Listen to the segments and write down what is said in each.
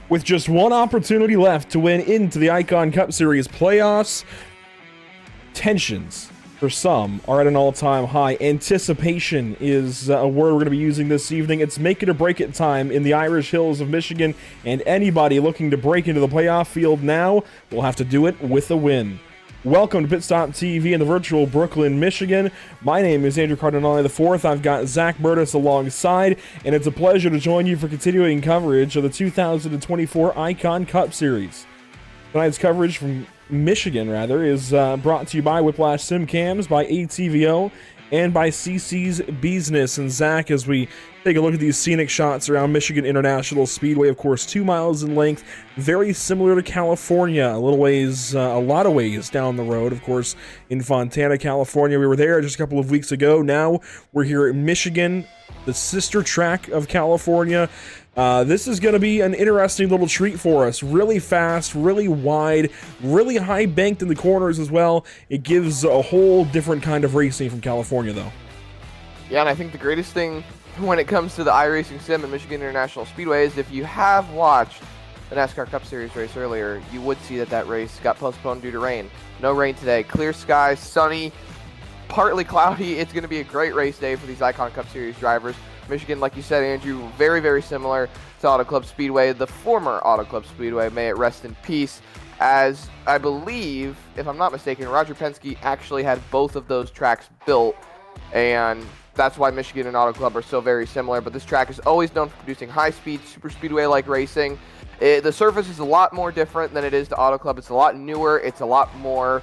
With just one opportunity left to win into the Icon Cup Series playoffs, tensions for some are at an all-time high. Anticipation is a word we're going to be using this evening. It's make it or break it time in the Irish Hills of Michigan, and anybody looking to break into the playoff field now will have to do it with a win. Welcome to Pit Stop TV in the virtual Brooklyn, Michigan. My name is Andrew Cardinale IV. I've got Zach Burtis alongside, and it's a pleasure to join you for continuing coverage of the 2024 Icon Cup Series. Tonight's coverage from Michigan, is brought to you by Whiplash Sim Cams, by ATVO, and by CC's Business. And Zach, as we take a look at these scenic shots around Michigan International Speedway, of course, 2 miles in length, very similar to California, a lot of ways down the road, of course, in Fontana, California. We were there just a couple of weeks ago. Now we're here at Michigan, the sister track of California. This is going to be an interesting little treat for us. Really fast, really wide, really high banked in the corners as well. It gives a whole different kind of racing from California, though. Yeah, and I think the greatest thing when it comes to the iRacing Sim at Michigan International Speedway is if you have watched the NASCAR Cup Series race earlier, you would see that race got postponed due to rain. No rain today. Clear skies, sunny, partly cloudy. It's going to be a great race day for these Icon Cup Series drivers. Michigan, like you said, Andrew, very, very similar to Auto Club Speedway, the former Auto Club Speedway. May it rest in peace, as I believe, if I'm not mistaken, Roger Penske actually had both of those tracks built, and that's why Michigan and Auto Club are so very similar. But this track is always known for producing high-speed, super speedway-like racing. The surface is a lot more different than it is to Auto Club. It's a lot newer. It's a lot more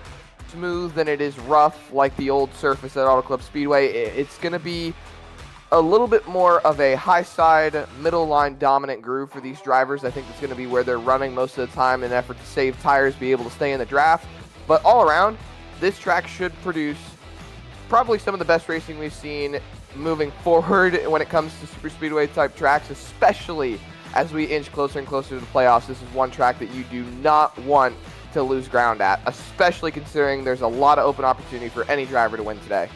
smooth than it is rough, like the old surface at Auto Club Speedway. It's going to be a little bit more of a high side, middle line dominant groove for these drivers. I think it's going to be where they're running most of the time in an effort to save tires, be able to stay in the draft. But all around, this track should produce probably some of the best racing we've seen moving forward when it comes to super speedway type tracks, especially as we inch closer and closer to the playoffs. This is one track that you do not want to lose ground at, especially considering there's a lot of open opportunity for any driver to win today.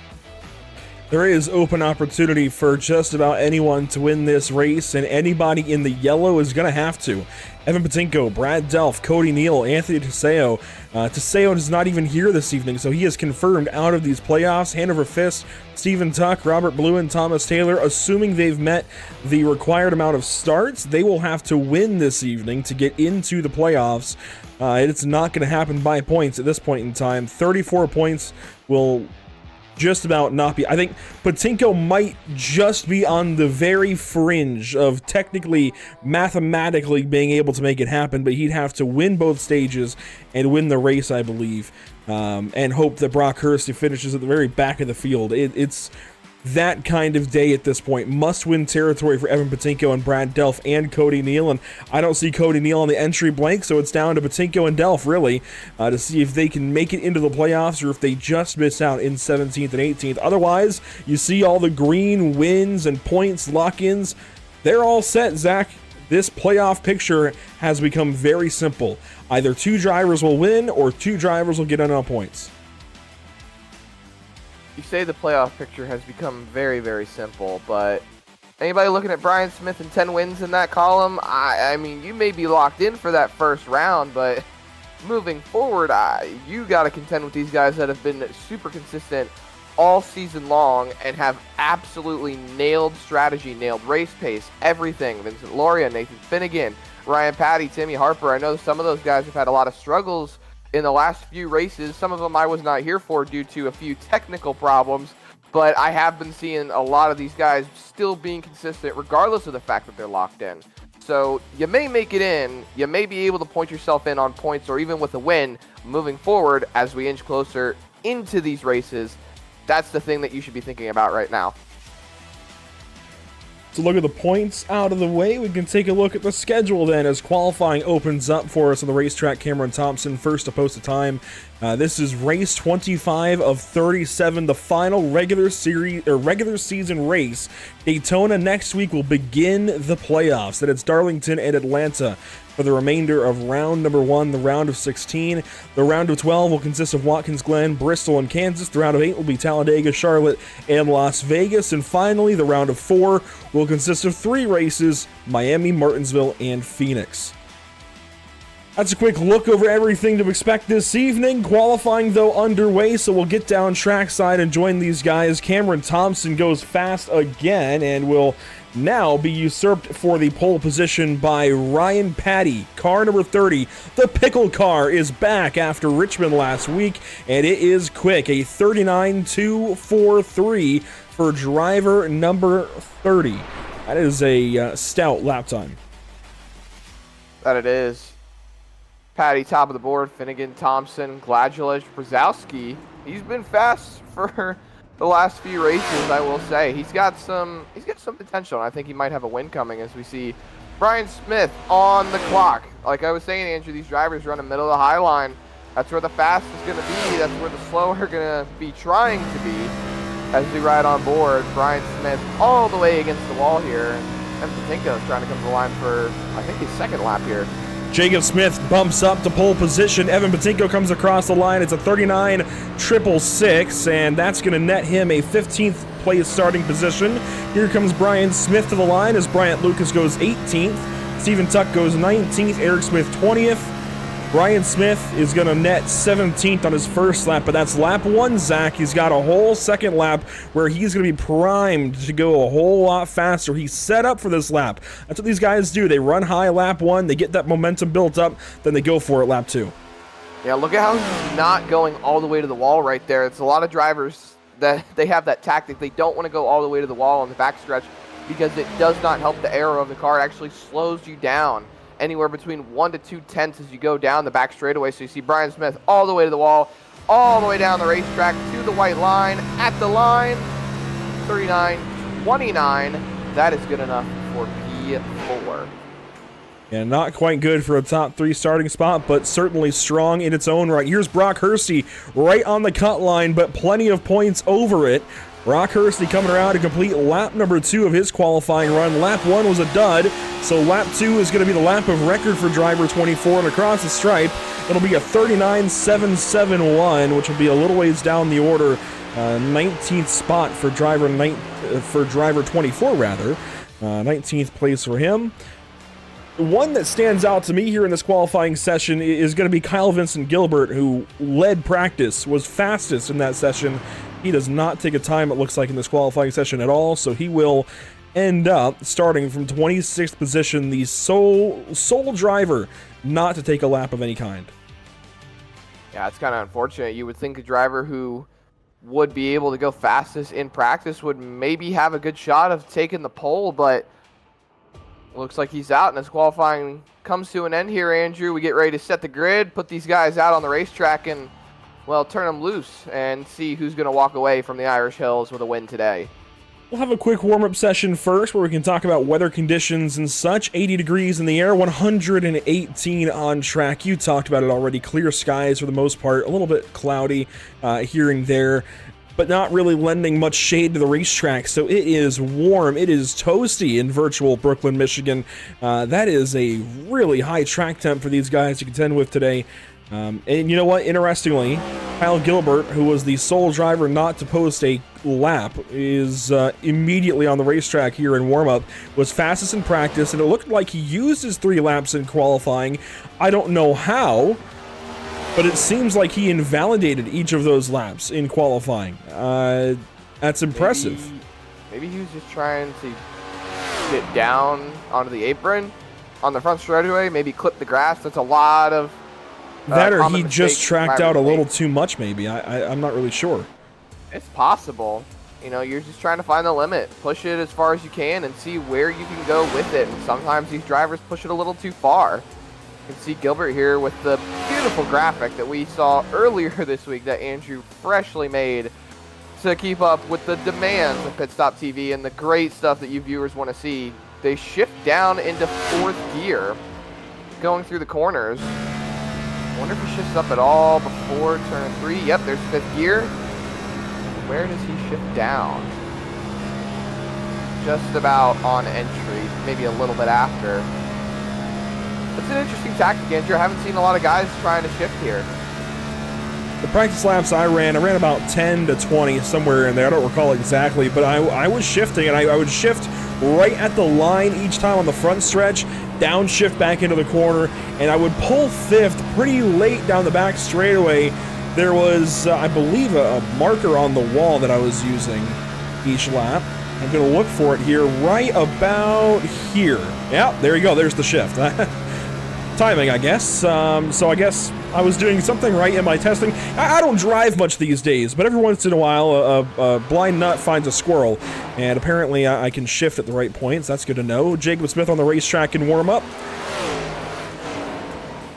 There is open opportunity for just about anyone to win this race, and anybody in the yellow is going to have to. Evan Patinko, Brad Delph, Cody Neal, Anthony Teseo. Teseo is not even here this evening, so he is confirmed out of these playoffs. Hanover Fist, Stephen Tuck, Robert Blue, and Thomas Taylor, assuming they've met the required amount of starts, they will have to win this evening to get into the playoffs. It's not going to happen by points at this point in time. 34 points will just about not be. I think Patinko might just be on the very fringe of technically, mathematically being able to make it happen, but he'd have to win both stages and win the race, I believe, and hope that Brock Hurst finishes at the very back of the field. It's that kind of day at this point. Must-win territory for Evan Patinko and Brad Delph and Cody Neal, and I don't see Cody Neal on the entry blank, so it's down to Patinko and Delph, really, to see if they can make it into the playoffs or if they just miss out in 17th and 18th. Otherwise, you see all the green wins and points lock-ins. They're all set, Zach. This playoff picture has become very simple. Either two drivers will win or two drivers will get enough points. You say the playoff picture has become very, very simple, but anybody looking at Brian Smith and 10 wins in that column, I mean, you may be locked in for that first round, but moving forward, you got to contend with these guys that have been super consistent all season long and have absolutely nailed strategy, nailed race pace, everything. Vincent Loria, Nathan Finnegan, Ryan Patty, Timmy Harper. I know some of those guys have had a lot of struggles in the last few races. Some of them I was not here for due to a few technical problems, but I have been seeing a lot of these guys still being consistent regardless of the fact that they're locked in. So you may make it in, you may be able to point yourself in on points or even with a win moving forward as we inch closer into these races. That's the thing that you should be thinking about right now. To look at the points out of the way, we can take a look at the schedule then as qualifying opens up for us on the racetrack. Cameron Thompson first to post a time. This is race 25 of 37, the final regular season race. Daytona next week will begin the playoffs. Then it's Darlington and Atlanta for the remainder of round number 1, the round of 16. The round of 12 will consist of Watkins Glen, Bristol, and Kansas. The round of 8 will be Talladega, Charlotte, and Las Vegas. And finally, the round of 4 will consist of 3 races, Miami, Martinsville, and Phoenix. That's a quick look over everything to expect this evening. Qualifying, though, underway, so we'll get down trackside and join these guys. Cameron Thompson goes fast again and will now be usurped for the pole position by Ryan Patty. Car number 30, the pickle car, is back after Richmond last week, and it is quick. A 39.243 for driver number 30. That is a stout lap time. That it is. Patty, top of the board. Finnegan, Thompson, Gladulage, Brzezowski. He's been fast for the last few races, I will say. He's got some potential, and I think he might have a win coming as we see Brian Smith on the clock. Like I was saying, Andrew, these drivers run a middle of the high line. That's where the fast is going to be. That's where the slow are going to be trying to be as we ride on board. Brian Smith all the way against the wall here. And Patinko is trying to come to the line for, I think, his second lap here. Jacob Smith bumps up to pole position. Evan Patinko comes across the line. It's a 39.666, and that's going to net him a 15th place starting position. Here comes Brian Smith to the line as Bryant Lucas goes 18th. Stephen Tuck goes 19th. Eric Smith 20th. Brian Smith is going to net 17th on his first lap, but that's lap 1, Zach. He's got a whole second lap where he's going to be primed to go a whole lot faster. He's set up for this lap. That's what these guys do. They run high lap 1, they get that momentum built up, then they go for it lap 2. Yeah, look at how he's not going all the way to the wall right there. It's a lot of drivers that they have that tactic. They don't want to go all the way to the wall on the backstretch because it does not help the aero of the car. It actually slows you down anywhere between 1 to 2 tenths as you go down the back straightaway. So you see Brian Smith all the way to the wall, all the way down the racetrack to the white line. At the line, 39.29. That is good enough for P4. And not quite good for a top 3 starting spot, but certainly strong in its own right. Here's Brock Hersey right on the cut line, but plenty of points over it. Brock Hersey coming around to complete lap number 2 of his qualifying run. Lap 1 was a dud, so lap 2 is going to be the lap of record for driver 24, and across the stripe, it'll be a 39.771, which will be a little ways down the order. 19th spot for driver 24, rather. 19th place for him. One that stands out to me here in this qualifying session is going to be Kyle Vincent Gilbert, who led practice, was fastest in that session. He does not take a time, it looks like, in this qualifying session at all, so he will end up starting from 26th position, the sole driver not to take a lap of any kind. Yeah, it's kind of unfortunate. You would think a driver who would be able to go fastest in practice would maybe have a good shot of taking the pole, but looks like he's out, and as qualifying comes to an end here, Andrew, we get ready to set the grid, put these guys out on the racetrack, and, well, turn them loose and see who's going to walk away from the Irish Hills with a win today. We'll have a quick warm-up session first where we can talk about weather conditions and such. 80 degrees in the air, 118 on track. You talked about it already. Clear skies for the most part. A little bit cloudy here and there, but not really lending much shade to the racetrack. So it is warm. It is toasty in virtual Brooklyn, Michigan. That is a really high track temp for these guys to contend with today. And you know what? Interestingly, Kyle Gilbert, who was the sole driver not to post a lap, is immediately on the racetrack here in warm-up, was fastest in practice, and it looked like he used his 3 laps in qualifying. I don't know how, but it seems like he invalidated each of those laps in qualifying. That's impressive. Maybe he was just trying to get down onto the apron on the front straightaway, maybe clip the grass. That's a lot of that, or he just tracked out a little too much, maybe. I'm not really sure. It's possible. You know, you're just trying to find the limit. Push it as far as you can and see where you can go with it. And sometimes these drivers push it a little too far. You can see Gilbert here with the beautiful graphic that we saw earlier this week that Andrew freshly made to keep up with the demands of Pit Stop TV and the great stuff that you viewers want to see. They shift down into 4th gear going through the corners. I wonder if he shifts up at all before turn 3. Yep, there's 5th gear. Where does he shift down? Just about on entry, maybe a little bit after. It's an interesting tactic, Andrew. I haven't seen a lot of guys trying to shift here. The practice laps I ran about 10 to 20, somewhere in there. I don't recall exactly, but I was shifting, and I would shift right at the line each time on the front stretch, downshift back into the corner, and I would pull fifth pretty late down the back straightaway. There was, I believe, a marker on the wall that I was using each lap. I'm going to look for it here right about here. Yeah, there you go. There's the shift. Timing, I guess. So I guess I was doing something right in my testing. I don't drive much these days, but every once in a while, a blind nut finds a squirrel, and apparently I can shift at the right points. That's good to know. Jacob Smith on the racetrack in warm-up.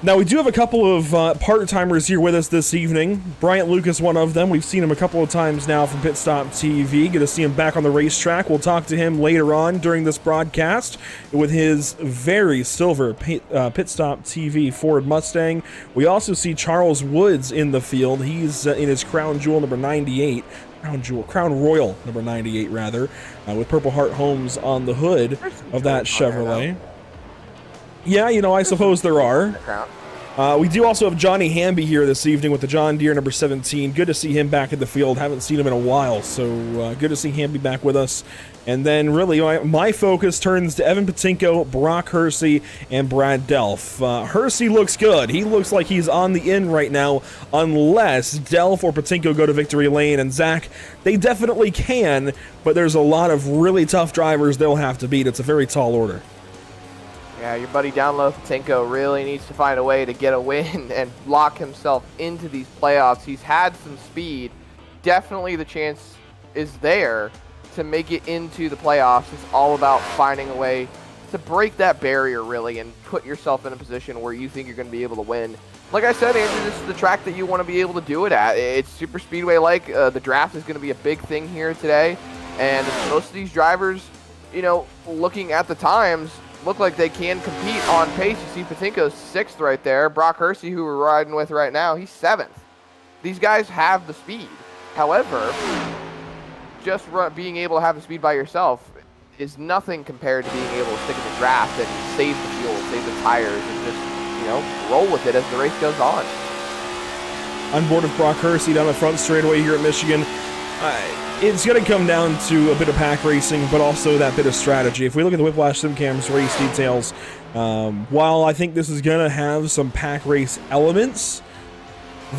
Now, we do have a couple of part-timers here with us this evening. Bryant Lucas, one of them. We've seen him a couple of times now from Pit Stop TV. Good to see him back on the racetrack. We'll talk to him later on during this broadcast with his very silver Pit Stop TV Ford Mustang. We also see Charles Woods in the field. He's in his Crown Jewel number 98. Crown Royal number 98, rather, with Purple Heart Homes on the hood of that Chevrolet. Yeah, you know, I suppose there are. We do also have Johnny Hamby here this evening with the John Deere number 17. Good to see him back in the field. Haven't seen him in a while, so good to see Hamby back with us. And then really my focus turns to Evan Patinko, Brock Hersey, and Brad Delph. Hersey looks good. He looks like he's on the in right now, unless Delph or Patinko go to victory lane. And Zach, they definitely can, but there's a lot of really tough drivers they'll have to beat. It's a very tall order. Yeah, your buddy down low, Patinko, really needs to find a way to get a win and lock himself into these playoffs. He's had some speed. Definitely the chance is there to make it into the playoffs. It's all about finding a way to break that barrier, really, and put yourself in a position where you think you're going to be able to win. Like I said, Andrew, this is the track that you want to be able to do it at. It's super speedway-like. The draft is going to be a big thing here today. And most of these drivers, you know, looking at the times, look like they can compete on pace. You see Patinko's 6th right there. Brock Hersey, who we're riding with right now, he's 7th. These guys have the speed. However, just being able to have the speed by yourself is nothing compared to being able to stick in the draft and save the fuel, save the tires, and just, you know, roll with it as the race goes on. On board with Brock Hersey down the front straightaway here at Michigan. It's going to come down to a bit of pack racing, but also that bit of strategy. If we look at the Whiplash SimCam's race details, while I think this is going to have some pack race elements,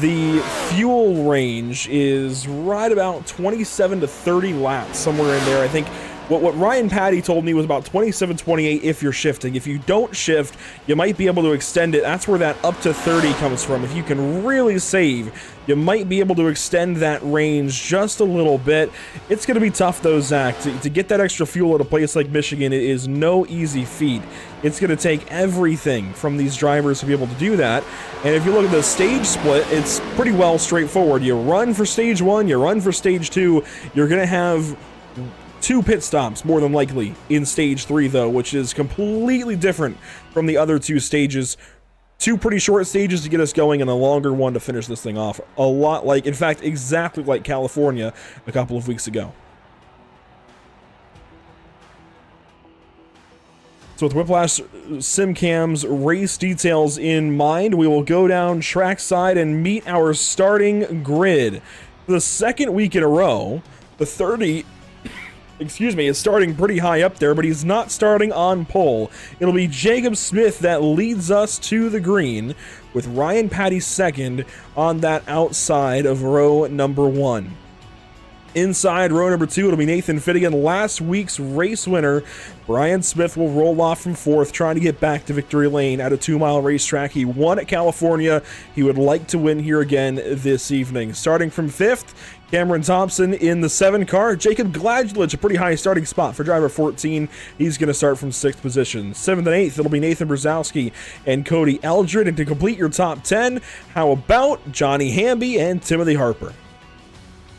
the fuel range is right about 27 to 30 laps, somewhere in there. I think what Ryan Patty told me was about 27, 28 if you're shifting. If you don't shift, you might be able to extend it. That's where that up to 30 comes from. If you can really save, you might be able to extend that range just a little bit. It's going to be tough, though, Zach. To get that extra fuel at a place like Michigan, it is no easy feat. It's going to take everything from these drivers to be able to do that. And if you look at the stage split, it's pretty well straightforward. You run for stage 1, you run for stage 2. You're going to have 2 pit stops, more than likely, in stage 3, though, which is completely different from the other 2 stages. 2 pretty short stages to get us going and a longer one to finish this thing off. A lot like, in fact, exactly like California a couple of weeks ago. So with Whiplash SimCam's race details in mind, we will go down trackside and meet our starting grid. For the second week in a row, the 30... is starting pretty high up there, but he's not starting on pole. It'll be Jacob Smith that leads us to the green, with Ryan Patty second on that outside of row number 1. Inside row number 2, it'll be Nathan Finnegan, last week's race winner. Brian Smith will roll off from 4th, trying to get back to victory lane at a 2-mile racetrack. He won at California. He would like to win here again this evening. Starting from 5th, Cameron Thompson in the 7 car. Jacob Gladlich, a pretty high starting spot for driver 14. He's going to start from 6th position. 7th and 8th, it'll be Nathan Brzezowski and Cody Eldred. And to complete your top 10, how about Johnny Hamby and Timothy Harper?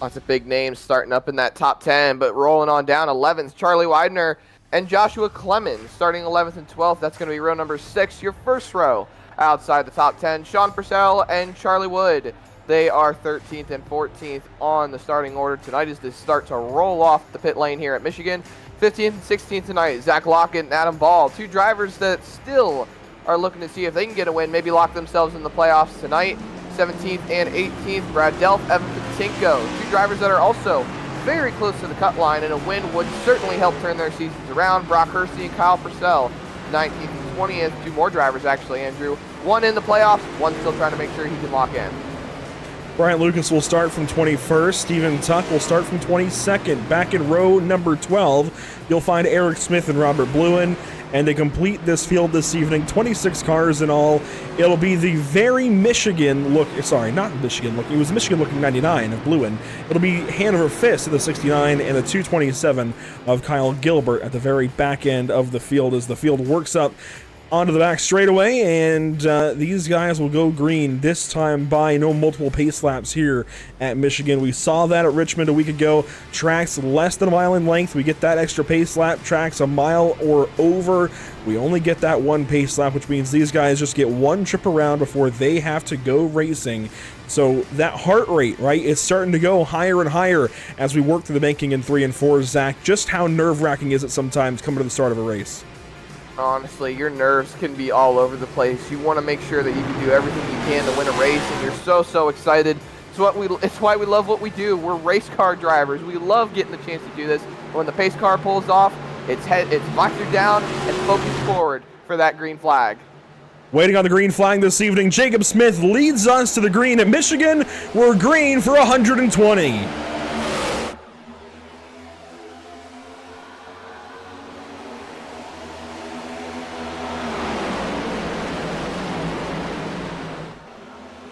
Lots of big names starting up in that top 10, but rolling on down. 11th, Charlie Widener and Joshua Clemens starting 11th and 12th. That's going to be row number 6, your first row outside the top 10. Sean Purcell and Charlie Wood, they are 13th and 14th on the starting order tonight as they start to roll off the pit lane here at Michigan. 15th and 16th tonight, Zach Lockett and Adam Ball, 2 drivers that still are looking to see if they can get a win, maybe lock themselves in the playoffs tonight. 17th and 18th, Brad Delph, Evan Patinko, 2 drivers that are also very close to the cut line, and a win would certainly help turn their seasons around. Brock Hersey and Kyle Purcell, 19th and 20th. Two more drivers, actually, Andrew. One in the playoffs, one still trying to make sure he can lock in. Bryant Lucas will start from 21st. Stephen Tuck will start from 22nd. Back in row number 12, you'll find Eric Smith and Robert Bluen. And to complete this field this evening, 26 cars in all. It'll be the very Michigan look, sorry, not Michigan looking, it was Michigan looking 99 of Bluen. It'll be Hanover Fist at the 69 and the 227 of Kyle Gilbert at the very back end of the field as the field works up onto the back straightaway, and these guys will go green this time by no multiple pace laps here at Michigan. We saw that at Richmond a week ago. Tracks less than a mile in length, we get that extra pace lap. Tracks a mile or over, we only get that one pace lap, which means these guys just get one trip around before they have to go racing. So that heart rate, right, is starting to go higher and higher as we work through the banking in 3 and 4. Zach, just how nerve-wracking is it sometimes coming to the start of a race? Honestly, your nerves can be all over the place. You want to make sure that you can do everything you can to win a race, and you're so excited. It's why we love what we do. We're race car drivers. We love getting the chance to do this. When the pace car pulls off, it's visor down and focus forward for that green flag. Waiting on the green flag this evening, Jacob Smith leads us to the green at Michigan. We're green for 120.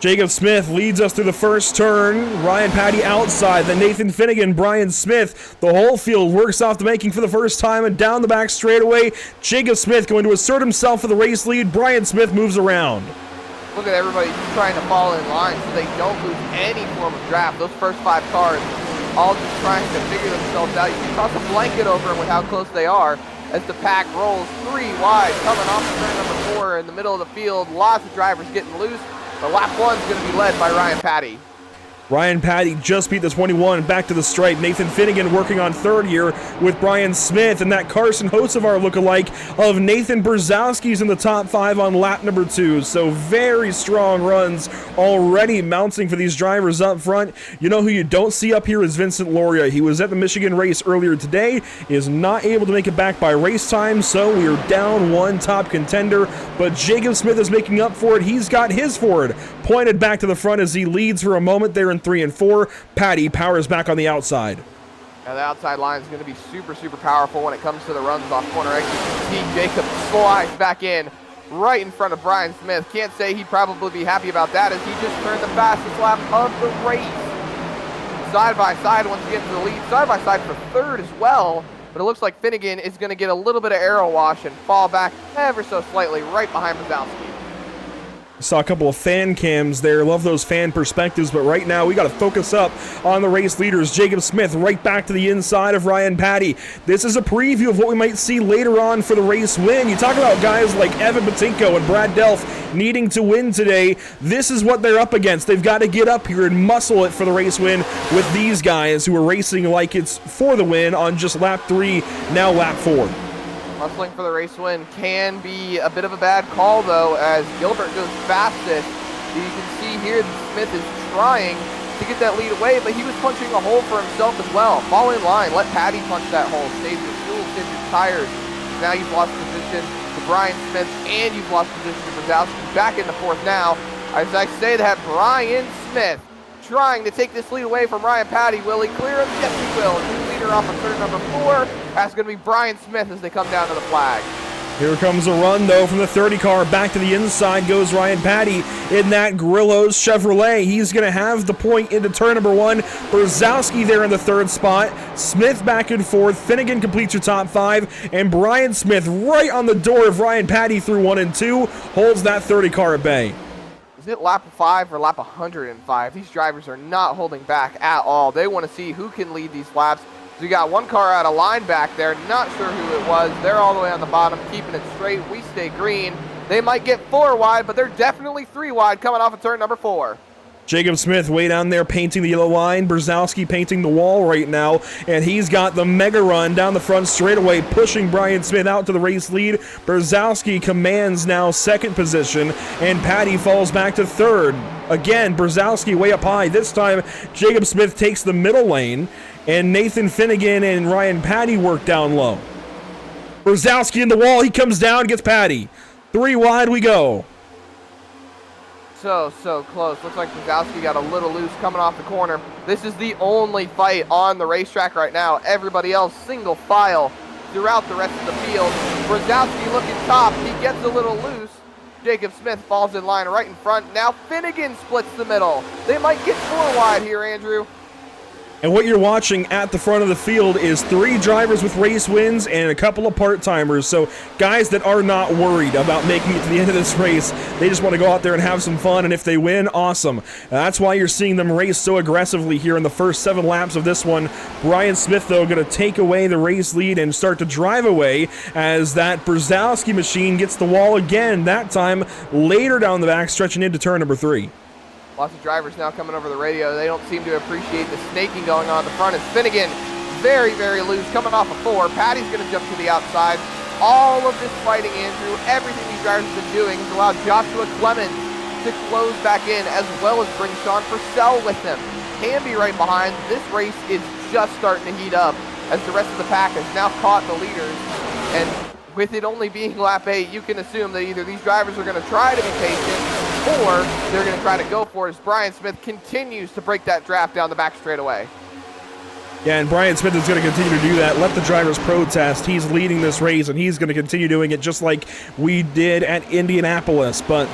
Jacob Smith leads us through the first turn. Ryan Patty outside, then Nathan Finnegan, Brian Smith. The whole field works off the making for the first time and down the back straightaway. Jacob Smith going to assert himself for the race lead. Brian Smith moves around. Look at everybody just trying to fall in line so they don't lose any form of draft. Those first 5 cars all just trying to figure themselves out. You can toss a blanket over them with how close they are as the pack rolls 3 wide, coming off of turn number 4 in the middle of the field. Lots of drivers getting loose. The lap 1's going to be led by Ryan Patty. Ryan Patty just beat the 21 back to the stripe. Nathan Finnegan working on third here with Brian Smith, and that Carson Hocevar lookalike of Nathan Brzezowski's in the top 5 on lap number 2. So very strong runs already mounting for these drivers up front. You know who you don't see up here is Vincent Loria. He was at the Michigan race earlier today, is not able to make it back by race time, so we are down one top contender, but Jacob Smith is making up for it. He's got his Ford pointed back to the front as he leads for a moment there in 3 and 4. Patty powers back on the outside. Now the outside line is going to be super powerful when it comes to the runs off corner exit. You can see Jacob slides back in right in front of Brian Smith. Can't say he'd probably be happy about that as he just turned the fastest lap of the race. Side by side once again for the lead. Side by side for third as well. But it looks like Finnegan is going to get a little bit of aero wash and fall back ever so slightly right behind Brzezowski. Saw a couple of fan cams there. Love those fan perspectives, but right now we got to focus up on the race leaders. Jacob Smith right back to the inside of Ryan Patty. This is a preview of what we might see later on for the race win. You talk about guys like Evan Patinko and Brad Delph needing to win today. This is what they're up against. They've got to get up here and muscle it for the race win with these guys who are racing like it's for the win on just lap 3, now lap 4. Muscling for the race win can be a bit of a bad call, though, as Gilbert goes fastest. You can see here that Smith is trying to get that lead away, but he was punching a hole for himself as well. Fall in line, let Patty punch that hole. Save your fuel, save your tires. Now you've lost position to Brian Smith, and you've lost position to Brzezowski. Back in the 4th now. As I say that, Brian Smith trying to take this lead away from Ryan Patty. Will he clear him? Yes, he will. New leader off of turn number 4. That's going to be Brian Smith as they come down to the flag. Here comes a run, though, from the 30 car. Back to the inside goes Ryan Patty in that Grillo's Chevrolet. He's going to have the point into turn number 1. Brzezowski there in the 3rd spot. Smith back and forth. Finnegan completes your top 5. And Brian Smith right on the door of Ryan Patty through 1 and 2. Holds that 30 car at bay. Is it lap 5 or lap 105? These drivers are not holding back at all. They want to see who can lead these laps. So you got one car out of line back there. Not sure who it was. They're all the way on the bottom, keeping it straight. We stay green. They might get 4 wide, but they're definitely 3 wide coming off of turn number 4. Jacob Smith way down there painting the yellow line. Brzezowski painting the wall right now. And he's got the mega run down the front straightaway, pushing Brian Smith out to the race lead. Brzezowski commands now 2nd position, and Patty falls back to 3rd. Again, Brzezowski way up high. This time, Jacob Smith takes the middle lane, and Nathan Finnegan and Ryan Patty work down low. Brzezowski in the wall. He comes down, gets Patty. 3 wide we go. So close. Looks like Brzezowski got a little loose coming off the corner. This is the only fight on the racetrack right now. Everybody else single file throughout the rest of the field. Brzezowski looking top. He gets a little loose. Jacob Smith falls in line right in front. Now Finnegan splits the middle. They might get 4 wide here, Andrew. And what you're watching at the front of the field is 3 drivers with race wins and a couple of part-timers. So guys that are not worried about making it to the end of this race. They just want to go out there and have some fun, and if they win, awesome. That's why you're seeing them race so aggressively here in the first 7 laps of this one. Brian Smith, though, going to take away the race lead and start to drive away as that Brzezowski machine gets the wall again, that time later down the back, stretching into turn number 3. Lots of drivers now coming over the radio. They don't seem to appreciate the snaking going on at the front. As Finnegan, very, very loose, coming off a 4. Patty's going to jump to the outside. All of this fighting, Andrew, everything these drivers have been doing has allowed Joshua Clemens to close back in, as well as bring Sean Purcell with him. Hamby right behind. This race is just starting to heat up as the rest of the pack has now caught the leaders. And with it only being lap 8, you can assume that either these drivers are going to try to be patient or they're going to try to go for it as Brian Smith continues to break that draft down the back straightaway. Yeah, and Brian Smith is going to continue to do that. Let the drivers protest. He's leading this race, and he's going to continue doing it just like we did at Indianapolis. But,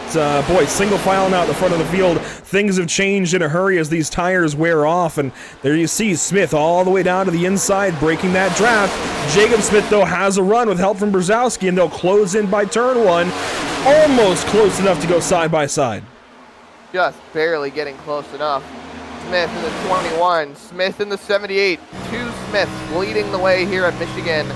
boy, single file now at the front of the field. Things have changed in a hurry as these tires wear off. And there you see Smith all the way down to the inside, breaking that draft. Jacob Smith, though, has a run with help from Brzezowski, and they'll close in by turn 1. Almost close enough to go side by side. Just barely getting close enough. Smith in the 21, Smith in the 78. 2 Smiths leading the way here at Michigan,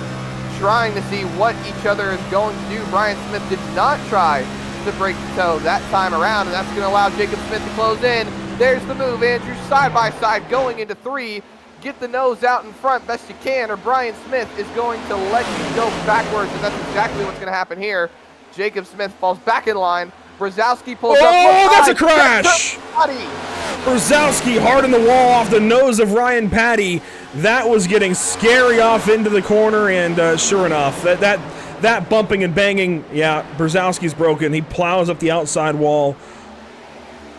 trying to see what each other is going to do. Brian Smith did not try to break the toe that time around, and that's going to allow Jacob Smith to close in. There's the move, Andrew, side by side, going into 3. Get the nose out in front best you can, or Brian Smith is going to let you go backwards, and that's exactly what's going to happen here. Jacob Smith falls back in line. Brzezowski pulls up. Oh, that's a crash! Brzezowski hard in the wall off the nose of Ryan Patty. That was getting scary off into the corner, and sure enough, that bumping and banging, yeah, Brzezowski's broken. He plows up the outside wall.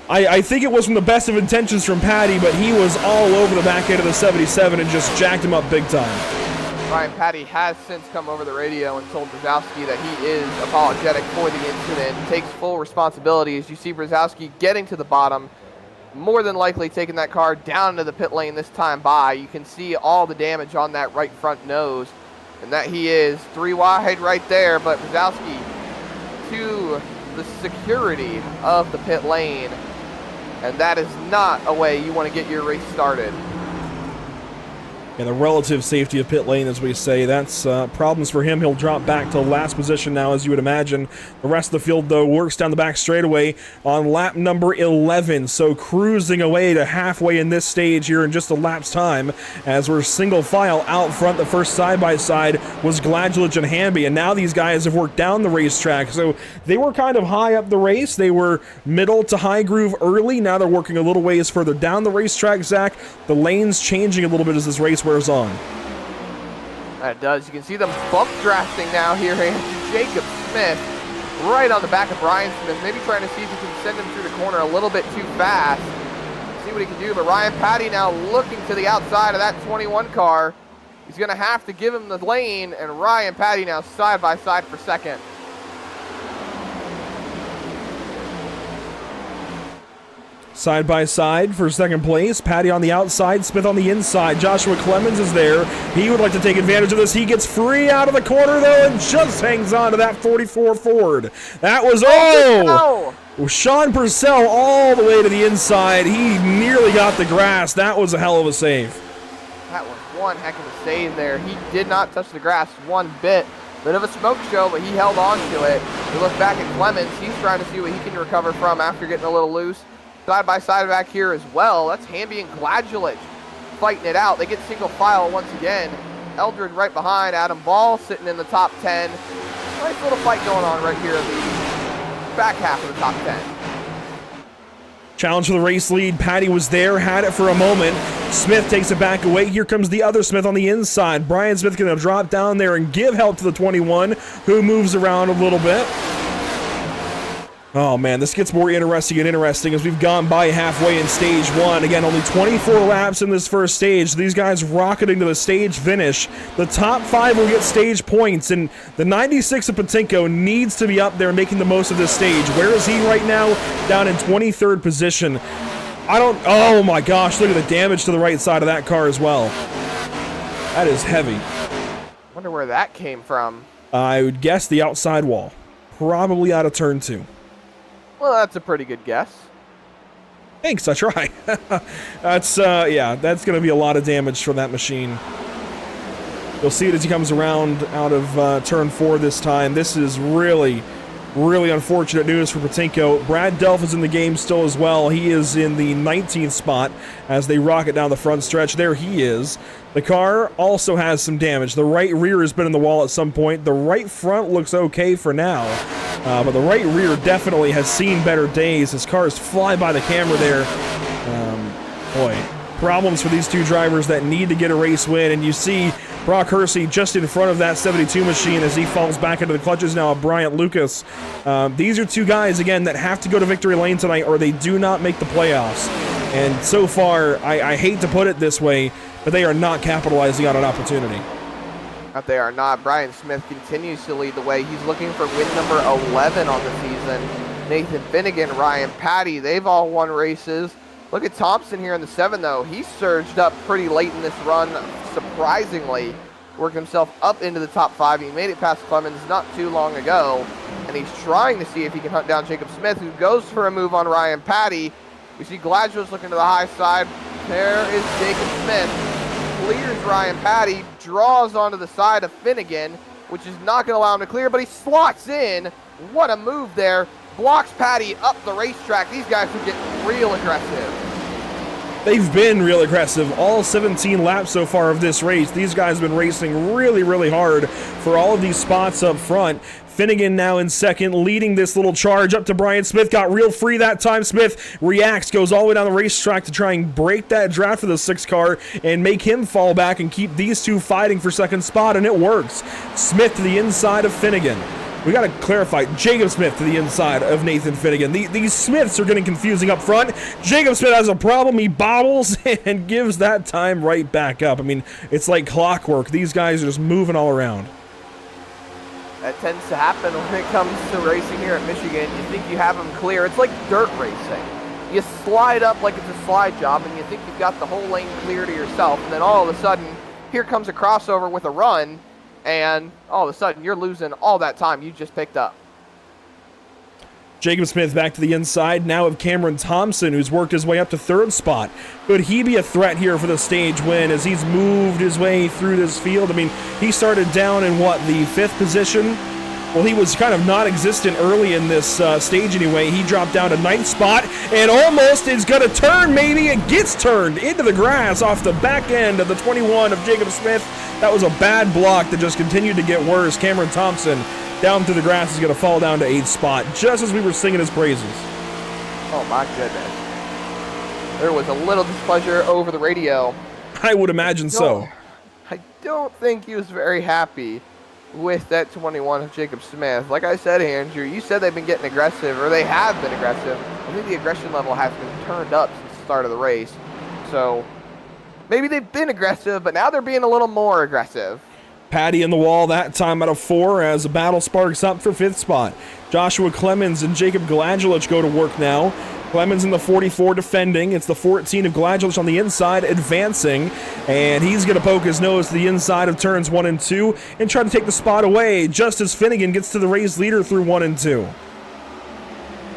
I think it was from the best of intentions from Patty, but he was all over the back end of the 77 and just jacked him up big time. Ryan Patty has since come over the radio and told Brzezowski that he is apologetic for the incident and takes full responsibility. As you see Brzezowski getting to the bottom, more than likely taking that car down into the pit lane this time by. You can see all the damage on that right front nose, and that he is 3 wide right there, but Brzezowski to the security of the pit lane, and that is not a way you want to get your race started. And the relative safety of pit lane, as we say, that's problems for him. He'll drop back to last position now, as you would imagine. The rest of the field, though, works down the back straightaway on lap number 11. So cruising away to halfway in this stage here in just a lap's time, as we're single file out front. The first side-by-side was Gladjulich and Hamby, and now these guys have worked down the racetrack. So they were kind of high up the race. They were middle to high groove early. Now they're working a little ways further down the racetrack, Zach. The lane's changing a little bit as this race wears on. That does. You can see them bump drafting now here. Jacob Smith right on the back of Brian Smith, maybe trying to see if he can send him through the corner a little bit too fast. See what he can do, but Ryan Patty now looking to the outside of that 21 car. He's going to have to give him the lane, and Ryan Patty now side by side for second. Side by side for second place. Patty on the outside, Smith on the inside. Joshua Clemens is there. He would like to take advantage of this. He gets free out of the corner, though, and just hangs on to that 44 Ford. That was, Sean Purcell all the way to the inside. He nearly got the grass. That was a hell of a save. That was one heck of a save there. He did not touch the grass one bit. Bit of a smoke show, but he held on to it. We look back at Clemens. He's trying to see what he can recover from after getting a little loose. Side by side back here as well. That's Hamby and Gladjulich fighting it out. They get single file once again. Eldred right behind. Adam Ball sitting in the top 10. Nice little fight going on right here in the back half of the top 10. Challenge for the race lead. Patty was there, had it for a moment. Smith takes it back away. Here comes the other Smith on the inside. Brian Smith going to drop down there and give help to the 21, who moves around a little bit. Oh man, this gets more interesting and interesting as we've gone by halfway in stage 1. Again, only 24 laps in this first stage. These guys rocketing to the stage finish. The top 5 will get stage points, and the 96 of Patinko needs to be up there making the most of this stage. Where is he right now? Down in 23rd position. Oh my gosh, look at the damage to the right side of that car as well. That is heavy. Wonder where that came from. I would guess the outside wall. Probably out of turn 2. Well, that's a pretty good guess. Thanks, I try. Yeah, that's going to be a lot of damage for that machine. You'll see it as he comes around out of turn 4 this time. This is really unfortunate news for Patinko. Brad Delph is in the game still as well. He is in the 19th spot as they rocket down the front stretch. There he is. The car also has some damage. The right rear has been in the wall at some point. The right front looks okay for now. But the right rear definitely has seen better days. His cars fly by the camera there. Boy, problems for these two drivers that need to get a race win. And you see Brock Hersey just in front of that 72 machine as he falls back into the clutches now of Bryant Lucas. These are two guys, again, that have to go to victory lane tonight or they do not make the playoffs. And so far, I hate to put it this way, but they are not capitalizing on an opportunity. But they are not. Brian Smith continues to lead the way. He's looking for win number 11 on the season. Nathan Finnegan, Ryan Patty, they've all won races. Look at Thompson here in the 7, though. He surged up pretty late in this run, surprisingly. Worked himself up into the top 5. He made it past Clemens not too long ago. And he's trying to see if he can hunt down Jacob Smith, who goes for a move on Ryan Patty. We see Gladio's looking to the high side. There is Jacob Smith. Clears Ryan Patty, draws onto the side of Finnegan, which is not going to allow him to clear, but he slots in. What a move there. Blocks Patty up the racetrack. These guys will get real aggressive. They've been real aggressive all 17 laps so far of this race. These guys have been racing really hard for all of these spots up front. Finnegan now in second, leading this little charge up to Brian Smith. Got real free that time. Smith reacts, goes all the way down the racetrack to try and break that draft for the 6 car and make him fall back and keep these two fighting for second spot, and it works. Smith to the inside of Finnegan. We got to clarify, Jacob Smith to the inside of Nathan Finnegan. These Smiths are getting confusing up front. Jacob Smith has a problem. He bobbles and gives that time right back up. I mean, it's like clockwork. These guys are just moving all around. That tends to happen when it comes to racing here at Michigan. You think you have them clear. It's like dirt racing. You slide up like it's a slide job, and you think you've got the whole lane clear to yourself, and then all of a sudden, here comes a crossover with a run, and all of a sudden, you're losing all that time you just picked up. Jacob Smith back to the inside, now of Cameron Thompson, who's worked his way up to 3rd spot. Could he be a threat here for the stage win as he's moved his way through this field? I mean, he started down in, what, the 5th position? Well, he was kind of non-existent early in this stage anyway. He dropped down to 9th spot and almost is going to turn, maybe. It gets turned into the grass off the back end of the 21 of Jacob Smith. That was a bad block that just continued to get worse. Cameron Thompson down through the grass is going to fall down to 8th spot, just as we were singing his praises. Oh, my goodness. There was a little displeasure over the radio. I would imagine so. I don't think he was very happy with that 21 of Jacob Smith. Like I said, Andrew, you said they've been getting aggressive, or they have been aggressive. I think the aggression level has been turned up since the start of the race. So maybe they've been aggressive, but now they're being a little more aggressive. Patty in the wall that time out of 4 as a battle sparks up for 5th spot. Joshua Clemens and Jacob Gladjulich go to work now. Clemens in the 44 defending. It's the 14 of Gladjulich on the inside advancing. And he's going to poke his nose to the inside of turns 1 and 2 and try to take the spot away just as Finnegan gets to the race leader through 1 and 2.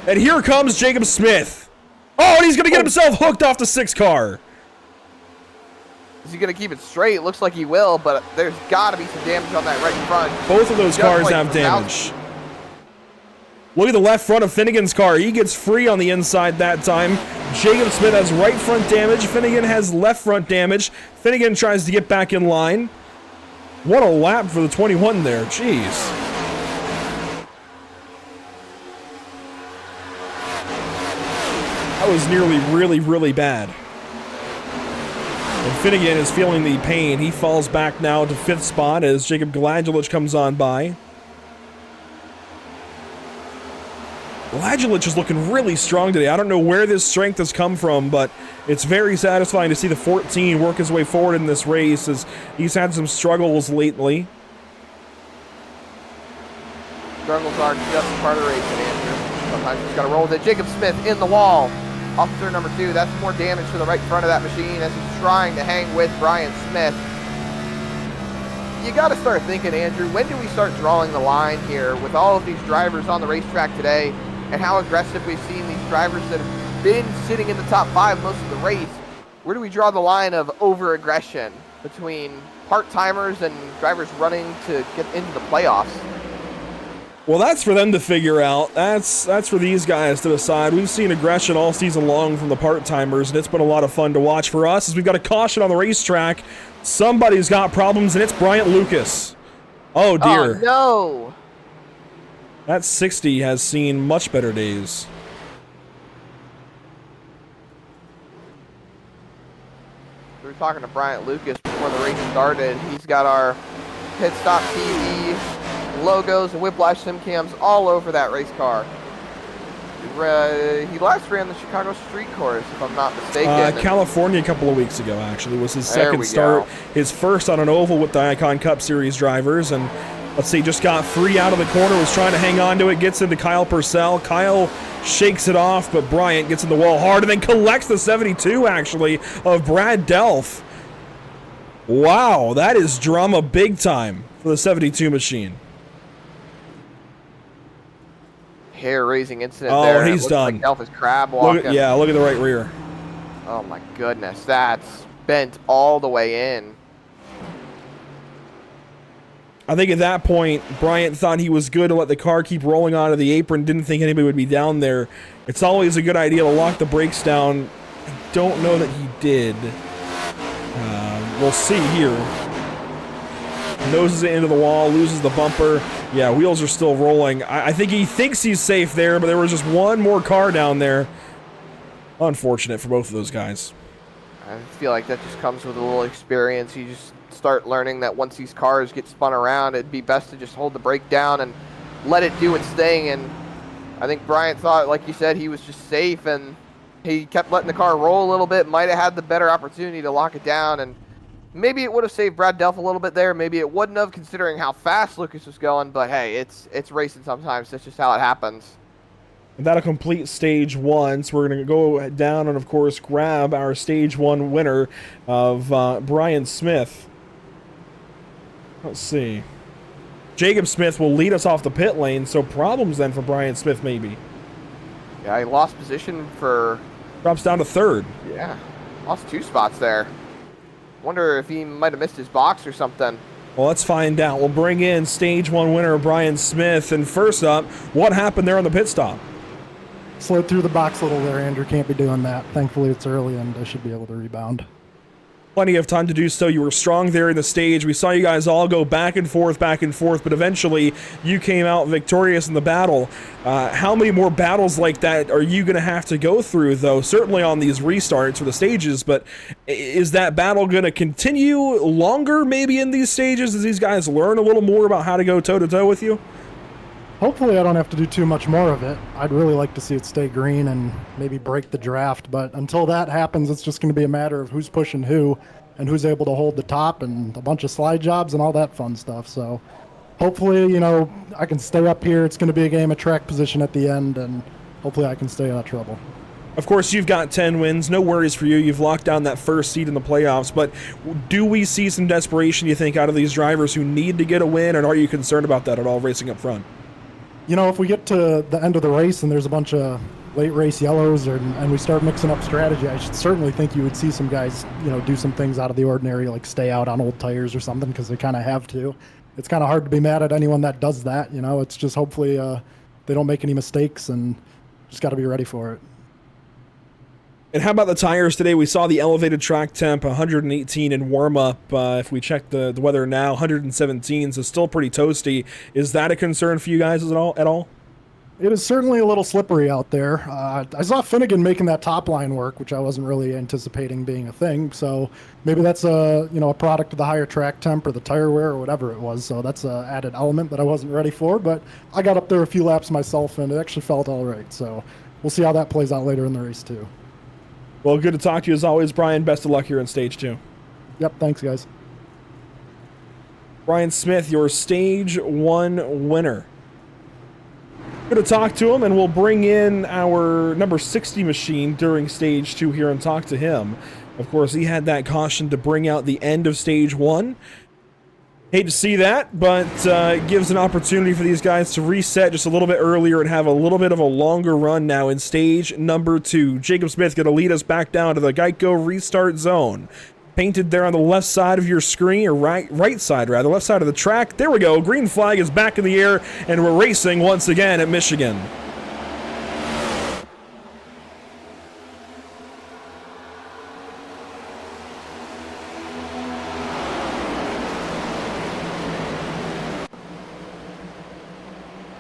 And here comes Jacob Smith. Oh, and he's going to get himself hooked off the 6 car. Is he going to keep it straight? It looks like he will, but there's got to be some damage on that right front. Both of those cars have damage. Look at the left front of Finnegan's car. He gets free on the inside that time. Jacob Smith has right front damage. Finnegan has left front damage. Finnegan tries to get back in line. What a lap for the 21 there. Jeez. That was nearly really bad. And Finnegan is feeling the pain. He falls back now to 5th spot as Jacob Gladjulich comes on by. Ladulich is looking really strong today. I don't know where this strength has come from, but it's very satisfying to see the 14 work his way forward in this race, as he's had some struggles lately. Struggles are just part of racing, Andrew. Sometimes you just got to roll with it. Jacob Smith in the wall. Off turn number 2. That's more damage to the right front of that machine as he's trying to hang with Brian Smith. You got to start thinking, Andrew, when do we start drawing the line here with all of these drivers on the racetrack today and how aggressive we've seen these drivers that have been sitting in the top 5 most of the race? Where do we draw the line of over-aggression between part-timers and drivers running to get into the playoffs? Well, that's for them to figure out. That's for these guys to decide. We've seen aggression all season long from the part-timers, and it's been a lot of fun to watch for us as we've got a caution on the racetrack. Somebody's got problems, and it's Bryant Lucas. Oh, dear. Oh, no. That 60 has seen much better days. We were talking to Bryant Lucas before the race started. He's got our pit stop TV logos and Whiplash sim cams all over that race car. He last ran the Chicago Street Course, if I'm not mistaken. California a couple of weeks ago, actually, was his second start. His first on an oval with the Icon Cup Series drivers, and let's see, just got free out of the corner, was trying to hang on to it, gets into Kyle Purcell. Kyle shakes it off, but Bryant gets in the wall hard and then collects the 72, actually, of Brad Delph. Wow, that is drama big time for the 72 machine. Hair-raising incident there. Oh, he's done. Like Delph is crab walking. Look at the right rear. Oh my goodness, that's bent all the way in. I think at that point, Bryant thought he was good to let the car keep rolling onto the apron, didn't think anybody would be down there. It's always a good idea to lock the brakes down. I don't know that he did. We'll see here. Noses it into the wall, loses the bumper. Yeah, wheels are still rolling. I think he thinks he's safe there, but there was just one more car down there. Unfortunate for both of those guys. I feel like that just comes with a little experience. You just start learning that once these cars get spun around, it'd be best to just hold the brake down and let it do its thing. And I think Bryant thought, like you said, he was just safe, and he kept letting the car roll a little bit. Might have had the better opportunity to lock it down, and maybe it would have saved Brad Delph a little bit there. Maybe it wouldn't have, considering how fast Lucas was going. But hey, it's racing sometimes. That's just how it happens. And that'll complete stage 1. So we're going to go down and, of course, grab our stage 1 winner of Brian Smith. Let's see. Jacob Smith will lead us off the pit lane, so problems then for Brian Smith maybe. Yeah, he lost position for... Drops down to 3rd. Yeah, lost 2 spots there. Wonder if he might have missed his box or something. Well, let's find out. We'll bring in stage 1 winner Brian Smith. And first up, what happened there on the pit stop? Slid through the box a little there, Andrew. Can't be doing that. Thankfully, it's early, and I should be able to rebound. Plenty of time to do so. You were strong there in the stage. We saw you guys all go back and forth, but eventually you came out victorious in the battle. How many more battles like that are you going to have to go through, though? Certainly on these restarts for the stages, but is that battle going to continue longer maybe in these stages as these guys learn a little more about how to go toe-to-toe with you? Hopefully I don't have to do too much more of it. I'd really like to see it stay green and maybe break the draft, but until that happens, it's just going to be a matter of who's pushing who and who's able to hold the top and a bunch of slide jobs and all that fun stuff. So hopefully, you know, I can stay up here. It's going to be a game of track position at the end, and hopefully I can stay out of trouble. Of course, you've got 10 wins. No worries for you. You've locked down that first seed in the playoffs. But do we see some desperation, you think, out of these drivers who need to get a win, and are you concerned about that at all racing up front? You know, if we get to the end of the race and there's a bunch of late race yellows and we start mixing up strategy, I should certainly think you would see some guys, you know, do some things out of the ordinary, like stay out on old tires or something, because they kind of have to. It's kind of hard to be mad at anyone that does that, you know. It's just hopefully they don't make any mistakes, and just got to be ready for it. And how about the tires today? We saw the elevated track temp, 118 in warm-up. If we check the weather now, 117, so still pretty toasty. Is that a concern for you guys at all? It is certainly a little slippery out there. I saw Finnegan making that top line work, which I wasn't really anticipating being a thing. So maybe that's a product of the higher track temp or the tire wear or whatever it was. So that's an added element that I wasn't ready for. But I got up there a few laps myself, and it actually felt all right. So we'll see how that plays out later in the race too. Well, good to talk to you as always, Brian. Best of luck here in stage 2. Yep, thanks guys. Brian Smith, your stage 1 winner. Going to talk to him, and we'll bring in our number 60 machine during stage 2 here and talk to him. Of course, he had that caution to bring out the end of stage 1. Hate to see that, but it gives an opportunity for these guys to reset just a little bit earlier and have a little bit of a longer run now in stage number 2. Jacob Smith going to lead us back down to the Geico restart zone. Painted there on the left side of your screen, or right side rather, left side of the track. There we go. Green flag is back in the air, and we're racing once again at Michigan.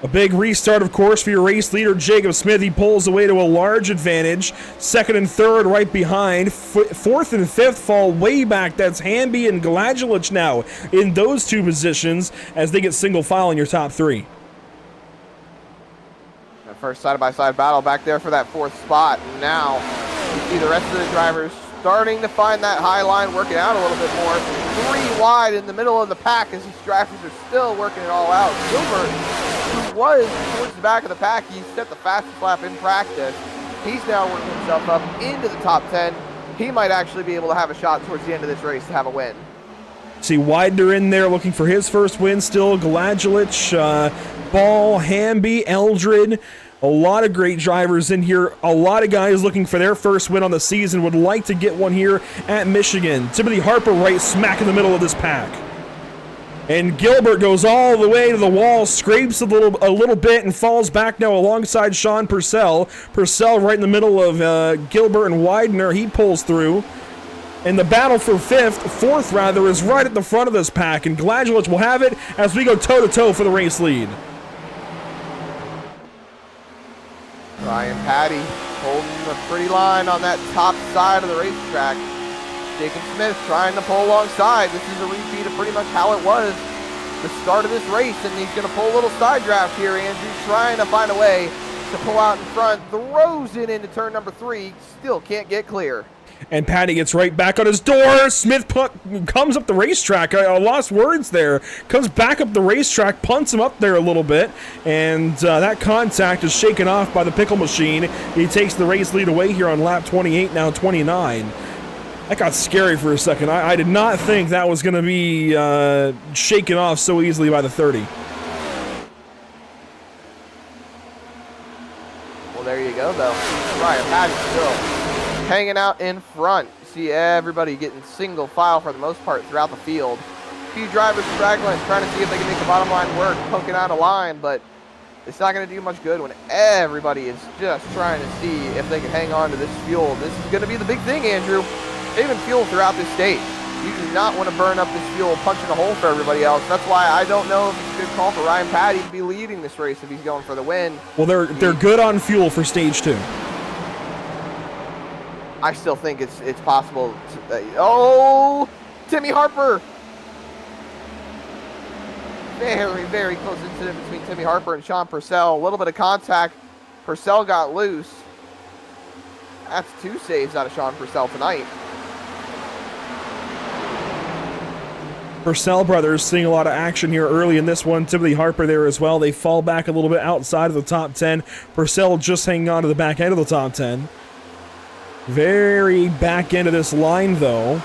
A big restart, of course, for your race leader, Jacob Smith. He pulls away to a large advantage. Second and third right behind. Fourth and fifth fall way back. That's Hamby and Gladulich now in those 2 positions as they get single file in your top 3. The first side-by-side battle back there for that 4th spot. And now you see the rest of the drivers starting to find that high line, working out a little bit more. 3 wide in the middle of the pack as these drivers are still working it all out. Gilbert, who was towards the back of the pack, he set the fastest lap in practice. He's now working himself up into the top 10. He might actually be able to have a shot towards the end of this race to have a win. See Widener in there looking for his first win still. Gladulich, Ball, Hamby, Eldred. A lot of great drivers in here. A lot of guys looking for their first win on the season. Would like to get one here at Michigan. Timothy Harper right smack in the middle of this pack. And Gilbert goes all the way to the wall, scrapes a little bit, and falls back now alongside Sean Purcell. Purcell right in the middle of Gilbert and Widener. He pulls through. And the battle for fourth rather, is right at the front of this pack. And Gladulich will have it as we go toe-to-toe for the race lead. Ryan Patty holding a pretty line on that top side of the racetrack. Jacob Smith trying to pull alongside. This is a repeat of pretty much how it was the start of this race, and he's going to pull a little side draft here. Andrew trying to find a way to pull out in front, throws it into turn number 3, still can't get clear. And Patty gets right back on his door. Smith comes up the racetrack. I lost words there. Comes back up the racetrack, punts him up there a little bit, and that contact is shaken off by the pickle machine. He takes the race lead away here on lap 28, now 29. That got scary for a second. I did not think that was going to be shaken off so easily by the 30. Well, there you go, though. Ryan Patty still hanging out in front. You see everybody getting single file for the most part throughout the field. A few drivers straggling, trying to see if they can make the bottom line work, poking out a line, but it's not going to do much good when everybody is just trying to see if they can hang on to this fuel. This is going to be the big thing, Andrew. Saving fuel throughout this stage. You do not want to burn up this fuel punching a hole for everybody else. That's why I don't know if it's a good call for Ryan Patty to be leading this race if he's going for the win. Well, they're good on fuel for stage 2. I still think it's possible. Oh, Timmy Harper. Very, very close incident between Timmy Harper and Sean Purcell. A little bit of contact. Purcell got loose. That's 2 saves out of Sean Purcell tonight. Purcell brothers seeing a lot of action here early in this one. Timothy Harper there as well. They fall back a little bit outside of the top 10. Purcell just hanging on to the back end of the top 10. Very back end of this line, though.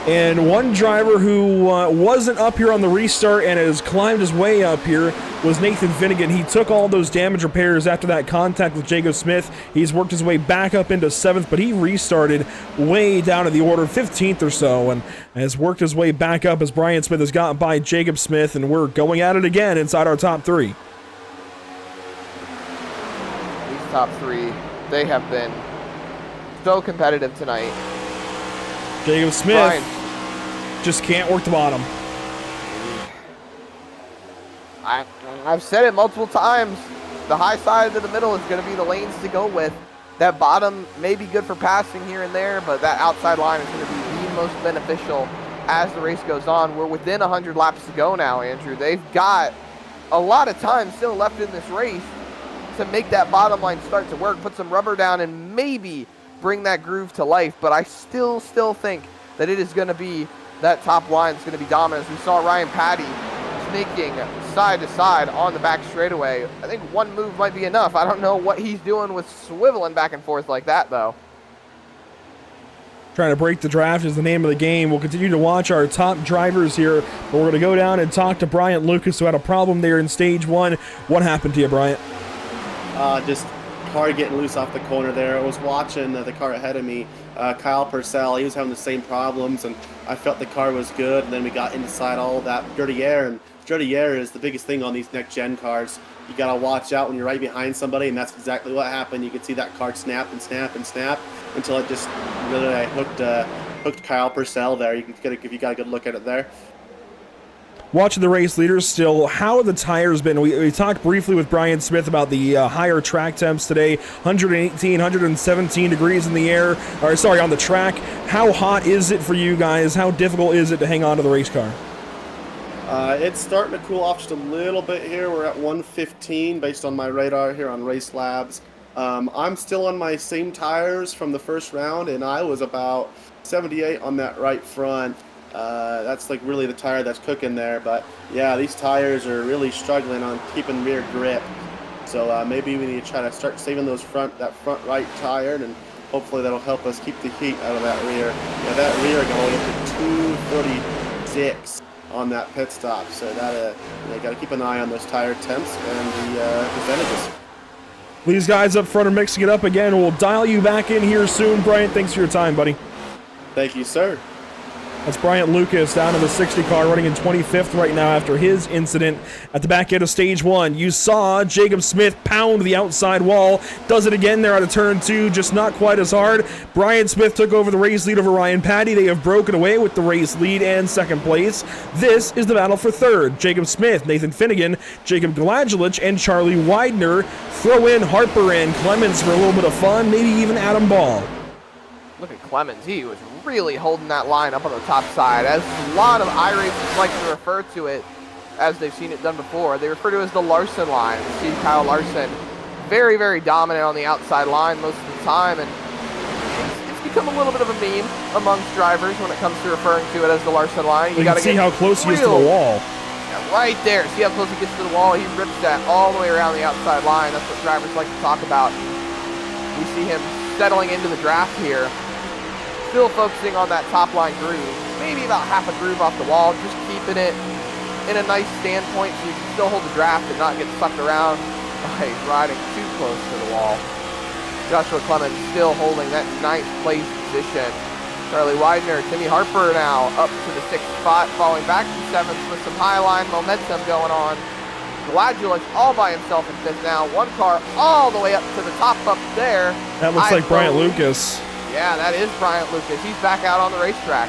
And one driver who wasn't up here on the restart and has climbed his way up here was Nathan Finnegan. He took all those damage repairs after that contact with Jacob Smith. He's worked his way back up into 7th, but he restarted way down to the order 15th or so and has worked his way back up as Brian Smith has gotten by Jacob Smith, and we're going at it again inside our top 3. These top 3, they have been so competitive tonight. Jacob Smith just can't work the bottom. I've said it multiple times. The high side of the middle is going to be the lanes to go with. That bottom may be good for passing here and there, but that outside line is going to be the most beneficial as the race goes on. We're within 100 laps to go now, Andrew. They've got a lot of time still left in this race to make that bottom line start to work, put some rubber down, and maybe bring that groove to life. But I still think that it is going to be that top line that's going to be dominant. As we saw Ryan Patty snaking side to side on the back straightaway. I think one move might be enough. I don't know what he's doing with swiveling back and forth like that, though. Trying to break the draft is the name of the game. We'll continue to watch our top drivers here, but we're going to go down and talk to Bryant Lucas, who had a problem there in stage 1. What happened to you, Bryant? Just car getting loose off the corner there. I was watching the car ahead of me, Kyle Purcell. He was having the same problems, and I felt the car was good, and then we got inside all that dirty air, and dirty air is the biggest thing on these next-gen cars. You got to watch out when you're right behind somebody, and that's exactly what happened. You could see that car snap and snap and snap until it just really hooked Kyle Purcell there. You got a good look at it there. Watching the race leaders still, how have the tires been? We talked briefly with Brian Smith about the higher track temps today, 118, 117 degrees in the air, or sorry, on the track. How hot is it for you guys? How difficult is it to hang on to the race car? It's starting to cool off just a little bit here. We're at 115 based on my radar here on Race Labs. I'm still on my same tires from the first round, and I was about 78 on that right front. That's like really the tire that's cooking there, but yeah, these tires are really struggling on keeping rear grip. So maybe we need to try to start saving that front right tire, and hopefully that'll help us keep the heat out of that rear. Yeah, that rear going up to 246 on that pit stop. So that got to keep an eye on those tire temps and the percentages. These guys up front are mixing it up again. We'll dial you back in here soon, Bryant. Thanks for your time, buddy. Thank you, sir. That's Bryant Lucas down in the 60 car, running in 25th right now after his incident at the back end of stage 1. You saw Jacob Smith pound the outside wall. Does it again there out of turn 2, just not quite as hard. Brian Smith took over the race lead over Ryan Patty. They have broken away with the race lead and second place. This is the battle for third. Jacob Smith, Nathan Finnegan, Jacob Gladjulich, and Charlie Widener. Throw in Harper and Clemens for a little bit of fun, maybe even Adam Ball. Look at Clemens. He was really holding that line up on the top side. As a lot of iRacers like to refer to it, as they've seen it done before, they refer to it as the Larson line. You see Kyle Larson very, very dominant on the outside line most of the time, and it's become a little bit of a meme amongst drivers when it comes to referring to it as the Larson line. You can see how close he is to the wall. Yeah, right there. See how close he gets to the wall? He rips that all the way around the outside line. That's what drivers like to talk about. We see him settling into the draft here. Still focusing on that top line groove, maybe about half a groove off the wall, just keeping it in a nice standpoint so you can still hold the draft and not get sucked around by riding too close to the wall. Joshua Clemens still holding that 9th place position. Charlie Widener, Timmy Harper now up to the 6th spot, falling back to 7th with some high line momentum going on. Gladjulich all by himself in 5th now, one car all the way up to the top up there. That looks like Bryant Lucas. Yeah, that is Bryant Lucas. He's back out on the racetrack.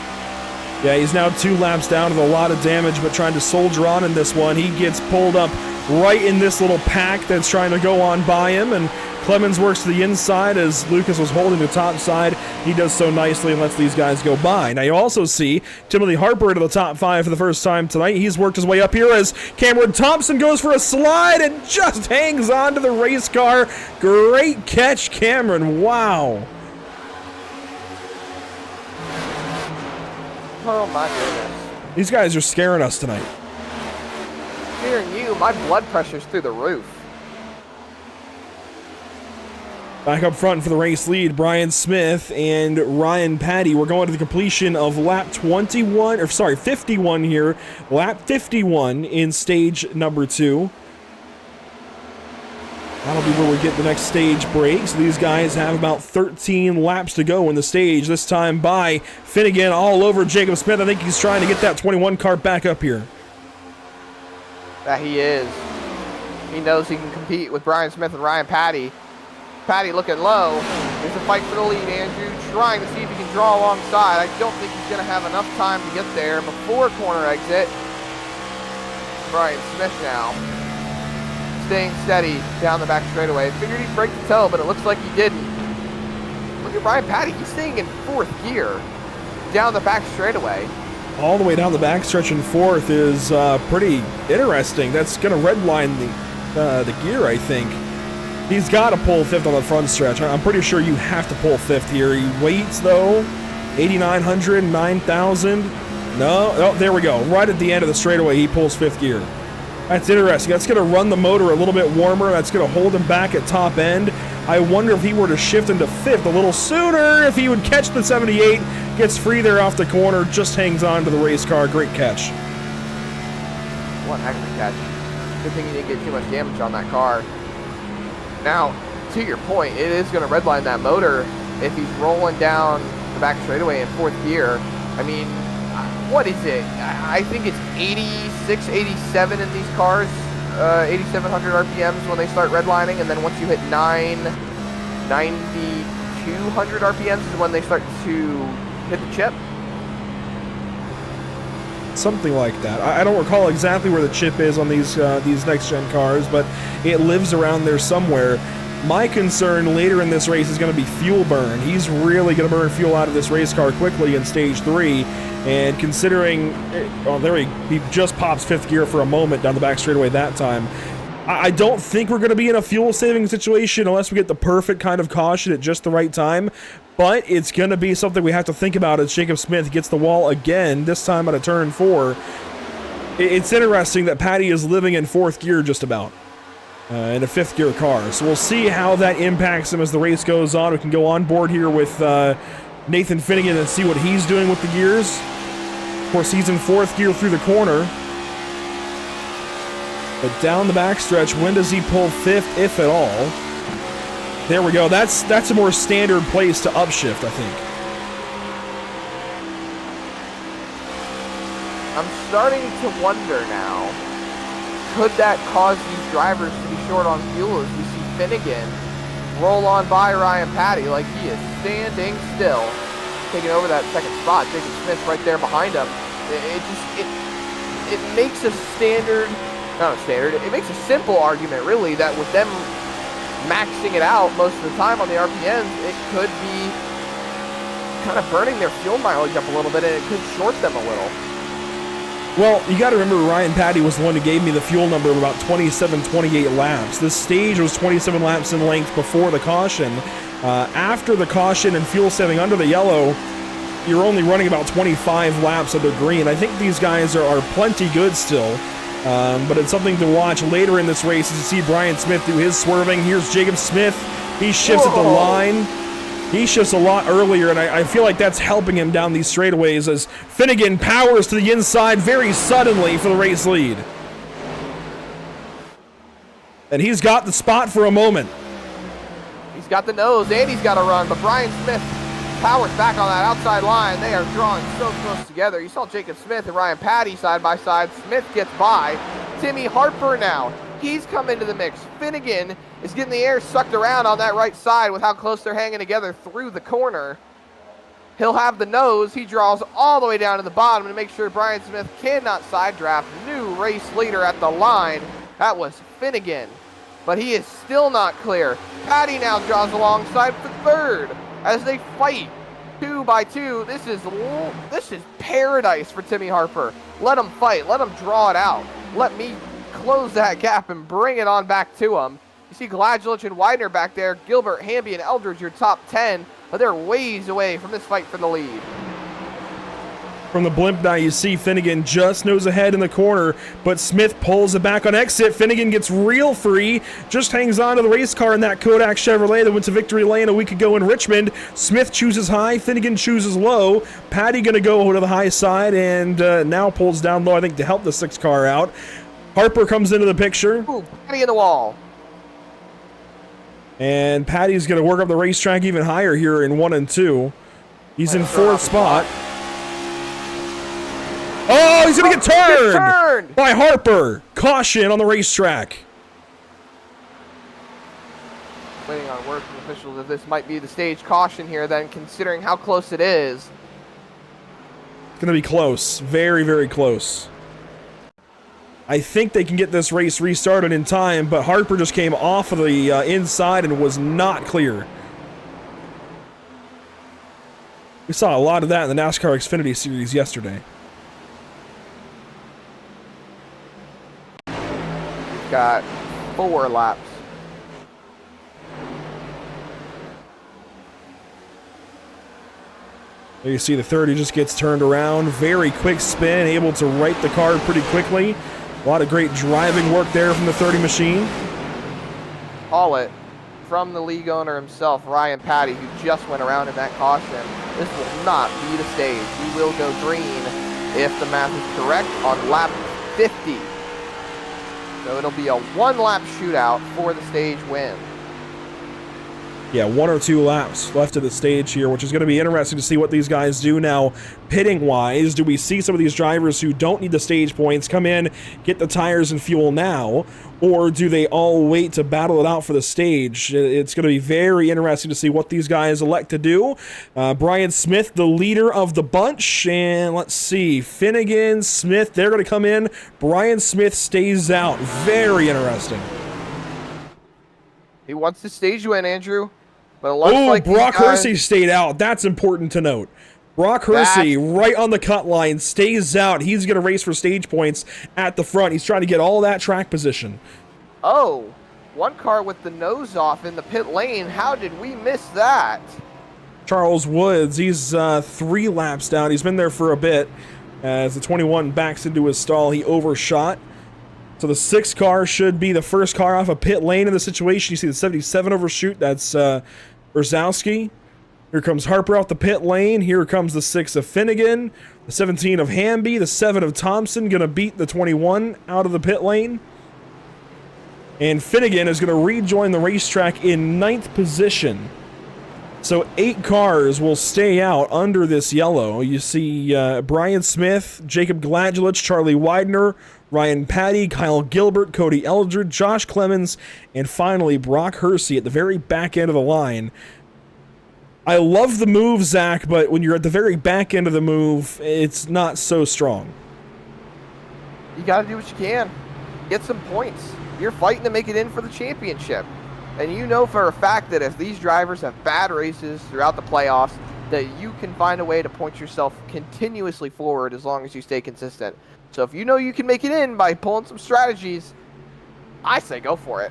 Yeah, he's now 2 laps down with a lot of damage, but trying to soldier on in this one. He gets pulled up right in this little pack that's trying to go on by him, and Clemens works to the inside as Lucas was holding the top side. He does so nicely and lets these guys go by. Now you also see Timothy Harper into the top 5 for the first time tonight. He's worked his way up here as Cameron Thompson goes for a slide and just hangs on to the race car. Great catch, Cameron. Wow. Oh my goodness. These guys are scaring us tonight. Hearing you, my blood pressure's through the roof. Back up front for the race lead, Brian Smith and Ryan Patty. We're going to the completion of lap 51 here. Lap 51 in stage number 2. That'll be where we get the next stage break. So these guys have about 13 laps to go in the stage, this time by Finnegan all over Jacob Smith. I think he's trying to get that 21 car back up here. That he is. He knows he can compete with Brian Smith and Ryan Patty. Patty looking low. There's a fight for the lead, Andrew, trying to see if he can draw alongside. I don't think he's going to have enough time to get there before corner exit. Brian Smith now staying steady down the back straightaway. Figured he'd break the toe, but it looks like he didn't. Look at Ryan Patty. He's staying in 4th gear down the back straightaway. All the way down the backstretch in 4th is pretty interesting. That's going to redline the gear, I think. He's got to pull 5th on the front stretch. I'm pretty sure you have to pull 5th here. He waits, though. 8,900, 9,000. No, oh, there we go. Right at the end of the straightaway, he pulls 5th gear. That's interesting. That's going to run the motor a little bit warmer. That's going to hold him back at top end. I wonder if he were to shift into 5th a little sooner, if he would catch the 78, gets free there off the corner, just hangs on to the race car. Great catch. One heck of a catch. Good thing he didn't get too much damage on that car. Now, to your point, it is going to redline that motor if he's rolling down the back straightaway in 4th gear. I mean, what is it? I think it's 86, 87 in these cars, 8,700 RPMs when they start redlining, and then once you hit 9,200 RPMs is when they start to hit the chip. Something like that. I don't recall exactly where the chip is on these next-gen cars, but it lives around there somewhere. My concern later in this race is going to be fuel burn. He's really going to burn fuel out of this race car quickly in Stage 3, and considering... Oh, there he just pops 5th gear for a moment down the back straightaway that time. I don't think we're going to be in a fuel-saving situation unless we get the perfect kind of caution at just the right time, but it's going to be something we have to think about as Jacob Smith gets the wall again, this time at a turn 4. It's interesting that Patty is living in 4th gear just about. In a 5th gear car. So we'll see how that impacts him as the race goes on. We can go on board here with Nathan Finnegan and see what he's doing with the gears. Of course, he's in 4th gear through the corner. But down the backstretch, when does he pull 5th, if at all? There we go. That's a more standard place to upshift, I think. I'm starting to wonder now, could that cause these drivers to be short on fuel as we see Finnegan roll on by Ryan Patty like he is standing still, taking over that 2nd spot. Jacob Smith right there behind him. It makes a it makes a simple argument really that with them maxing it out most of the time on the RPMs, it could be kind of burning their fuel mileage up a little bit, and it could short them a little. Well, you got to remember Ryan Patty was the one who gave me the fuel number of about 27, 28 laps. This stage was 27 laps in length before the caution. After the caution and fuel saving under the yellow, you're only running about 25 laps under green. I think these guys are plenty good still, but it's something to watch later in this race as you see Brian Smith do his swerving. Here's Jacob Smith. He shifts at the line. He shifts a lot earlier, and I feel like that's helping him down these straightaways as Finnegan powers to the inside very suddenly for the race lead. And he's got the spot for a moment. He's got the nose, and he's got to run, but Brian Smith powers back on that outside line. They are drawing so close together. You saw Jacob Smith and Ryan Patty side by side. Smith gets by. Timmy Harper now. He's come into the mix. Finnegan is getting the air sucked around on that right side with how close they're hanging together through the corner. He'll have the nose. He draws all the way down to the bottom to make sure Brian Smith cannot side draft. New race leader at the line. That was Finnegan. But he is still not clear. Patty now draws alongside for 3rd as they fight 2 by 2. This is paradise for Timmy Harper. Let him fight. Let him draw it out. Let me close that gap and bring it on back to him. You see Gladjulich and Widener back there. Gilbert, Hamby, and Eldridge, your top 10, but they're ways away from this fight for the lead. From the blimp now, you see Finnegan just nose ahead in the corner, but Smith pulls it back on exit. Finnegan gets real free, just hangs on to the race car in that Kodak Chevrolet that went to victory lane a week ago in Richmond. Smith chooses high, Finnegan chooses low. Patty going to go to the high side and now pulls down low, I think, to help the 6th car out. Harper comes into the picture. Ooh, Patty in the wall. And Patty's going to work up the racetrack even higher here in 1 and 2. He's in 4th spot. Oh, he's going to get turned by Harper. Caution on the racetrack. Waiting on word from officials that this might be the stage caution here then, considering how close it is. It's going to be close. Very, very close. I think they can get this race restarted in time, but Harper just came off of the inside and was not clear. We saw a lot of that in the NASCAR Xfinity Series yesterday. We've got 4 laps. There you see the 30 just gets turned around. Very quick spin, able to right the car pretty quickly. A lot of great driving work there from the 30 machine. Call it from the league owner himself, Ryan Patty, who just went around in that caution. This will not be the stage. We will go green if the math is correct on lap 50. So it'll be a 1-lap shootout for the stage win. Yeah, 1 or 2 laps left of the stage here, which is going to be interesting to see what these guys do now pitting-wise. Do we see some of these drivers who don't need the stage points come in, get the tires and fuel now, or do they all wait to battle it out for the stage? It's going to be very interesting to see what these guys elect to do. Brian Smith, the leader of the bunch, and let's see, Finnegan, Smith, they're going to come in. Brian Smith stays out. Very interesting. He wants the stage win, Andrew. But it looks Oh, like Brock these guys- Hersey stayed out. That's important to note. Brock Hersey, right on the cut line, stays out. He's going to race for stage points at the front. He's trying to get all that track position. Oh, one car with the nose off in the pit lane. How did we miss that? Charles Woods, he's 3 laps down. He's been there for a bit. As the 21 backs into his stall, he overshot. So the 6 car should be the first car off a pit lane in the situation. You see the 77 overshoot. That's Brzezowski. Here comes Harper out the pit lane. Here comes the 6 of Finnegan. The 17 of Hamby. The 7 of Thompson going to beat the 21 out of the pit lane. And Finnegan is going to rejoin the racetrack in 9th position. So 8 cars will stay out under this yellow. You see Brian Smith, Jacob Gladgelich, Charlie Widener, Ryan Patty, Kyle Gilbert, Cody Eldred, Josh Clemens, and finally Brock Hersey at the very back end of the line. I love the move, Zach, but when you're at the very back end of the move, it's not so strong. You got to do what you can. Get some points. You're fighting to make it in for the championship. And you know for a fact that if these drivers have bad races throughout the playoffs, that you can find a way to point yourself continuously forward as long as you stay consistent. So if you know you can make it in by pulling some strategies, I say go for it.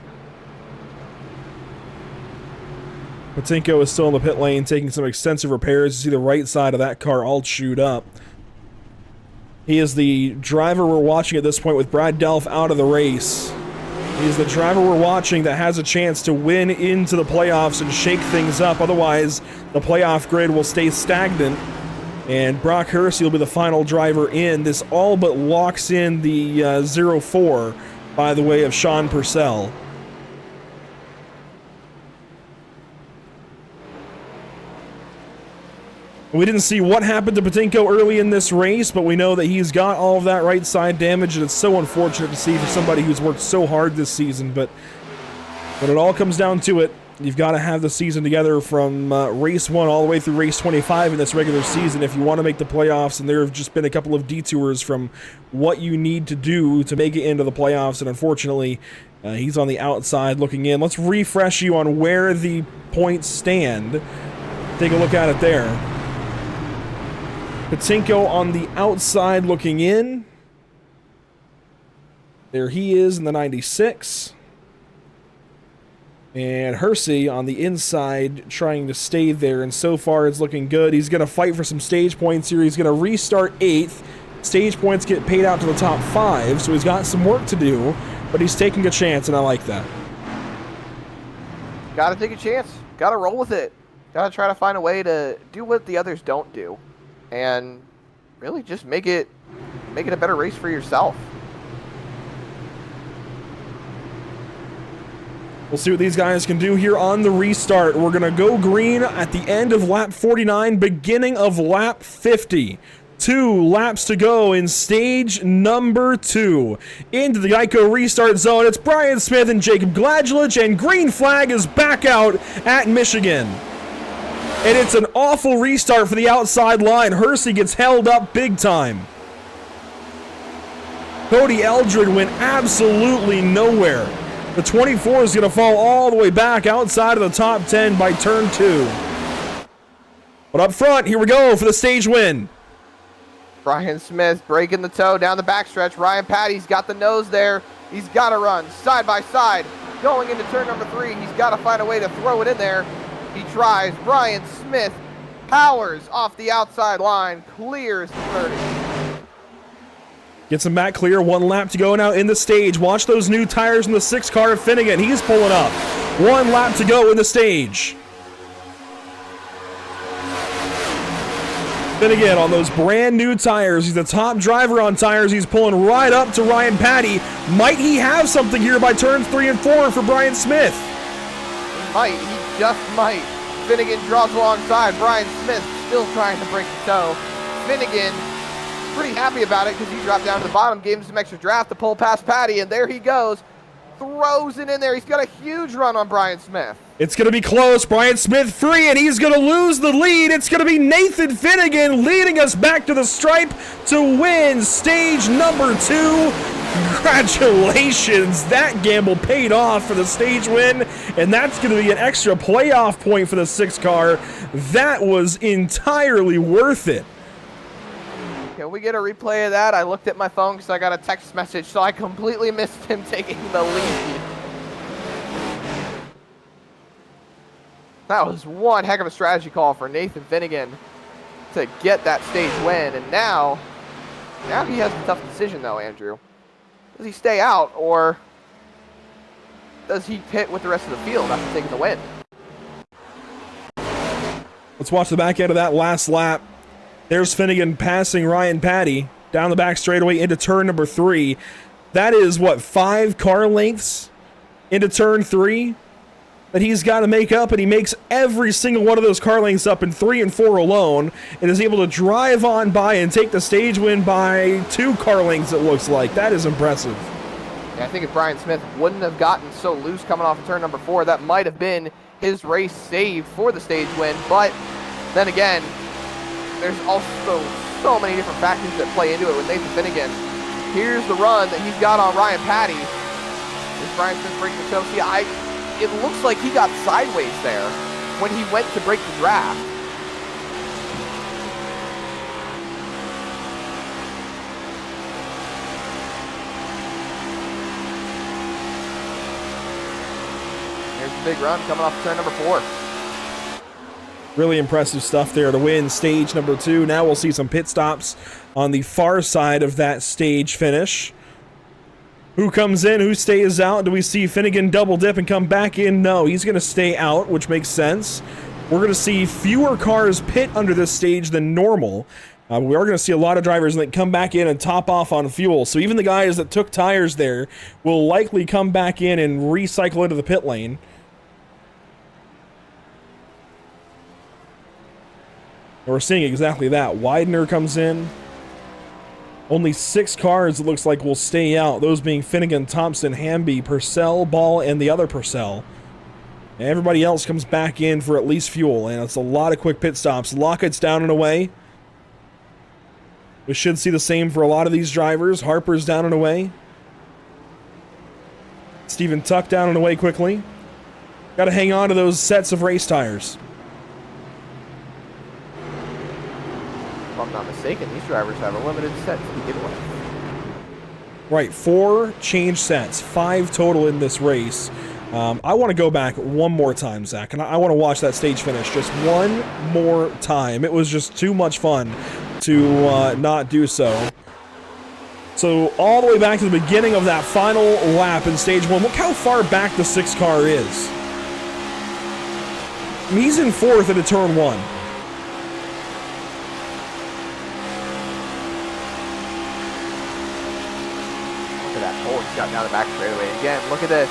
Patinko is still in the pit lane taking some extensive repairs. You see the right side of that car all chewed up. He is the driver we're watching at this point with Brad Delph out of the race. He's the driver we're watching that has a chance to win into the playoffs and shake things up. Otherwise, the playoff grid will stay stagnant. And Brock Hersey will be the final driver in. This all but locks in the 0-4 by the way of Sean Purcell. We didn't see what happened to Patinko early in this race, but we know that he's got all of that right side damage, and it's so unfortunate to see for somebody who's worked so hard this season. But when it all comes down to it, you've got to have the season together from race 1 all the way through race 25 in this regular season if you want to make the playoffs, and there have just been a couple of detours from what you need to do to make it into the playoffs, and unfortunately, he's on the outside looking in. Let's refresh you on where the points stand. Take a look at it there. Patinko on the outside looking in. There he is in the 96. And Hersey on the inside trying to stay there, and so far it's looking good. He's going to fight for some stage points here. He's going to restart 8th. Stage points get paid out to the top 5, so he's got some work to do, but he's taking a chance, and I like that. Got to take a chance. Got to roll with it. Got to try to find a way to do what the others don't do. And really just make it a better race for yourself. We'll see what these guys can do here on the restart. We're going to go green at the end of lap 49, beginning of lap 50. 2 laps to go in stage number 2. Into the Geico restart zone, it's Brian Smith and Jacob Gladgelich, and green flag is back out at Michigan. And it's an awful restart for the outside line. Hersey gets held up big time. Cody Eldred went absolutely nowhere. The 24 is going to fall all the way back outside of the top 10 by turn 2. But up front, here we go for the stage win. Brian Smith breaking the toe down the backstretch. Ryan Patty's got the nose there. He's got to run side by side. Going into turn number 3, he's got to find a way to throw it in there. He tries. Brian Smith powers off the outside line, clears 30. Gets him back clear, 1 lap to go now in the stage. Watch those new tires in the 6 car of Finnegan. He's pulling up. 1 lap to go in the stage. Finnegan on those brand new tires. He's the top driver on tires. He's pulling right up to Ryan Patty. Might he have something here by turns 3 and 4 for Brian Smith? He might. He just might. Finnegan draws alongside. Brian Smith still trying to break the toe. Finnegan pretty happy about it because he dropped down to the bottom, gave him some extra draft to pull past Patty, and there he goes. Throws it in there. He's got a huge run on Brian Smith. It's going to be close. Brian Smith free, and he's going to lose the lead. It's going to be Nathan Finnegan leading us back to the stripe to win stage number 2. Congratulations. That gamble paid off for the stage win, and that's going to be an extra playoff point for the 6 car. That was entirely worth it. Can we get a replay of that? I looked at my phone because I got a text message, so I completely missed him taking the lead. That was one heck of a strategy call for Nathan Finnegan to get that stage win. And now he has a tough decision, though, Andrew. Does he stay out, or does he pit with the rest of the field after taking the win? Let's watch the back end of that last lap. There's Finnegan passing Ryan Patty down the back straightaway into turn number 3. That is, what, 5 car lengths into turn 3 that he's got to make up, and he makes every single one of those car lengths up in 3 and 4 alone, and is able to drive on by and take the stage win by 2 car lengths, it looks like. That is impressive. Yeah, I think if Brian Smith wouldn't have gotten so loose coming off of turn number 4, that might have been his race saved for the stage win. But then again, there's also so many different factors that play into it with Nathan Finnegan. Here's the run that he's got on Ryan Patty. Is Brian Smith breaking the toe? See, it looks like he got sideways there when he went to break the draft. Here's the big run coming off turn number 4. Really impressive stuff there to win stage number 2. Now we'll see some pit stops on the far side of that stage finish. Who comes in? Who stays out? Do we see Finnegan double dip and come back in? No, he's going to stay out, which makes sense. We're going to see fewer cars pit under this stage than normal. We are going to see a lot of drivers that come back in and top off on fuel. So even the guys that took tires there will likely come back in and recycle into the pit lane. And we're seeing exactly that. Widener comes in. Only 6 cars, it looks like, will stay out. Those being Finnegan, Thompson, Hamby, Purcell, Ball, and the other Purcell. And everybody else comes back in for at least fuel. And it's a lot of quick pit stops. Lockett's down and away. We should see the same for a lot of these drivers. Harper's down and away. Stephen Tuck down and away quickly. Got to hang on to those sets of race tires. If I'm not mistaken, these drivers have a limited set to begin with. Right, 4 change sets, 5 total in this race. I want to go back one more time, Zach, and I want to watch that stage finish just one more time. It was just too much fun to not do so. So all the way back to the beginning of that final lap in stage 1. Look how far back the 6 car is. I mean, he's in 4th into turn 1. Got down the back straightaway again. Look at this.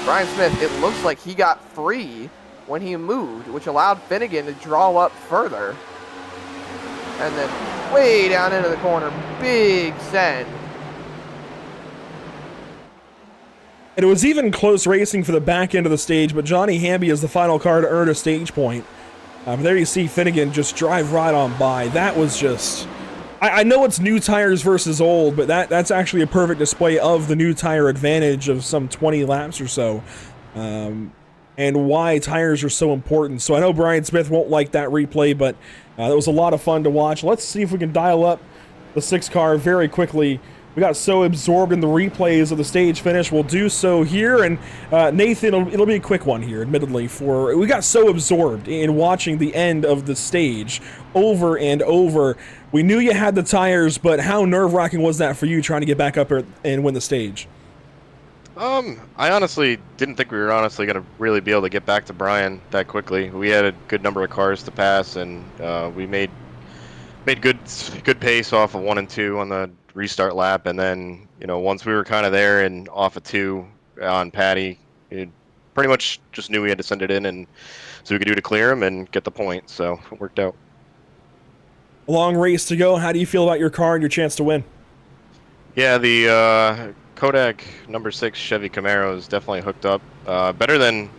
Brian Smith, it looks like he got free when he moved, which allowed Finnegan to draw up further. And then way down into the corner, big send. And it was even close racing for the back end of the stage, but Johnny Hamby is the final car to earn a stage point. There you see Finnegan just drive right on by. That was just I know it's new tires versus old, but that's actually a perfect display of the new tire advantage of some 20 laps or so, and why tires are so important. So I know Brian Smith won't like that replay, but that was a lot of fun to watch. Let's see if we can dial up the 6 car very quickly. We got so absorbed in the replays of the stage finish. We'll do so here, and Nathan, it'll be a quick one here, admittedly. We got so absorbed in watching the end of the stage over and over. We knew you had the tires, but how nerve-wracking was that for you trying to get back up and win the stage? I honestly didn't think we were honestly going to really be able to get back to Brian that quickly. We had a good number of cars to pass, and we made good pace off of 1 and 2 on the restart lap, and then once we were kind of there and off of 2 on Patty, it pretty much just knew we had to send it in, and so we could do to clear him and get the point. So it worked out. A long race to go. How do you feel about your car and your chance to win? Yeah, the Kodak number 6 Chevy Camaro is definitely hooked up. Better than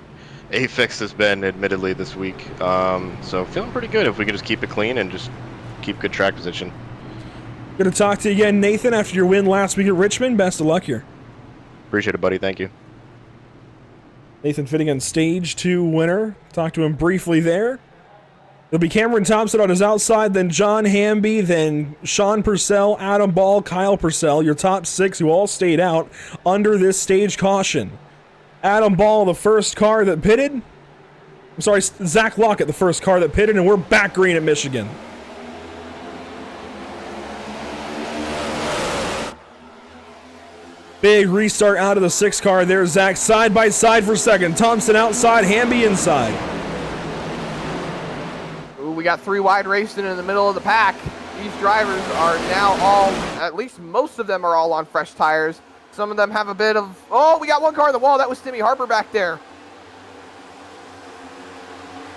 A-Fix has been, admittedly, this week. So feeling pretty good if we can just keep it clean and just keep good track position. Good to talk to you again, Nathan, after your win last week at Richmond. Best of luck here. Appreciate it, buddy. Thank you. Nathan Finnegan, Stage 2 winner. Talked to him briefly there. It'll be Cameron Thompson on his outside, then John Hamby, then Sean Purcell, Adam Ball, Kyle Purcell, your top 6 who all stayed out under this stage caution. Adam Ball, the first car that pitted. I'm sorry, Zach Lockett, the first car that pitted, and we're back green at Michigan. Big restart out of the 6 car there. Zach side by side for second. Thompson outside, Hamby inside. Ooh, we got 3 wide racing in the middle of the pack. These drivers are now all, at least most of them are all on fresh tires. Some of them have a bit of, oh, we got 1 car on the wall. That was Timmy Harper back there.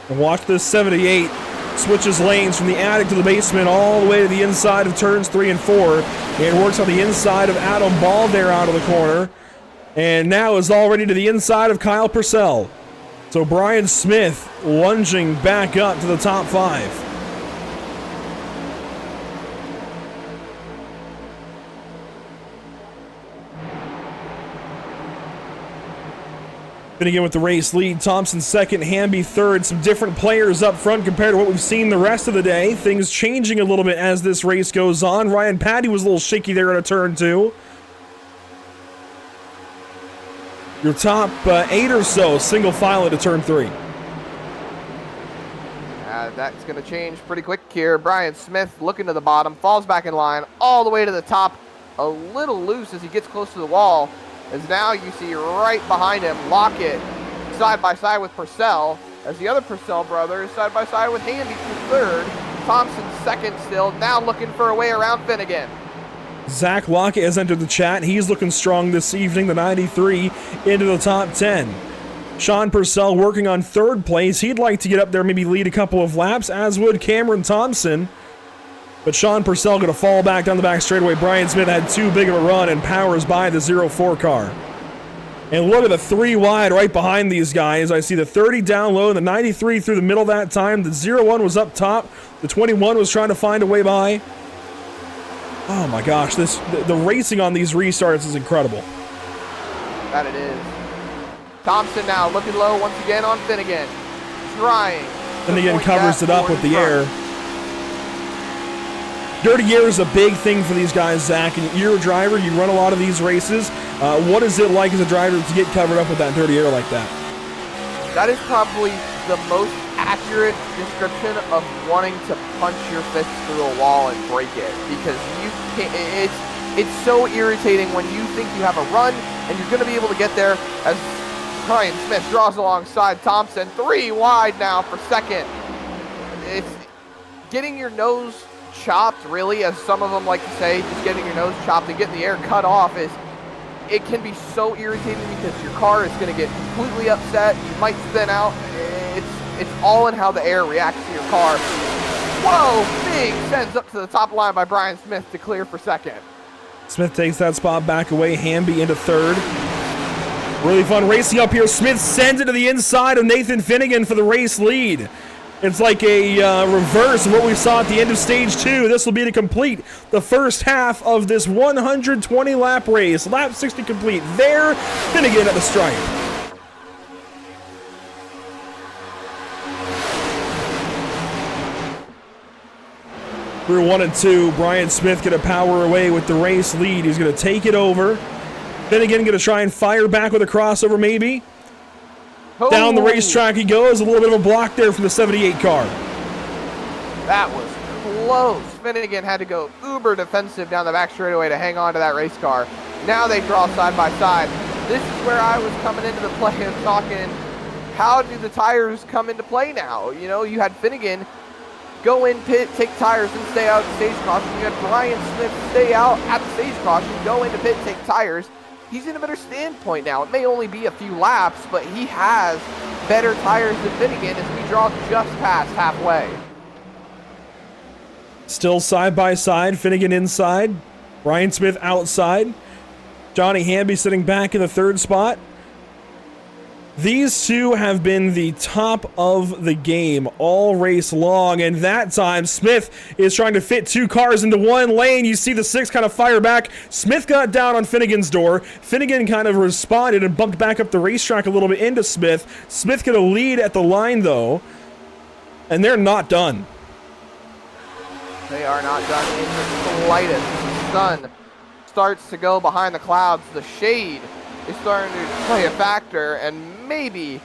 And watch this 78. Switches lanes from the attic to the basement all the way to the inside of turns 3 and 4. And works on the inside of Adam Ball there out of the corner. And now is already to the inside of Kyle Purcell. So Brian Smith lunging back up to the top 5. Finnegan with the race lead, Thompson second, Hamby third. Some different players up front compared to what we've seen the rest of the day. Things changing a little bit as this race goes on. Ryan Patty was a little shaky there at a turn 2. Your top 8 or so single file into turn 3. That's going to change pretty quick here. Brian Smith looking to the bottom, falls back in line all the way to the top. A little loose as he gets close to the wall. As now you see right behind him, Lockett side by side with Purcell, as the other Purcell brother is side by side with Hamby for third. Thompson second still, now looking for a way around Finnegan. Zach Lockett has entered the chat. He's looking strong this evening, the 93 into the top 10. Sean Purcell working on third place. He'd like to get up there, maybe lead a couple of laps, as would Cameron Thompson. But Sean Purcell going to fall back down the back straightaway. Brian Smith had too big of a run and powers by the 04 car. And look at the 3 wide right behind these guys. I see the 30 down low, the 93 through the middle that time. The 01 was up top. The 21 was trying to find a way by. Oh my gosh, the racing on these restarts is incredible. That it is. Thompson now looking low once again on Finnegan. Trying. Finnegan covers it up with the air. Dirty air is a big thing for these guys, Zach, and you're a driver, you run a lot of these races. What is it like as a driver to get covered up with that dirty air like that? That is probably the most accurate description of wanting to punch your fist through a wall and break it, because you can't, it's so irritating when you think you have a run and you're going to be able to get there, as Brian Smith draws alongside Thompson. 3 wide now for second. It's getting your nose chopped, really, as some of them like to say, just getting your nose chopped and getting the air cut off it can be so irritating, because your car is going to get completely upset. You might spin out. It's all in how the air reacts to your car. Whoa, big sends up to the top line by Brian Smith to clear for second. Smith takes that spot back away. Hamby into third. Really fun racing up here. Smith sends it to the inside of Nathan Finnegan for the race lead. It's like a reverse of what we saw at the end of stage 2. This will be to complete the first half of this 120 lap race. Lap 60 complete. There, Finnegan at the stripe. Through 1 and 2, Brian Smith going to power away with the race lead. He's going to take it over. Finnegan going to try and fire back with a crossover maybe. Down the racetrack he goes. A little bit of a block there from the 78 car. That was close. Finnegan had to go uber defensive down the back straightaway to hang on to that race car. Now they draw side by side. This is where I was coming into the play of talking, how do the tires come into play now? You know, you had Finnegan go in pit, take tires, and stay out at the stage caution. You had Brian Smith stay out at the stage caution, go into pit, take tires. He's in a better standpoint now. It may only be a few laps, but he has better tires than Finnegan as we draw just past halfway. Still side by side, Finnegan inside, Brian Smith outside, Johnny Hamby sitting back in the 3rd spot. These two have been the top of the game all race long, and that time Smith is trying to fit 2 cars into 1 lane. You see the 6 kind of fire back. Smith got down on Finnegan's door. Finnegan kind of responded and bumped back up the racetrack a little bit into Smith. Smith going to lead at the line though, and they're not done. They are not done in the slightest. The sun starts to go behind the clouds. The shade is starting to play a factor, and maybe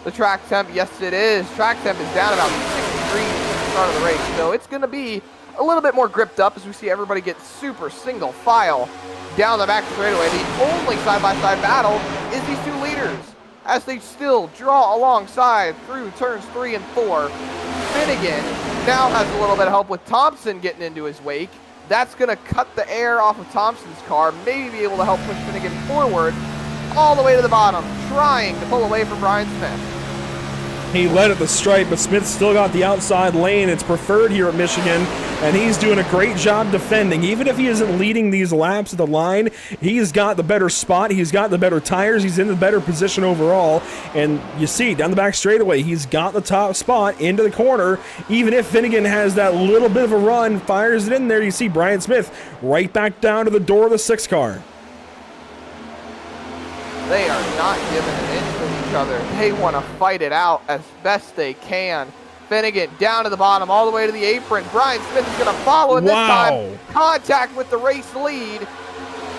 the track temp, yes it is, track temp is down about 6 degrees at the start of the race, so it's going to be a little bit more gripped up as we see everybody get super single file down the back straightaway. The only side-by-side battle is these 2 leaders as they still draw alongside through turns 3 and 4. Finnegan now has a little bit of help with Thompson getting into his wake. That's going to cut the air off of Thompson's car, maybe be able to help push Finnegan forward all the way to the bottom, trying to pull away from Brian Smith. He led at the stripe, but Smith still got the outside lane. It's preferred here at Michigan, and he's doing a great job defending. Even if he isn't leading these laps at the line, he's got the better spot, he's got the better tires, he's in the better position overall. And you see, down the back straightaway, he's got the top spot into the corner. Even if Finnegan has that little bit of a run, fires it in there, you see Brian Smith right back down to the door of the 6 car. They are not giving an inch with each other. They want to fight it out as best they can. Finnegan down to the bottom, all the way to the apron. Brian Smith is going to follow, and this time contact with the race lead.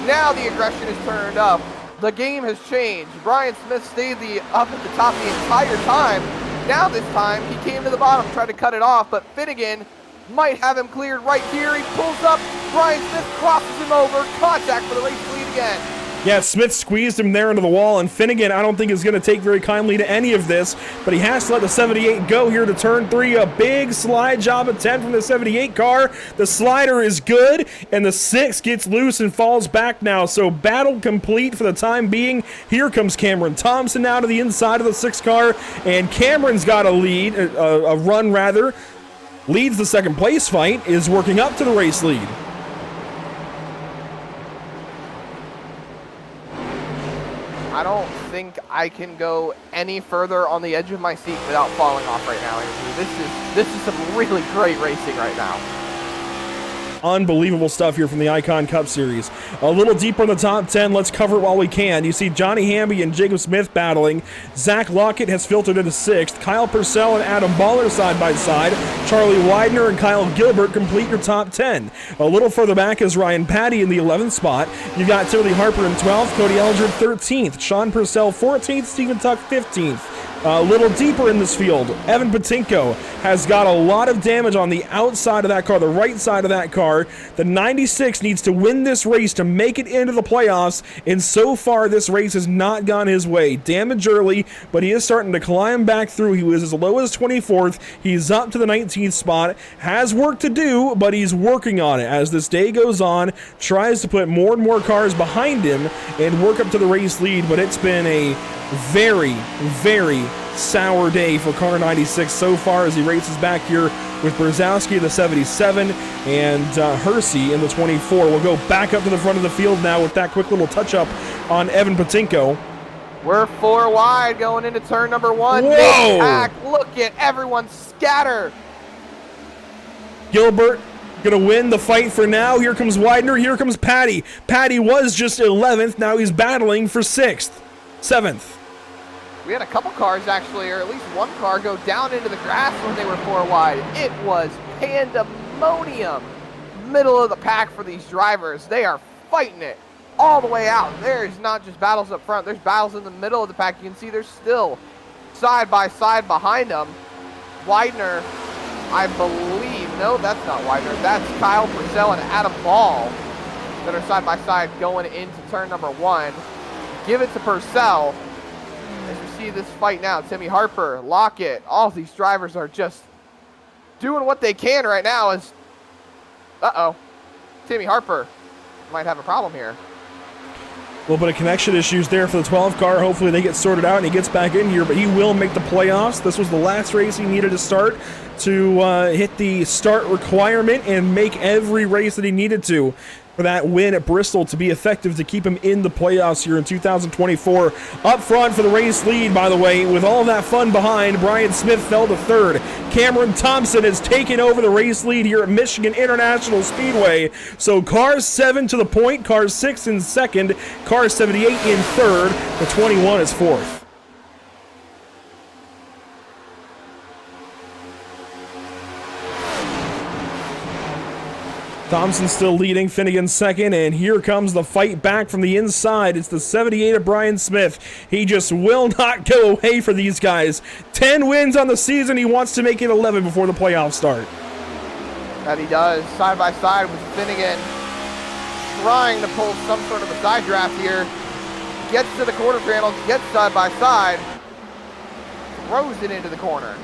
Now the aggression is turned up. The game has changed. Brian Smith stayed up at the top the entire time. Now this time he came to the bottom, tried to cut it off, but Finnegan might have him cleared right here. He pulls up. Brian Smith crosses him over. Contact for the race lead again. Yeah, Smith squeezed him there into the wall, and Finnegan, I don't think, is going to take very kindly to any of this, but he has to let the 78 go here to turn 3. A big slide job attempt from the 78 car. The slider is good, and the 6 gets loose and falls back now, so battle complete for the time being. Here comes Cameron Thompson now to the inside of the 6 car, and Cameron's got a lead, a run rather, leads the second place fight, is working up to the race lead. I don't think I can go any further on the edge of my seat without falling off right now, Andrew. This is some really great racing right now. Unbelievable stuff here from the Icon Cup Series. A little deeper in the top 10, let's cover it while we can. You see Johnny Hamby and Jacob Smith battling. Zach Lockett has filtered into 6th. Kyle Purcell and Adam Baller side by side. Charlie Widener and Kyle Gilbert complete your top 10. A little further back is Ryan Patty in the 11th spot. You've got Timothy Harper in 12th, Cody Eldred 13th, Sean Purcell 14th, Stephen Tuck 15th. A little deeper in this field, Evan Patinko has got a lot of damage on the outside of that car, the right side of that car. The 96 needs to win this race to make it into the playoffs, and so far this race has not gone his way. Damage early, but he is starting to climb back through. He was as low as 24th. He's up to the 19th spot. Has work to do, but he's working on it. As this day goes on, tries to put more and more cars behind him and work up to the race lead, but it's been a very, very sour day for car 96 so far as he races back here with Brzezowski in the 77 and Hersey in the 24. We'll go back up to the front of the field now with that quick little touch-up on Evan Patinko. We're 4 wide going into turn number 1. Whoa! Look at everyone scatter. Gilbert gonna win the fight for now. Here comes Widener. Here comes Patty. Patty was just 11th. Now he's battling for 6th, 7th. We had a couple cars actually, or at least one car, go down into the grass when they were 4 wide. It was pandemonium. Middle of the pack for these drivers. They are fighting it all the way out. There's not just battles up front. There's battles in the middle of the pack. You can see they're still side by side behind them. Widener, I believe, no, that's not Widener. That's Kyle Purcell and Adam Ball that are side by side going into turn number 1. Give it to Purcell. As you see this fight now, Timmy Harper, Lockett, all of these drivers are just doing what they can right now. As Timmy Harper might have a problem here. A little bit of connection issues there for the 12 car. Hopefully they get sorted out and he gets back in here, but he will make the playoffs. This was the last race he needed to start to hit the start requirement and make every race that he needed to for that win at Bristol to be effective to keep him in the playoffs here in 2024. Up front for the race lead, by the way, with all that fun behind, Brian Smith fell to 3rd. Cameron Thompson has taken over the race lead here at Michigan International Speedway. So cars 7 to the point, cars 6 in 2nd, car 78 in 3rd, the 21 is 4th. Thompson still leading, Finnegan 2nd, and here comes the fight back from the inside. It's the 78 of Brian Smith. He just will not go away for these guys. 10 wins on the season. He wants to make it 11 before the playoffs start. That he does, side by side with Finnegan, trying to pull some sort of a side draft here. Gets to the quarter panels, gets side by side, throws it into the corner.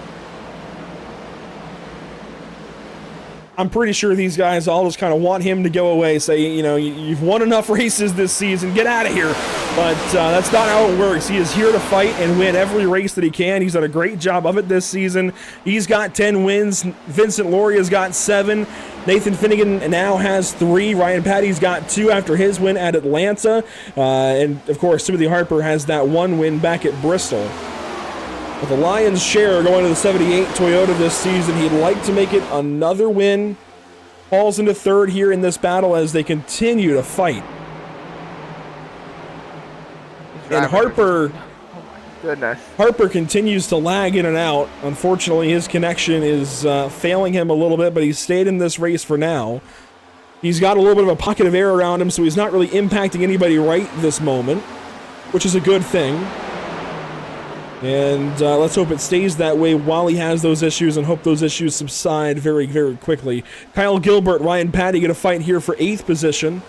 I'm pretty sure these guys all just kind of want him to go away, say, you know, you've won enough races this season, get out of here. But that's not how it works. He is here to fight and win every race that he can. He's done a great job of it this season. He's got 10 wins. Vincent Loria's got 7. Nathan Finnegan now has 3. Ryan Patty's got 2 after his win at Atlanta. And, of course, Timothy Harper has that 1 win back at Bristol. With the lion's share going to the 78 Toyota this season, he'd like to make it another win. Falls into 3rd here in this battle as they continue to fight. And Harper, Goodness. Harper continues to lag in and out. Unfortunately, his connection is failing him a little bit, but he's stayed in this race for now. He's got a little bit of a pocket of air around him, so he's not really impacting anybody right this moment, which is a good thing. And let's hope it stays that way while he has those issues and hope those issues subside very, very quickly. Kyle Gilbert, Ryan Patty going to fight here for 8th position.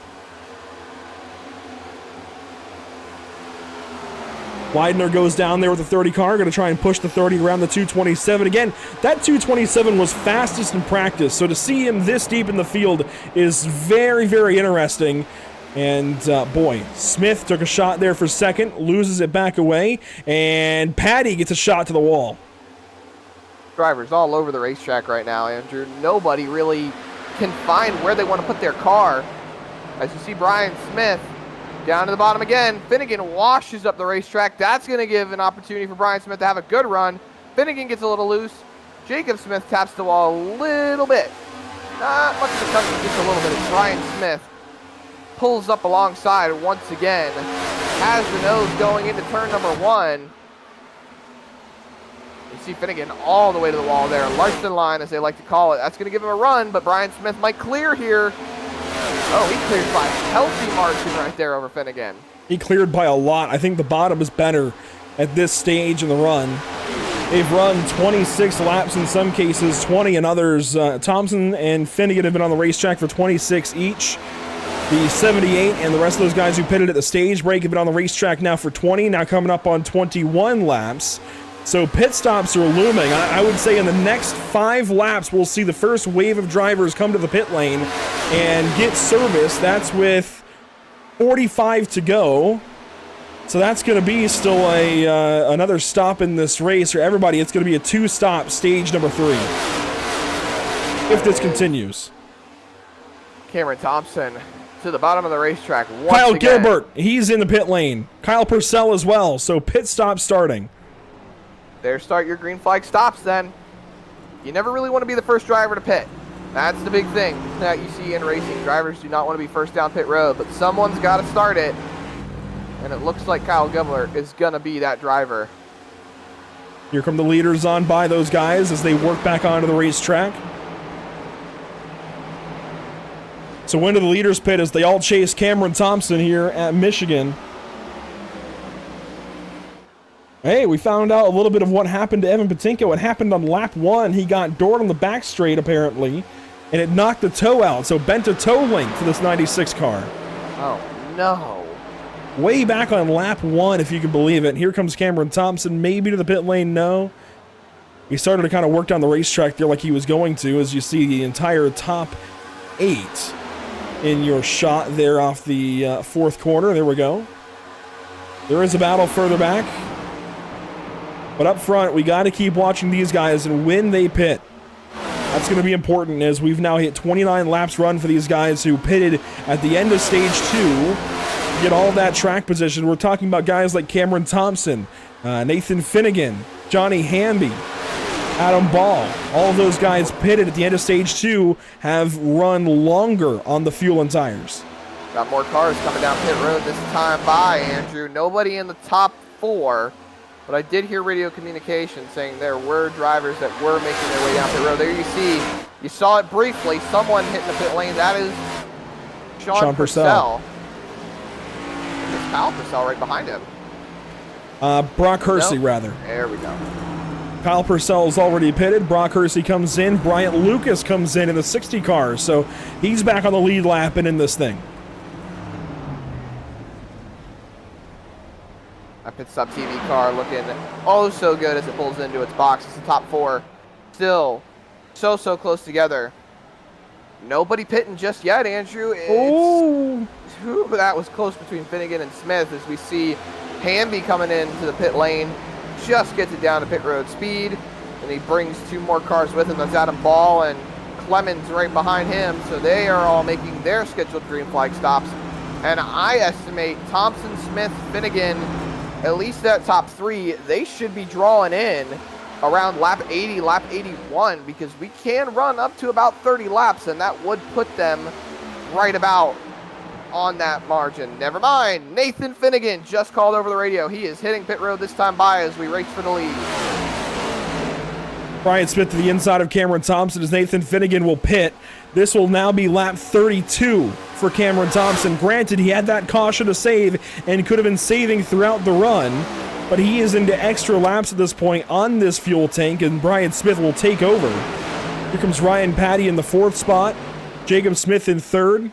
Widener goes down there with the 30 car, going to try and push the 30 around the 227. Again, that 227 was fastest in practice, so to see him this deep in the field is very, very interesting. And boy, Smith took a shot there for 2nd, loses it back away, and Patty gets a shot to the wall. Drivers all over the racetrack right now, Andrew. Nobody really can find where they want to put their car. As you see Brian Smith down to the bottom again. Finnegan washes up the racetrack. That's going to give an opportunity for Brian Smith to have a good run. Finnegan gets a little loose. Jacob Smith taps the wall a little bit. Not much of a touch, just a little bit. It's Brian Smith. Pulls up alongside once again. Has the nose going into turn number 1. You see Finnegan all the way to the wall there. Larson line, as they like to call it. That's going to give him a run, but Brian Smith might clear here. Oh, he cleared by a healthy margin right there over Finnegan. He cleared by a lot. I think the bottom is better at this stage in the run. They've run 26 laps in some cases, 20 in others. Thompson and Finnegan have been on the racetrack for 26 each. The 78 and the rest of those guys who pitted at the stage break have been on the racetrack now for 20, now coming up on 21 laps. So pit stops are looming. I would say in the next 5 laps, we'll see the first wave of drivers come to the pit lane and get service. That's with 45 to go. So that's going to be still another stop in this race for everybody. It's going to be a 2-stop stage number 3 if this continues. Cameron Thompson to the bottom of the racetrack. Kyle again. Gilbert, he's in the pit lane. Kyle Purcell as well, so pit stop starting. There start your green flag stops then. You never really want to be the first driver to pit. That's the big thing that you see in racing. Drivers do not want to be first down pit road, but someone's got to start it. And it looks like Kyle Gubler is going to be that driver. Here come the leaders on by those guys as they work back onto the racetrack. So into the leaders pit as they all chase Cameron Thompson here at Michigan. Hey, we found out a little bit of what happened to Evan Patinko. It happened on lap 1. He got doored on the back straight, apparently, and it knocked the toe out, so bent a toe link for this 96 car. Oh, no. Way back on lap 1, if you can believe it. Here comes Cameron Thompson, maybe to the pit lane, no. He started to kind of work down the racetrack there like he was going to, as you see the entire top 8 in your shot there off the fourth corner. There we go. There is a battle further back. But up front, we got to keep watching these guys, and when they pit, that's going to be important, as we've now hit 29 laps run for these guys who pitted at the end of stage 2 to get all that track position. We're talking about guys like Cameron Thompson, Nathan Finnegan, Johnny Hamby, Adam Ball. All of those guys pitted at the end of stage 2 have run longer on the fuel and tires. Got more cars coming down pit road this time by, Andrew. Nobody in the top 4. But I did hear radio communication saying there were drivers that were making their way down pit road. There you see, you saw it briefly, someone hitting the pit lane. That is Sean Purcell. There's Kyle Purcell right behind him. Brock Hersey, rather. There we go. Kyle Purcell is already pitted. Brock Hersey comes in. Bryant Lucas comes in the 60 car. So he's back on the lead lap and in this thing. A pit stop TV car looking oh so good as it pulls into its box. It's the top 4. Still so close together. Nobody pitting just yet, Andrew. Ooh, that was close between Finnegan and Smith as we see Hamby coming into the pit lane. Just gets it down to pit road speed. And he brings 2 more cars with him. That's Adam Ball and Clemens right behind him. So they are all making their scheduled green flag stops. And I estimate Thompson, Smith, Finnegan, at least that top 3, they should be drawing in around lap 80, lap 81, because we can run up to about 30 laps, and that would put them right about on that margin. Never mind. Nathan Finnegan just called over the radio. He is hitting pit road this time by as we race for the lead. Brian Smith to the inside of Cameron Thompson as Nathan Finnegan will pit. This will now be lap 32 for Cameron Thompson. Granted, he had that caution to save and could have been saving throughout the run, but he is into extra laps at this point on this fuel tank, and Brian Smith will take over. Here comes Ryan Patty in the 4th spot. Jacob Smith in 3rd.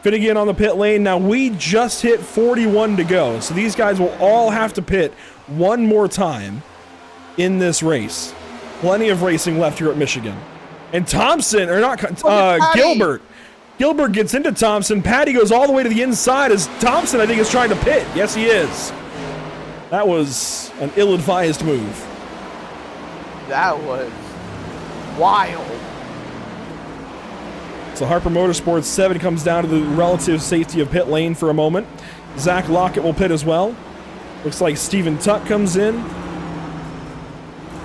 Finnegan on the pit lane. Now, we just hit 41 to go, so these guys will all have to pit one more time in this race. Plenty of racing left here at Michigan. And Thompson, or not, Gilbert. Gilbert gets into Thompson. Patty goes all the way to the inside as Thompson, I think, is trying to pit. Yes, he is. That was an ill-advised move. That was wild. So Harper Motorsports 7 comes down to the relative safety of pit lane for a moment. Zach Lockett will pit as well. Looks like Steven Tuck comes in.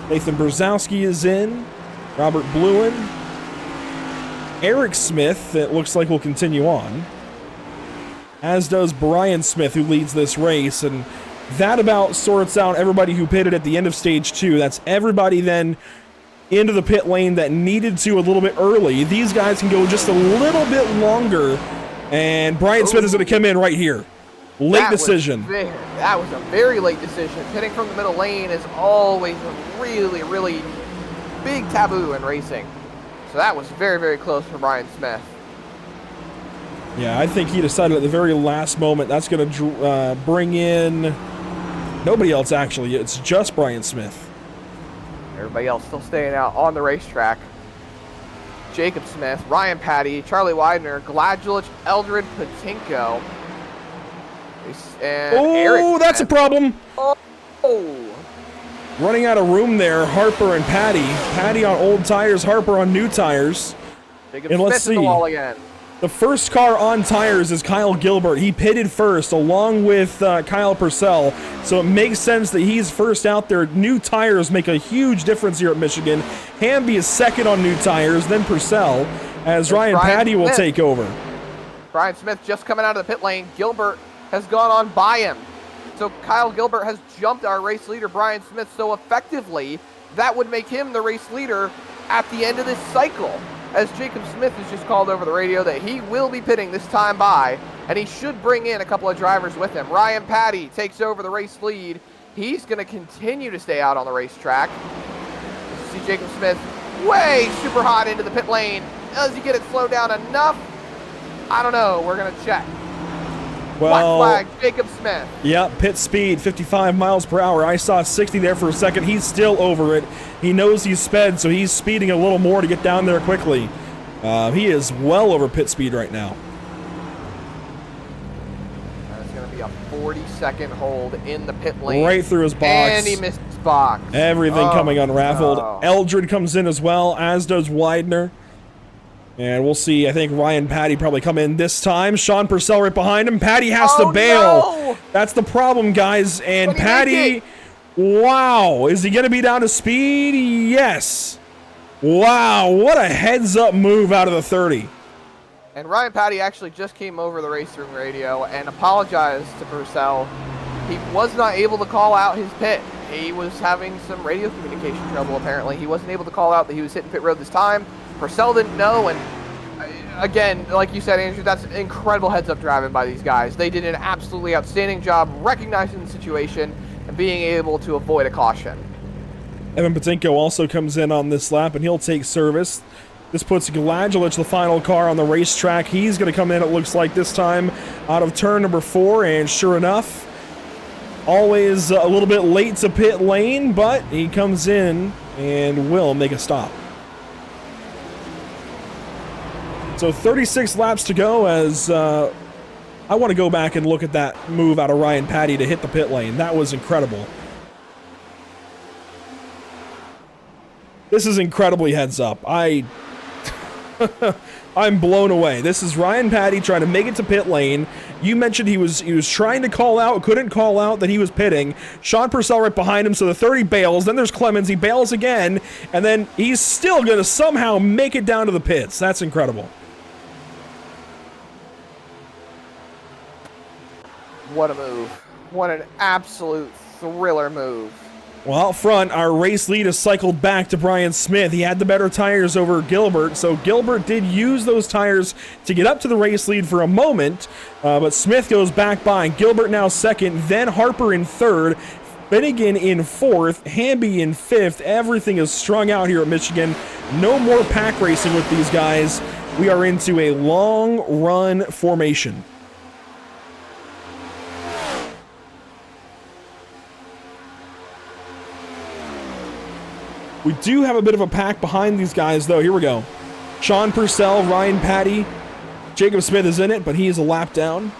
Nathan Brzezowski is in. Robert Bluen. Eric Smith, it looks like will continue on. As does Brian Smith, who leads this race. And that about sorts out everybody who pitted at the end of stage 2. That's everybody then into the pit lane that needed to a little bit early. These guys can go just a little bit longer. And Brian Smith is going to come in right here. Late decision. That was a very late decision. Pitting from the middle lane is always a really, really big taboo in racing. So that was very, very close for Brian Smith. Yeah, I think he decided at the very last moment that's going to bring in nobody else, actually. It's just Brian Smith. Everybody else still staying out on the racetrack. Jacob Smith, Ryan Patty, Charlie Widener, Gladjulich, Eldred Patinko. Oh, that's Smith. A problem. Oh. Running out of room there, Harper and Patty. Patty on old tires, Harper on new tires. Jacob Smith in the wall again. The first car on tires is Kyle Gilbert. He pitted first along with Kyle Purcell, so it makes sense that he's first out there. New tires make a huge difference here at Michigan. Hamby is second on new tires, then Purcell, as Ryan Patty will take over. Brian Smith just coming out of the pit lane. Gilbert has gone on by him. So Kyle Gilbert has jumped our race leader, Brian Smith, so effectively that would make him the race leader at the end of this cycle, as Jacob Smith has just called over the radio that he will be pitting this time by, and he should bring in a couple of drivers with him. Ryan Patty takes over the race lead. He's going to continue to stay out on the racetrack. See Jacob Smith way super hot into the pit lane. Does he get it slowed down enough? I don't know. We're going to check. Well, white flag, Jacob Smith. Yeah, pit speed, 55 miles per hour. I saw 60 there for a second. He's still over it. He knows he's sped, so he's speeding a little more to get down there quickly. He is well over pit speed right now. That's going to be a 40-second hold in the pit lane. Right through his box. And he missed his box. Everything coming unraveled. No. Eldred comes in as well, as does Widener. And we'll see, I think Ryan Patty probably come in this time. Sean Purcell right behind him. Patty has to bail. No. That's the problem, guys. And Patty, wow, is he going to be down to speed? Yes. Wow, what a heads-up move out of the 30. And Ryan Patty actually just came over the race room radio and apologized to Purcell. He was not able to call out his pit. He was having some radio communication trouble, apparently. He wasn't able to call out that he was hitting pit road this time. Purcell didn't know, and again, like you said, Andrew, that's incredible heads-up driving by these guys. They did an absolutely outstanding job recognizing the situation and being able to avoid a caution. Evan Patinko also comes in on this lap, and he'll take service. This puts Gladgelich, the final car, on the racetrack. He's going to come in, it looks like, this time out of turn number 4, and sure enough, always a little bit late to pit lane, but he comes in and will make a stop. So 36 laps to go, as I want to go back and look at that move out of Ryan Patty to hit the pit lane. That was incredible. This is incredibly heads up. I'm blown away. This is Ryan Patty trying to make it to pit lane. You mentioned he was trying to call out, couldn't call out that he was pitting. Sean Purcell right behind him, so the 30 bails. Then there's Clemens. He bails again, and then he's still going to somehow make it down to the pits. That's incredible. What a move. What an absolute thriller move. Well, out front, our race lead is cycled back to Brian Smith. He had the better tires over Gilbert, so Gilbert did use those tires to get up to the race lead for a moment, but Smith goes back by. Gilbert now second, then Harper in third, Finnegan in fourth, Hamby in fifth. Everything is strung out here at Michigan. No more pack racing with these guys. We are into a long run formation. We do have a bit of a pack behind these guys, though. Here we go. Sean Purcell, Ryan Patty. Jacob Smith is in it, but he is a lap down.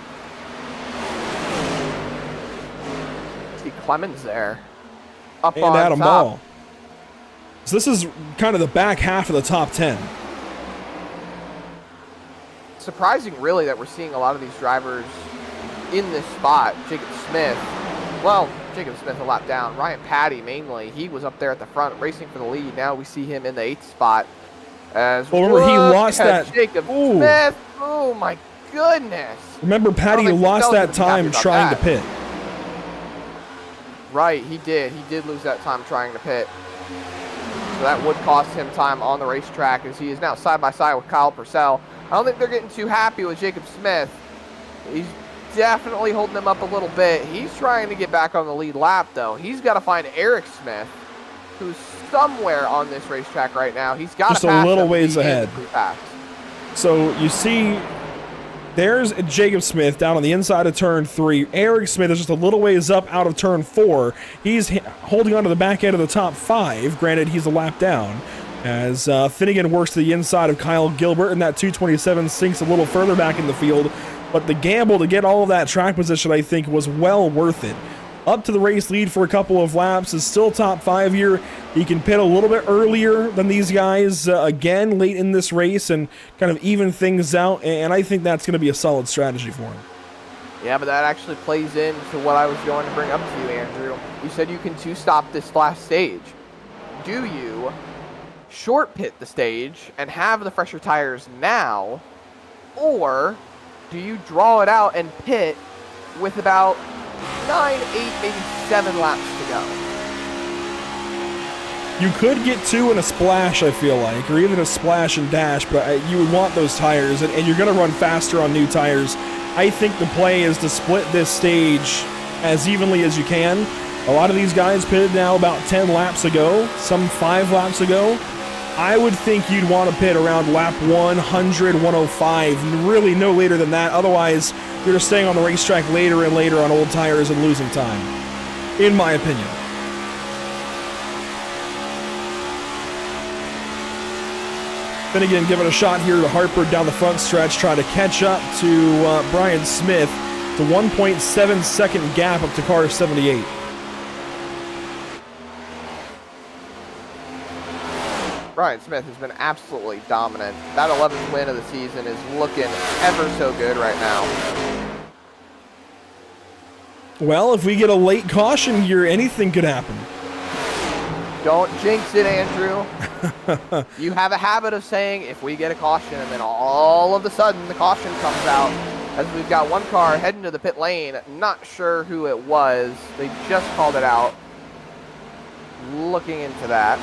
See Clemens there. Up And on Adam top. Ball. So this is kind of the back half of the top 10. Surprising, really, that we're seeing a lot of these drivers in this spot. Jacob Smith. Well, Jacob Smith a lap down. Ryan Patty, mainly. He was up there at the front racing for the lead. Now we see him in the 8th spot. As Well, remember, he lost that. Jacob Ooh. Smith. Oh, my goodness. Remember, Patty think lost Purcell's that gonna be happy time about trying to that. pit. Right, he did. He did lose that time trying to pit. So that would cost him time on the racetrack, as he is now side by side with Kyle Purcell. I don't think they're getting too happy with Jacob Smith. He's definitely holding him up a little bit. He's trying to get back on the lead lap, though. He's got to find Eric Smith, who's somewhere on this racetrack right now. He's got Just to a pass little him. ways He is ahead. pre-packed. So you see, there's Jacob Smith down on the inside of turn 3. Eric Smith is just a little ways up out of turn 4. He's holding on to the back end of the top 5. Granted, he's a lap down. As Finnegan works to the inside of Kyle Gilbert, and that 227 sinks a little further back in the field. But the gamble to get all of that track position, I think, was well worth it. up to the race lead for a couple of laps, is still top 5 here. He can pit a little bit earlier than these guys again late in this race and kind of even things out, and I think that's going to be a solid strategy for him. Yeah, but that actually plays into what I was going to bring up to you, Andrew. You said you can two-stop this last stage. Do you short pit the stage and have the fresher tires now, or do you draw it out and pit with about 9, 8, maybe 7 laps to go? You could get 2 in a splash, I feel like, or even a splash and dash, but you would want those tires, and you're going to run faster on new tires. I think the play is to split this stage as evenly as you can. A lot of these guys pitted now about 10 laps ago, some 5 laps ago. I would think you'd want to pit around lap 100, 105, really no later than that. Otherwise, you're just staying on the racetrack later and later on old tires and losing time, in my opinion. Finnegan giving a shot here to Harper down the front stretch, trying to catch up to Brian Smith. It's a 1.7 second gap up to car 78. Brian Smith has been absolutely dominant. That 11th win of the season is looking ever so good right now. Well, if we get a late caution here, anything could happen. Don't jinx it, Andrew. You have a habit of saying, if we get a caution, and then all of a sudden the caution comes out as we've got one car heading to the pit lane. Not sure who it was. They just called it out. Looking into that.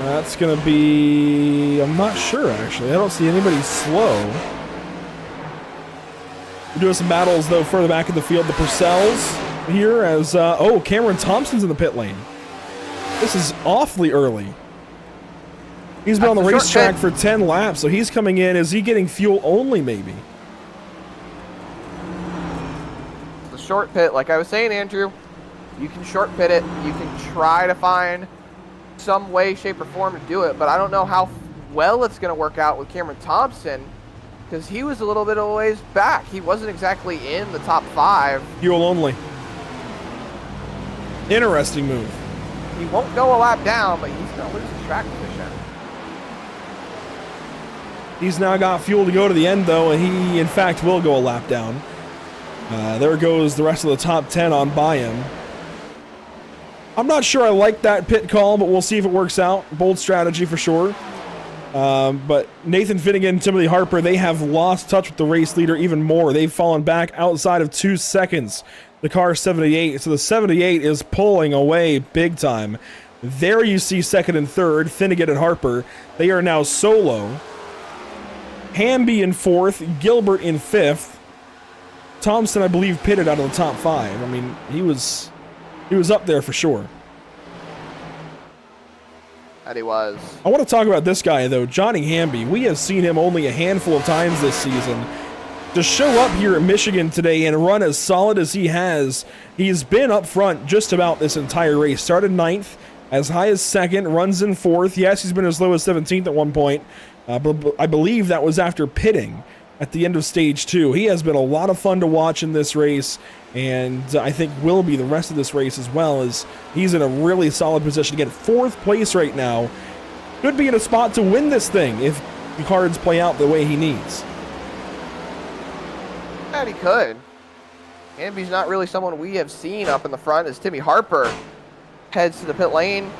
That's going to be... I'm not sure, actually. I don't see anybody slow. We're doing some battles, though, further back in the field. The Purcells here as... oh, Cameron Thompson's in the pit lane. This is awfully early. He's been on the racetrack for 10 laps, so he's coming in. Is he getting fuel only, maybe? The short pit, like I was saying, Andrew, you can short pit it. You can try to find some way, shape, or form to do it, but I don't know how well it's going to work out with Cameron Thompson, because he was a little bit of a ways back. He wasn't exactly in the top 5. Fuel only. Interesting move. He won't go a lap down, but he's going to lose his track position. He's now got fuel to go to the end, though, and he, in fact, will go a lap down. There goes the rest of the top 10 on by him. I'm not sure I like that pit call, but we'll see if it works out. Bold strategy for sure. But Nathan Finnegan, Timothy Harper, they have lost touch with the race leader even more. They've fallen back outside of 2 seconds. The car 78, so the 78 is pulling away big time. There you see second and third, Finnegan and Harper. They are now solo. Hamby in 4th, Gilbert in 5th. Thompson, I believe, pitted out of the top 5. I mean, he was up there for sure. And he was. I want to talk about this guy, though, Johnny Hamby. We have seen him only a handful of times this season. To show up here at Michigan today and run as solid as he has, he's been up front just about this entire race. Started 9th, as high as 2nd, runs in 4th. Yes, he's been as low as 17th at one point, but I believe that was after pitting at the end of stage 2. He has been a lot of fun to watch in this race, and I think will be the rest of this race as well, as he's in a really solid position to get 4th place right now. Could be in a spot to win this thing if the cards play out the way he needs. And he could. Hamby's not really someone we have seen up in the front as Timmy Harper heads to the pit lane.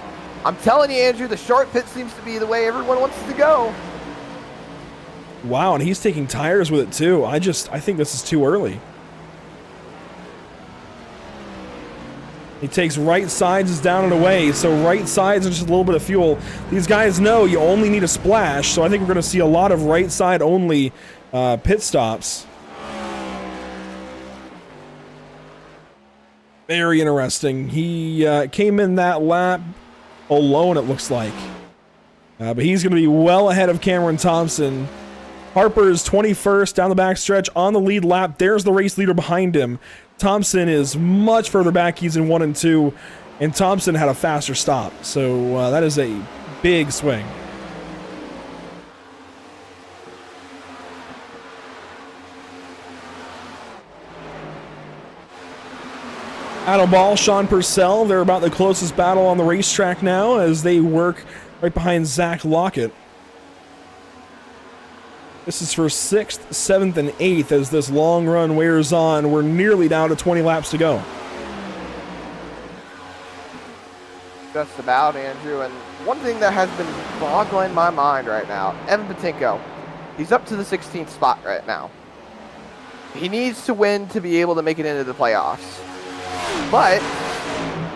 I'm telling you, Andrew, the short pit seems to be the way everyone wants to go. Wow, and he's taking tires with it too. I think this is too early. He takes right sides, is down and away, so right sides and just a little bit of fuel. These guys know you only need a splash, so I think we're going to see a lot of right side only pit stops. Very interesting. He came in that lap alone, it looks like. But he's going to be well ahead of Cameron Thompson. Harper is 21st down the backstretch on the lead lap. There's the race leader behind him. Thompson is much further back. He's in 1 and 2. And Thompson had a faster stop. So that is a big swing. Out of ball, Sean Purcell. They're about the closest battle on the racetrack now as they work right behind Zach Lockett. This is for 6th, 7th, and 8th as this long run wears on. We're nearly down to 20 laps to go. Just about, Andrew. And one thing that has been boggling my mind right now, Evan Patinko, he's up to the 16th spot right now. He needs to win to be able to make it into the playoffs. But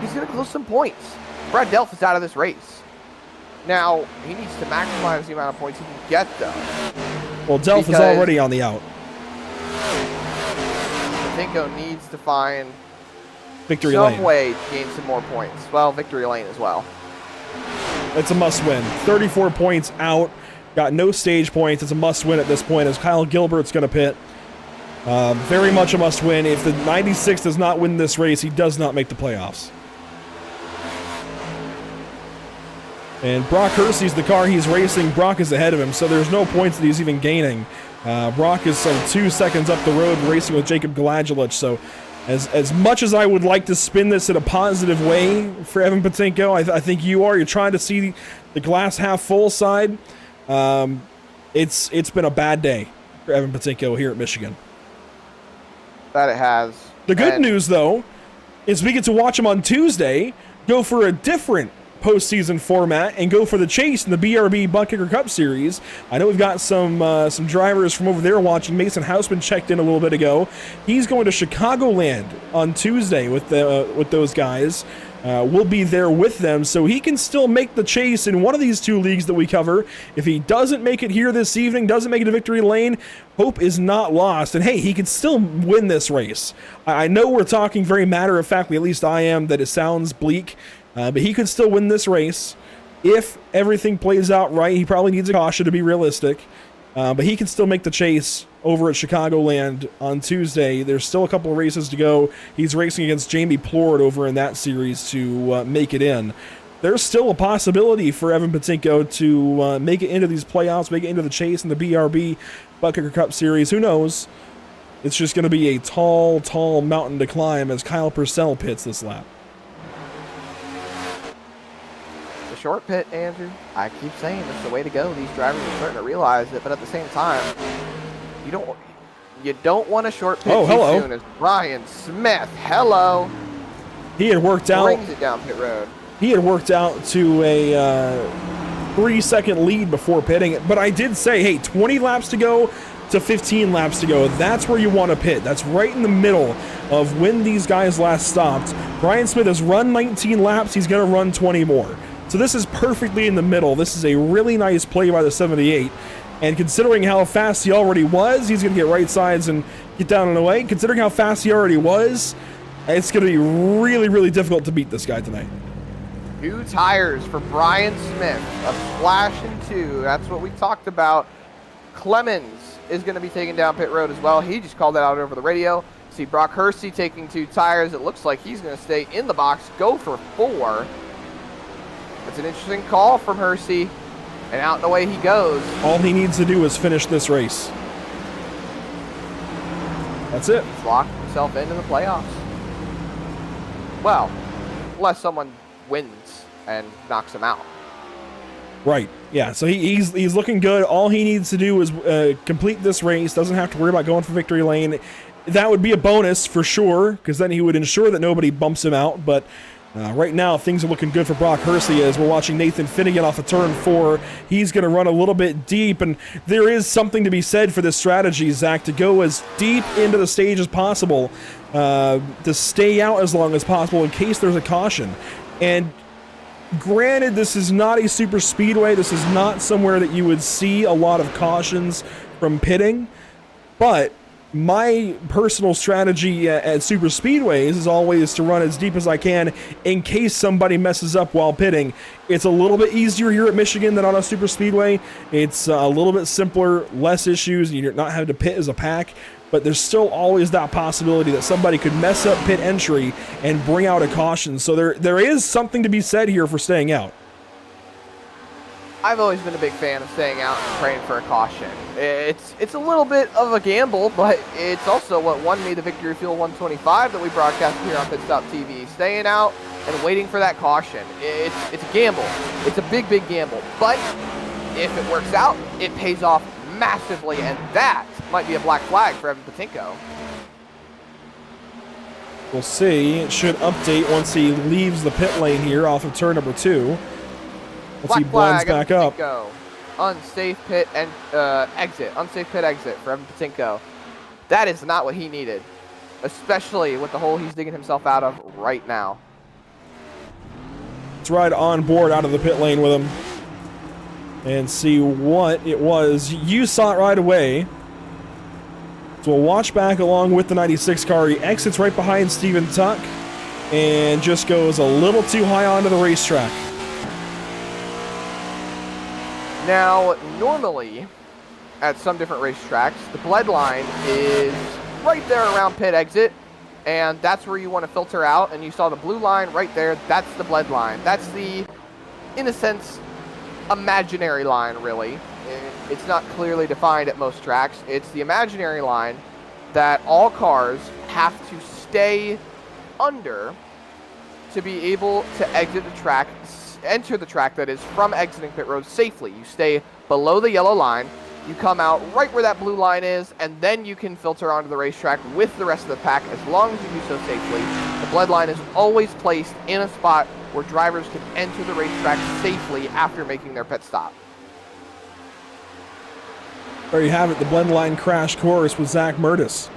he's going to close some points. Brad Delph is out of this race. Now, he needs to maximize the amount of points he can get, though. Well, Delph is already on the out. Patinko needs to find Victory some lane. way to gain some more points. Well, victory lane as well. It's a must-win. 34 points out. Got no stage points. It's a must-win at this point as Kyle Gilbert's going to pit. Very much a must-win. If the 96 does not win this race, he does not make the playoffs. And Brock Hersey's the car he's racing. Brock is ahead of him, so there's no points that he's even gaining. Brock is some 2 seconds up the road racing with Jacob Galadulich, so as much as I would like to spin this in a positive way for Evan Patinko, I think you are. You're trying to see the glass half full side. It's been a bad day for Evan Patinko here at Michigan. That it has. The good news, though, is we get to watch him on Tuesday go for a different postseason format and go for the chase in the BRB Butt Kicker Cup Series. I know we've got some drivers from over there watching. Mason Hausman checked in a little bit ago. He's going to Chicagoland on Tuesday with those guys. We'll be there with them, so he can still make the chase in one of these 2 leagues that we cover. If he doesn't make it here this evening, doesn't make it to victory lane, hope is not lost. And hey, he can still win this race. I know we're talking very matter-of-factly, at least I am, that it sounds bleak, but he could still win this race if everything plays out right. He probably needs a caution to be realistic, but he can still make the chase over at Chicagoland on Tuesday. There's still a couple of races to go. He's racing against Jamie Plord over in that series to make it in. There's still a possibility for Evan Patinko to make it into these playoffs, make it into the chase in the BRB Butt Kicker Cup Series. Who knows? It's just going to be a tall, tall mountain to climb as Kyle Purcell pits this lap. The short pit, Andrew, I keep saying it's the way to go. These drivers are starting to realize it, but at the same time, you don't want a short pit too soon. As Brian Smith, hello. He had worked out. Brings it down pit road. He had worked out to a 3-second lead before pitting it. But I did say, hey, 20 laps to go to 15 laps to go. That's where you want to pit. That's right in the middle of when these guys last stopped. Brian Smith has run 19 laps. He's going to run 20 more. So this is perfectly in the middle. This is a really nice play by the 78. And considering how fast he already was, he's going to get right sides and get down and away. Considering how fast he already was, it's going to be really, really difficult to beat this guy tonight. 2 tires for Brian Smith. A splash and 2. That's what we talked about. Clemens is going to be taking down pit road as well. He just called that out over the radio. See Brock Hersey taking 2 tires. It looks like he's going to stay in the box, go for 4. That's an interesting call from Hersey. And out and away he goes. All he needs to do is finish this race. That's it. He's locked himself into the playoffs. Well, unless someone wins and knocks him out. Right. Yeah. So he's looking good. All he needs to do is complete this race. Doesn't have to worry about going for victory lane. That would be a bonus for sure, because then he would ensure that nobody bumps him out. But right now, things are looking good for Brock Hersey as we're watching Nathan Finnegan off of turn 4. He's going to run a little bit deep, and there is something to be said for this strategy, Zach, to go as deep into the stage as possible, to stay out as long as possible in case there's a caution. And granted, this is not a super speedway. This is not somewhere that you would see a lot of cautions from pitting, but my personal strategy at super speedways is always to run as deep as I can in case somebody messes up while pitting. It's a little bit easier here at Michigan than on a super speedway. It's a little bit simpler, less issues, and you're not having to pit as a pack, but there's still always that possibility that somebody could mess up pit entry and bring out a caution. So there is something to be said here for staying out. I've always been a big fan of staying out and praying for a caution. It's a little bit of a gamble, but it's also what won me the Victory Fuel 125 that we broadcast here on Pit Stop TV. Staying out and waiting for that caution. It's a gamble. It's a big, big gamble. But if it works out, it pays off massively, and that might be a black flag for Evan Patinko. We'll see. It should update once he leaves the pit lane here off of turn number 2. Once he blends back up. Unsafe pit and exit. Unsafe pit exit for Evan Patinko. That is not what he needed, especially with the hole he's digging himself out of right now. Let's ride on board out of the pit lane with him and see what it was. You saw it right away. So we'll watch back along with the 96 car. He exits right behind Steven Tuck and just goes a little too high onto the racetrack. Now, normally, at some different racetracks, the bled line is right there around pit exit, and that's where you want to filter out, and you saw the blue line right there. That's the bled line. That's the, in a sense, imaginary line, really. It's not clearly defined at most tracks. It's the imaginary line that all cars have to stay under to be able to exit the track, enter the track, that is, from exiting pit road safely. You stay below the yellow line, you come out right where that blue line is, and then you can filter onto the racetrack with the rest of the pack as long as you do so safely. The bled line is always placed in a spot where drivers can enter the racetrack safely after making their pit stop. There you have it, the blend line crash course with Zach Murtis.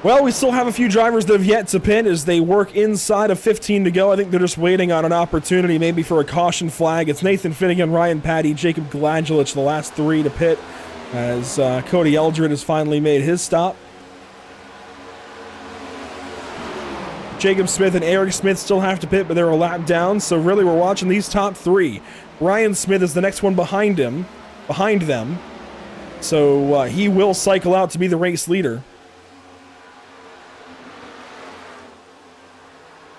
Well, we still have a few drivers that have yet to pit as they work inside of 15 to go. I think they're just waiting on an opportunity, maybe for a caution flag. It's Nathan Finnegan, Ryan Patty, Jacob Gladulich, the last 3 to pit, as Cody Eldred has finally made his stop. Jacob Smith and Eric Smith still have to pit, but they're a lap down, so really we're watching these top 3. Ryan Smith is the next one behind them. So he will cycle out to be the race leader.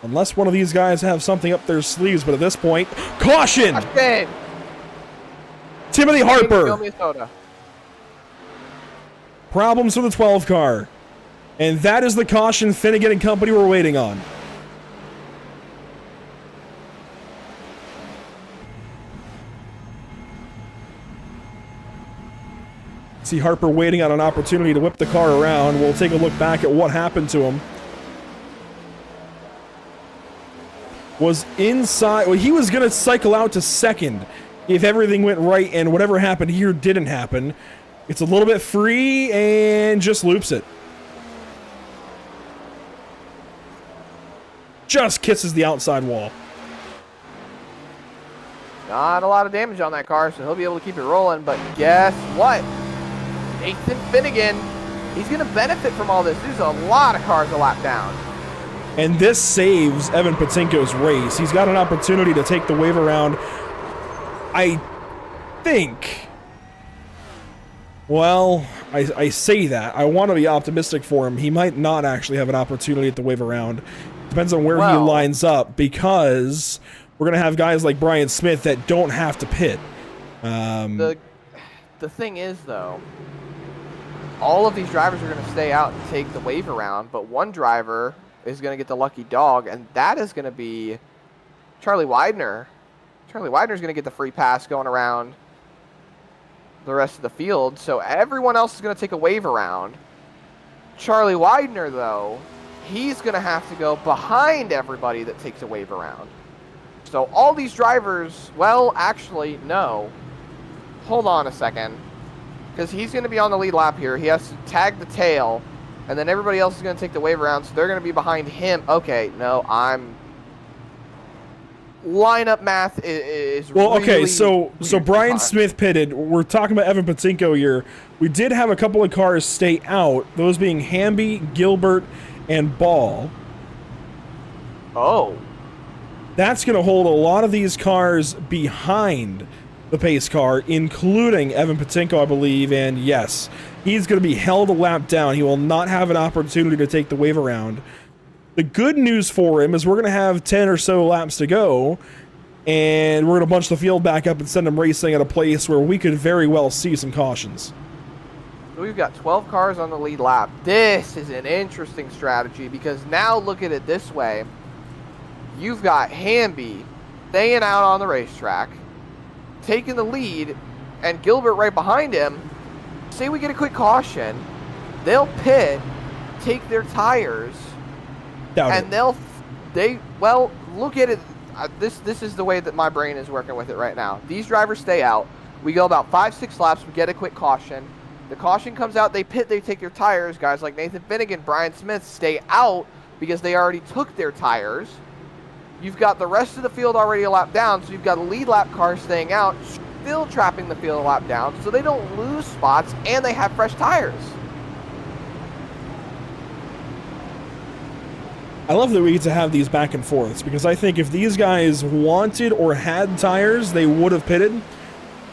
Unless one of these guys have something up their sleeves, but at this point, caution! Timothy Harper. Problems for the 12 car. And that is the caution Finnegan and company were waiting on. See Harper waiting on an opportunity to whip the car around. We'll take a look back at what happened to him. Was inside, well, he was going to cycle out to second if everything went right, and whatever happened here didn't happen. It's a little bit free and just loops it. Just kisses the outside wall. Not a lot of damage on that car, so he'll be able to keep it rolling, but guess what? Nathan Finnegan, he's going to benefit from all this. There's a lot of cars a lap down. And this saves Evan Patinko's race. He's got an opportunity to take the wave around. I think... Well, I say that. I want to be optimistic for him. He might not actually have an opportunity at the wave around. Depends on where he lines up, because we're going to have guys like Brian Smith that don't have to pit. The thing is, though, all of these drivers are going to stay out and take the wave around, but one driver is going to get the lucky dog, and that is going to be Charlie Widener. Charlie Widener is going to get the free pass going around the rest of the field, so everyone else is going to take a wave around. Charlie Widener, though, he's going to have to go behind everybody that takes a wave around. So all these drivers, well, actually, no. Hold on a second, because he's going to be on the lead lap here. He has to tag the tail, and then everybody else is going to take the wave around, so they're going to be behind him. Okay, no, lineup math is well, really okay, so Brian Smith pitted. We're talking about Evan Patinko here. We did have a couple of cars stay out, those being Hamby, Gilbert, and Ball. Oh. That's going to hold a lot of these cars behind the pace car, including Evan Patinko, I believe, and yes, he's going to be held a lap down. He will not have an opportunity to take the wave around. The good news for him is we're going to have 10 or so laps to go, and we're going to bunch the field back up and send them racing at a place where we could very well see some cautions. So we've got 12 cars on the lead lap. This is an interesting strategy because now look at it this way. You've got Hamby staying out on the racetrack, taking the lead, and Gilbert right behind him. Say we get a quick caution, they'll pit, take their tires, and well, look at it. This is the way that my brain is working with it right now. These drivers stay out. We go about 5-6 laps. We get a quick caution. The caution comes out. They pit. They take their tires. Guys like Nathan Finnegan, Brian Smith stay out because they already took their tires. You've got the rest of the field already a lap down, so you've got a lead lap car staying out, still trapping the field a lap down, so they don't lose spots, and they have fresh tires. I love that we get to have these back and forths, because I think if these guys wanted or had tires, they would have pitted.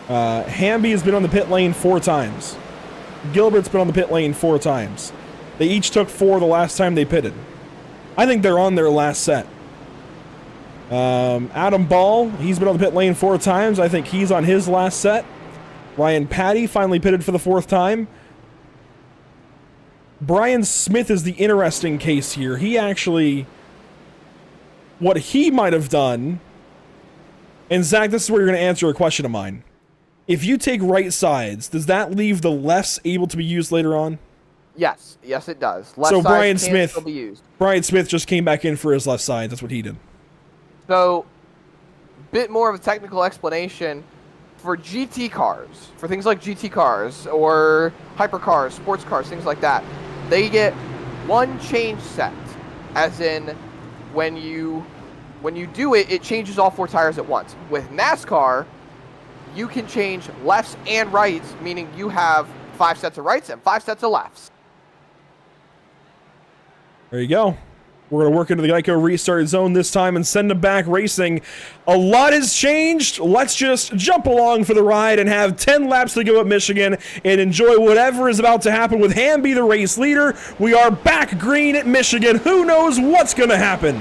Hamby has been on the pit lane 4 times. Gilbert's been on the pit lane 4 times. They each took 4 the last time they pitted. I think they're on their last set. Adam Ball, he's been on the pit lane 4 times. I think he's on his last set. Ryan Patty finally pitted for the 4th time. Brian Smith is the interesting case here. He actually, what he might have done, and Zach, this is where you're going to answer a question of mine. If you take right sides, does that leave the lefts able to be used later on? Yes, it does. Left so Brian Smith still be used. Brian Smith just came back in for his left side. That's what he did. So, bit more of a technical explanation for GT cars, for things like GT cars or hypercars, sports cars, things like that. They get 1 change set, as in when you do it, it changes all 4 tires at once. With NASCAR, you can change lefts and rights, meaning you have 5 sets of rights and 5 sets of lefts. There you go. We're going to work into the Geico restart zone this time and send them back racing. A lot has changed. Let's just jump along for the ride and have 10 laps to go at Michigan and enjoy whatever is about to happen with Hamby, the race leader. We are back green at Michigan. Who knows what's going to happen?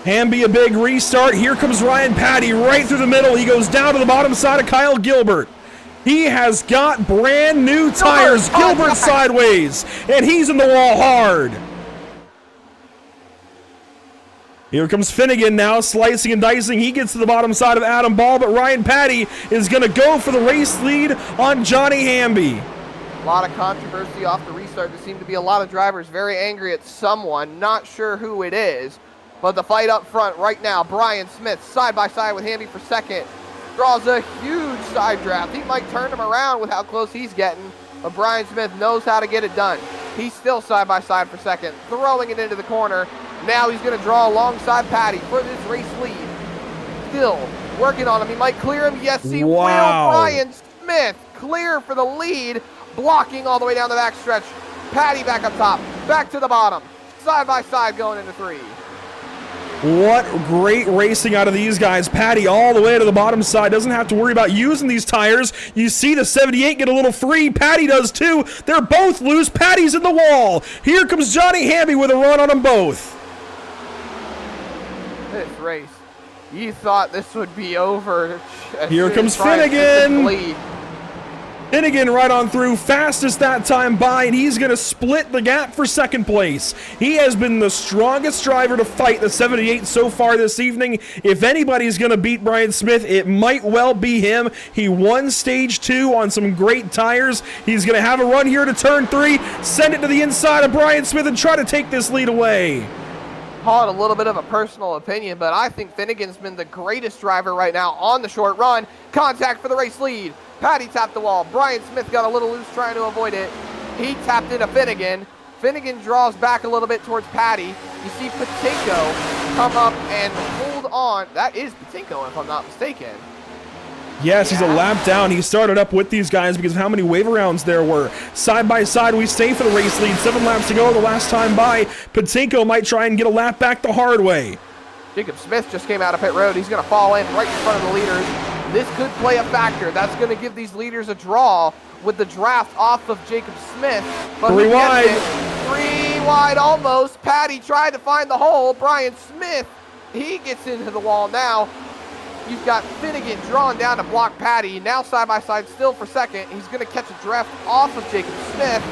Hamby, a big restart. Here comes Ryan Patty right through the middle. He goes down to the bottom side of Kyle Gilbert. He has got brand new tires. Gilbert sideways, and he's in the wall hard. Here comes Finnegan now, slicing and dicing. He gets to the bottom side of Adam Ball, but Ryan Patty is going to go for the race lead on Johnny Hamby. A lot of controversy off the restart. There seem to be a lot of drivers very angry at someone, not sure who it is. But the fight up front right now, Brian Smith side by side with Hamby for second. Draws a huge side draft. He might turn him around with how close he's getting, but Brian Smith knows how to get it done. He's still side by side for second, throwing it into the corner. Now he's going to draw alongside Patty for this race lead. Still working on him. He might clear him. Yes, he will. Brian Smith clear for the lead, blocking all the way down the back stretch. Patty back up top, back to the bottom, side by side going into 3. What great racing out of these guys. Patty all the way to the bottom side. Doesn't have to worry about using these tires. You see the 78 get a little free. Patty does too. They're both loose. Patty's in the wall. Here comes Johnny Hamby with a run on them both. This race, you thought this would be over. Here comes Finnegan. Finnegan right on through, fastest that time by, and he's going to split the gap for second place. He has been the strongest driver to fight the 78 so far this evening. If anybody's going to beat Brian Smith, it might well be him. He won stage 2 on some great tires. He's going to have a run here to turn 3, send it to the inside of Brian Smith and try to take this lead away. Call it a little bit of a personal opinion, but I think Finnegan's been the greatest driver right now on the short run. Contact for the race lead. Patty tapped the wall. Brian Smith got a little loose trying to avoid it. He tapped into Finnegan. Finnegan draws back a little bit towards Patty. You see Patinko come up and hold on. That is Patinko, if I'm not mistaken. Yes, he's a lap down. He started up with these guys because of how many wave rounds there were. Side by side, we stay for the race lead. 7 laps to go the last time by. Patinko might try and get a lap back the hard way. Jacob Smith just came out of pit road. He's going to fall in right in front of the leaders. This could play a factor. That's going to give these leaders a draw with the draft off of Jacob Smith. But 3 wide. 3 wide almost. Patty tried to find the hole. Brian Smith, he gets into the wall now. You've got Finnegan drawn down to block Patty. Now side by side still for second. He's going to catch a draft off of Jacob Smith.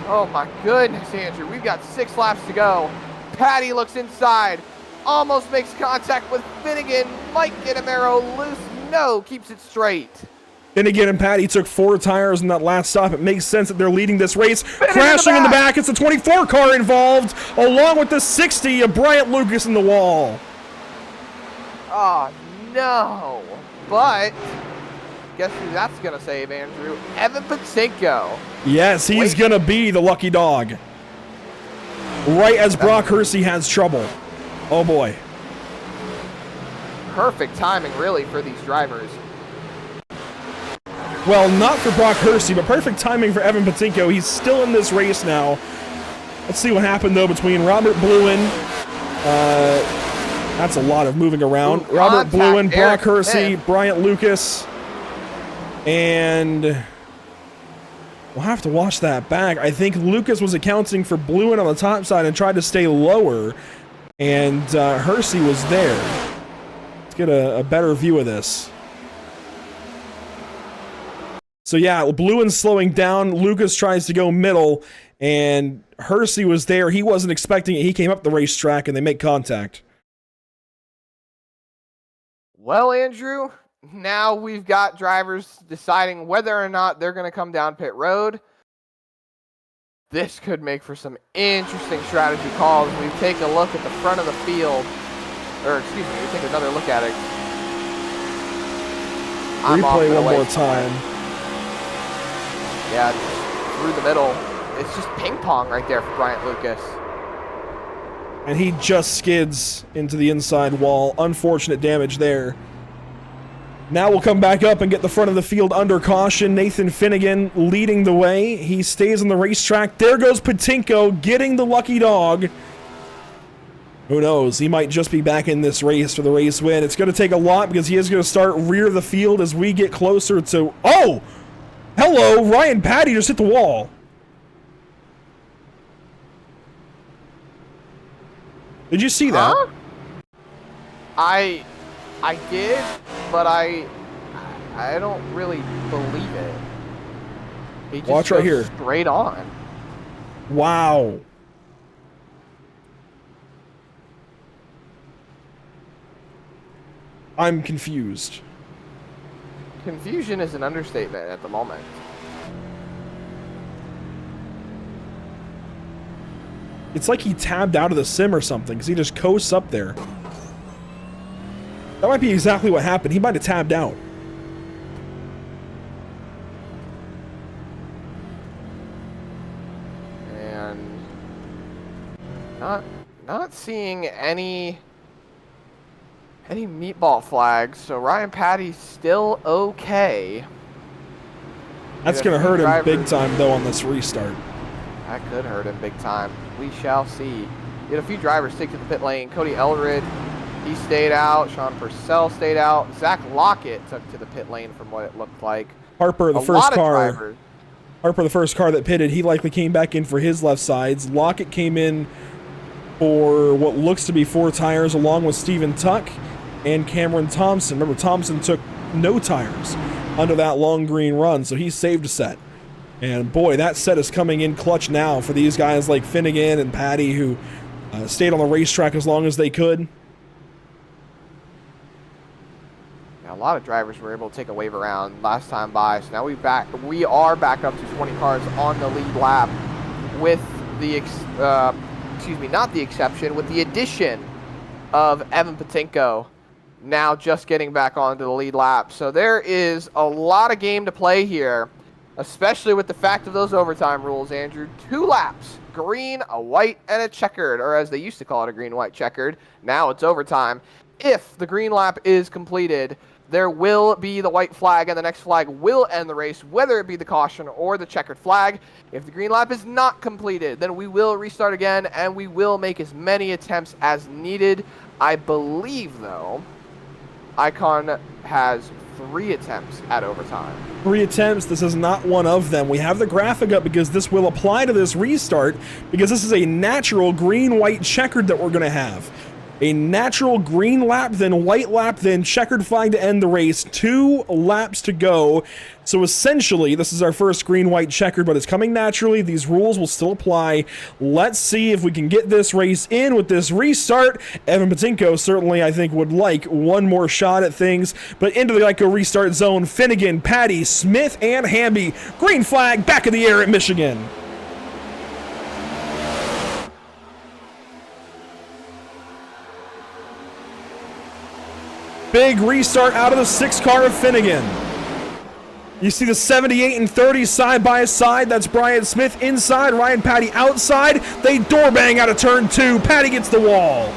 Oh my goodness, Andrew. We've got 6 laps to go. Patty looks inside. Almost makes contact with Finnegan. Might get a arrow loose. No, keeps it straight. Finnegan and Patty took 4 tires in that last stop. It makes sense that they're leading this race. Crashing in the back. It's a 24 car involved, along with the 60 of Bryant Lucas in the wall. Oh, no. But guess who that's going to save, Andrew? Evan Patinko. Yes, he's going to be the lucky dog. Right as Brock Hersey has trouble. Oh, boy. Perfect timing, really, for these drivers. Well, not for Brock Hersey, but perfect timing for Evan Patinko. He's still in this race now. Let's see what happened, though, between Robert Bluen. That's a lot of moving around. Ooh, Robert Bluen, Brock Eric Hersey, Smith. Bryant Lucas. And we'll have to watch that back. I think Lucas was accounting for Bluen on the top side and tried to stay lower. And Hersey was there. Let's get a better view of this. So yeah, Bluen's slowing down. Lucas tries to go middle. And Hersey was there. He wasn't expecting it. He came up the racetrack and they make contact. Well, Andrew, now we've got drivers deciding whether or not they're going to come down pit road. This could make for some interesting strategy calls. We take a look at the front of the field. Or, excuse me, we take another look at it. Replay one more time. Yeah, through the middle. It's just ping pong right there for Bryant Lucas. And he just skids into the inside wall. Unfortunate damage there. Now we'll come back up and get the front of the field under caution. Nathan Finnegan leading the way. He stays on the racetrack. There goes Patinko getting the lucky dog. Who knows? He might just be back in this race for the race win. It's going to take a lot because he is going to start rear of the field as we get closer to... Oh! Hello! Ryan Patty just hit the wall. Did you see that? Huh? I did, but I don't really believe it. He just Watch right goes here. straight on. Wow. I'm confused. Confusion is an understatement at the moment. It's like he tabbed out of the sim or something, because he just coasts up there. That might be exactly what happened. He might have tabbed out. And not seeing any meatball flags, so Ryan Patty's still okay. That's going to hurt him big time, though, on this restart. That could hurt him big time. We shall see. We had a few drivers stick to the pit lane. Cody Ellerid, he stayed out. Sean Purcell stayed out. Zach Lockett took to the pit lane from what it looked like. Harper, the first car that pitted, he likely came back in for his left sides. Lockett came in for what looks to be 4 tires, along with Steven Tuck and Cameron Thompson. Remember, Thompson took no tires under that long green run, so he saved a set. And boy, that set is coming in clutch now for these guys like Finnegan and Patty, who stayed on the racetrack as long as they could. Yeah, a lot of drivers were able to take a wave around last time by, so now we are back up to 20 cars on the lead lap with the with the addition of Evan Patinko now just getting back onto the lead lap. So there is a lot of game to play here, especially with the fact of those overtime rules, Andrew. 2 laps, green, a white, and a checkered, or as they used to call it, a green-white checkered. Now it's overtime. If the green lap is completed, there will be the white flag, and the next flag will end the race, whether it be the caution or the checkered flag. If the green lap is not completed, then we will restart again, and we will make as many attempts as needed. I believe, though, Icon has 3 attempts at overtime. 3 attempts. This is not one of them. We have the graphic up because this will apply to this restart, because this is a natural green-white checkered that we're going to have. A natural green lap, then white lap, then checkered flag to end the race. 2 laps to go. So essentially, this is our first green-white checkered, but it's coming naturally. These rules will still apply. Let's see if we can get this race in with this restart. Evan Patinko certainly, I think, would like one more shot at things. But into the Geico restart zone, Finnegan, Patty, Smith, and Hamby. Green flag back in the air at Michigan. Big restart out of the 6 car of Finnegan. You see the 78 and 30 side by side. That's Brian Smith inside, Ryan Patty outside. They door bang out of turn 2. Patty gets the wall.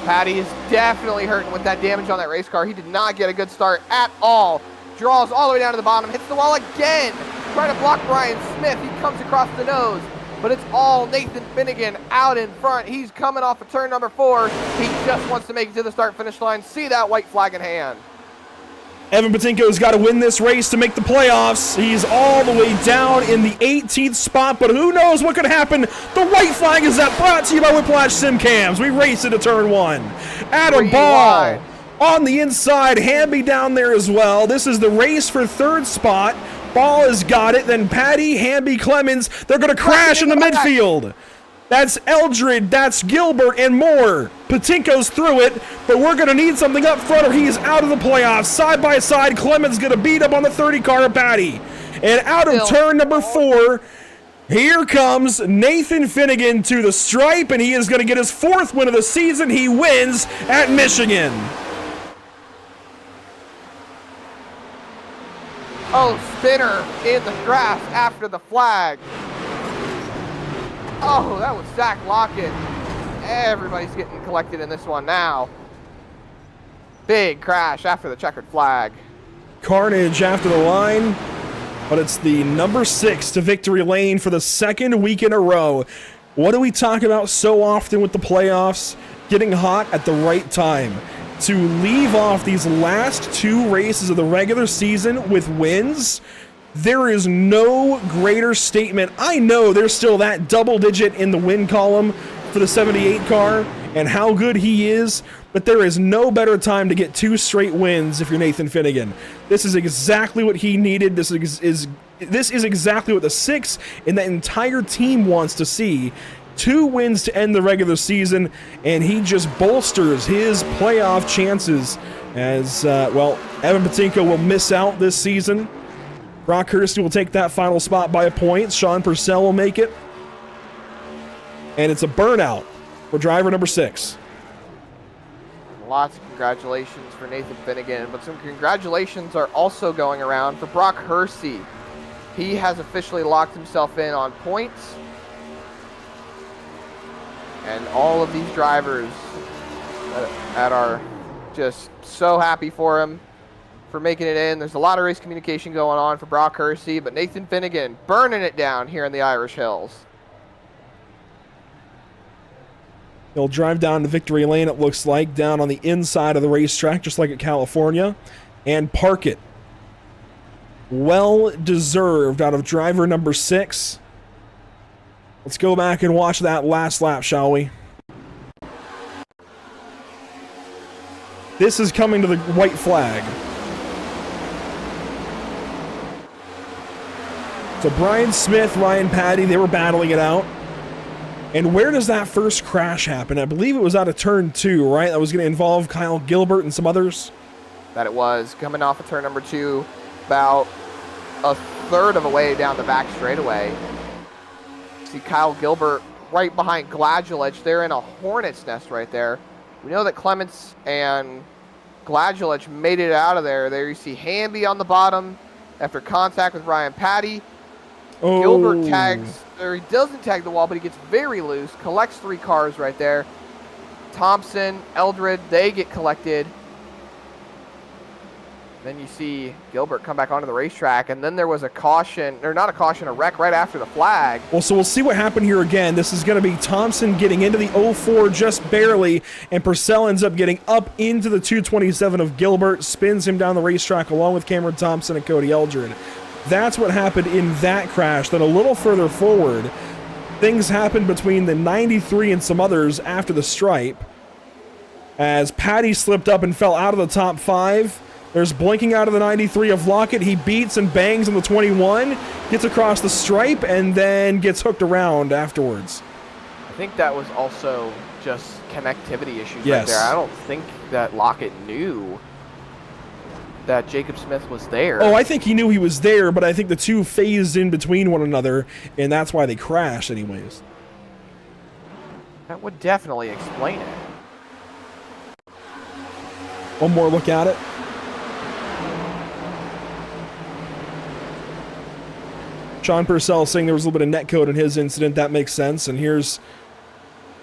Patty is definitely hurting with that damage on that race car. He did not get a good start at all. Draws all the way down to the bottom, hits the wall again. Trying to block Brian Smith. He comes across the nose. But it's all Nathan Finnegan out in front. He's coming off of turn number 4. He just wants to make it to the start-finish line. See that white flag in hand. Evan Patinko's got to win this race to make the playoffs. He's all the way down in the 18th spot, but who knows what could happen. The white flag is that brought to you by Whiplash Sim Cams. We race into turn 1. Adam Ball on the inside. Hamby down there as well. This is the race for 3rd spot. Ball has got it, then Patty, Hamby, Clemens, they're going to crash in the midfield. That's Eldred, that's Gilbert, and more. Patinko's through it, but we're going to need something up front or he is out of the playoffs. Side by side, Clemens going to beat up on the 30 car of Patty. And out of turn number 4, here comes Nathan Finnegan to the stripe, and he is going to get his 4th win of the season. He wins at Michigan. Oh, spinner in the grass after the flag. Oh, that was Zach Lockett. Everybody's getting collected in this one now. Big crash after the checkered flag. Carnage after the line, but it's the number 6 to victory lane for the 2nd week in a row. What do we talk about so often with the playoffs? Getting hot at the right time. To leave off these last 2 races of the regular season with wins, there is no greater statement. I know there's still that double digit in the win column for the 78 car and how good he is, but there is no better time to get 2 straight wins if you're Nathan Finnegan. This is exactly what he needed. This is exactly what the 6 and the entire team wants to see. 2 wins to end the regular season, and he just bolsters his playoff chances as, Evan Patinko will miss out this season. Brock Hursty will take that final spot by a point. Sean Purcell will make it. And it's a burnout for driver number 6. Lots of congratulations for Nathan Finnegan, but some congratulations are also going around for Brock Hursty. He has officially locked himself in on points. And all of these drivers that are just so happy for him for making it in. There's a lot of race communication going on for Brock Hursty, but Nathan Finnegan burning it down here in the Irish Hills. He'll drive down to victory lane, it looks like, down on the inside of the racetrack, just like at California, and park it. Well deserved out of driver number 6. Let's go back and watch that last lap, shall we? This is coming to the white flag. So Brian Smith, Ryan Patty, they were battling it out. And where does that first crash happen? I believe it was out of turn 2, right? That was going to involve Kyle Gilbert and some others. That it was, coming off of turn number 2, about a third of a way down the back straightaway. See Kyle Gilbert right behind Gladulich. They're in a hornet's nest right there. We know that Clements and Gladulich made it out of there. There you see Hamby on the bottom after contact with Ryan Patty. Oh. Gilbert tags, or he doesn't tag the wall, but he gets very loose, collects 3 cars right there. Thompson, Eldred, they get collected. Then you see Gilbert come back onto the racetrack, and then there was a caution, or not a caution, a wreck right after the flag. Well, so we'll see what happened here again. This is going to be Thompson getting into the 04 just barely, and Purcell ends up getting up into the 227 of Gilbert, spins him down the racetrack along with Cameron Thompson and Cody Eldred. That's what happened in that crash. Then a little further forward, things happened between the 93 and some others after the stripe, as Patty slipped up and fell out of the top 5. There's blinking out of the 93 of Lockett. He beats and bangs on the 21, gets across the stripe, and then gets hooked around afterwards. I think that was also just connectivity issues right Yes. there. I don't think that Lockett knew that Jacob Smith was there. Oh, I think he knew he was there, but I think the two phased in between one another, and that's why they crashed anyways. That would definitely explain it. One more look at it. Sean Purcell saying there was a little bit of netcode in his incident. That makes sense. And here's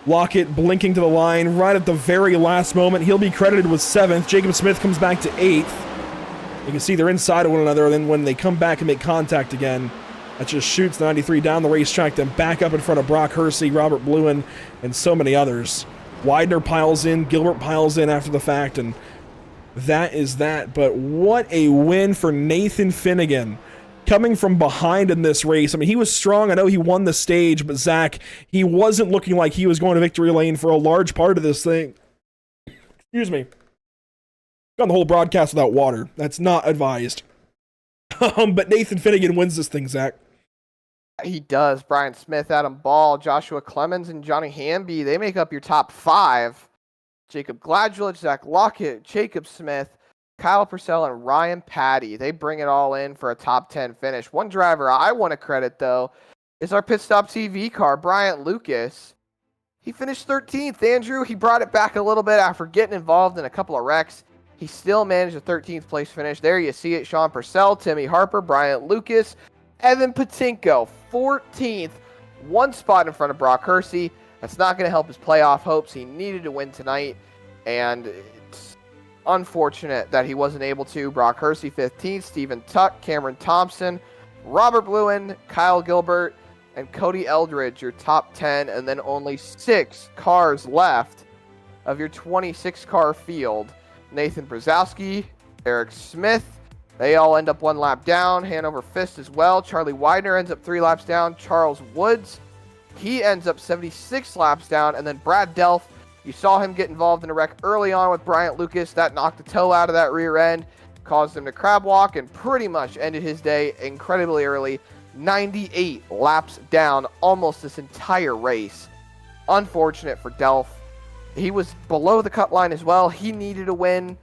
Lockett blinking to the line right at the very last moment. He'll be credited with 7th. Jacob Smith comes back to 8th. You can see they're inside of one another. And then when they come back and make contact again, that just shoots the 93 down the racetrack, then back up in front of Brock Hersey, Robert Bluen, and so many others. Widener piles in. Gilbert piles in after the fact. And that is that. But what a win for Nathan Finnegan. Coming from behind in this race. I mean, he was strong. I know he won the stage, but Zach, he wasn't looking like he was going to victory lane for a large part of this thing. Excuse me. Got the whole broadcast without water. That's not advised. But Nathan Finnegan wins this thing, Zach. He does. Brian Smith, Adam Ball, Joshua Clemens, and Johnny Hamby, they make up your top 5. Jacob Gladwell, Zach Lockett, Jacob Smith, Kyle Purcell, and Ryan Patty. They bring it all in for a top 10 finish. One driver I want to credit, though, is our Pit Stop TV car, Bryant Lucas. He finished 13th, Andrew. He brought it back a little bit after getting involved in a couple of wrecks. He still managed a 13th place finish. There you see it. Sean Purcell, Timmy Harper, Bryant Lucas, Evan Patinko, 14th. One spot in front of Brock Hersey. That's not going to help his playoff hopes. He needed to win tonight, and it's unfortunate that he wasn't able to. Brock Hersey, 15th. Stephen Tuck, Cameron Thompson, Robert Bluen, Kyle Gilbert, and Cody Eldridge, your top 10, and then only 6 cars left of your 26-car field. Nathan Brzezowski, Eric Smith, they all end up 1 lap down. Hanover Fist as well. Charlie Widener ends up 3 laps down. Charles Woods, he ends up 76 laps down. And then Brad Delph, you saw him get involved in a wreck early on with Bryant Lucas. That knocked the toe out of that rear end, caused him to crab walk, and pretty much ended his day incredibly early. 98 laps down almost this entire race. Unfortunate for Delph. He was below the cut line as well. He needed a win.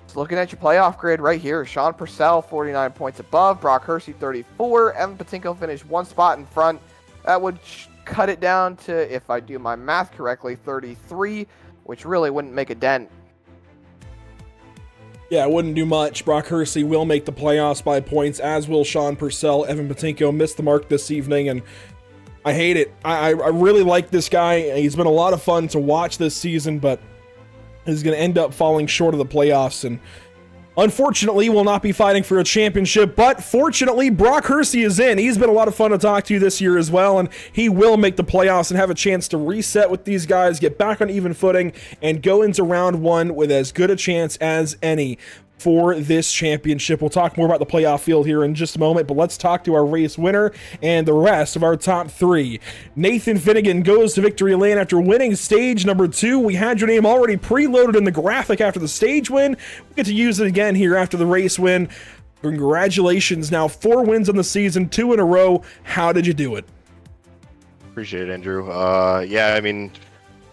Just looking at your playoff grid right here. Sean Purcell, 49 points above. Brock Hersey, 34. Evan Patinko finished 1 spot in front. That would cut it down to, if I do my math correctly, 33, which really wouldn't make a dent. Yeah, it wouldn't do much. Brock Hersey will make the playoffs by points, as will Sean Purcell. Evan Patinko missed the mark this evening, and I hate it. I really like this guy. He's been a lot of fun to watch this season, but he's going to end up falling short of the playoffs, and unfortunately will not be fighting for a championship. But fortunately, Brock Hersey is in. He's been a lot of fun to talk to this year as well, and he will make the playoffs and have a chance to reset with these guys, get back on even footing, and go into round 1 with as good a chance as any for this championship. We'll talk more about the playoff field here in just a moment, but let's talk to our race winner and the rest of our top 3. Nathan Finnegan goes to victory lane after winning stage number 2. We had your name already preloaded in the graphic after the stage win. We get to use it again here after the race win. Congratulations. Now 4 wins on the season, 2 in a row. How did you do it? Appreciate it, Andrew. Yeah, I mean,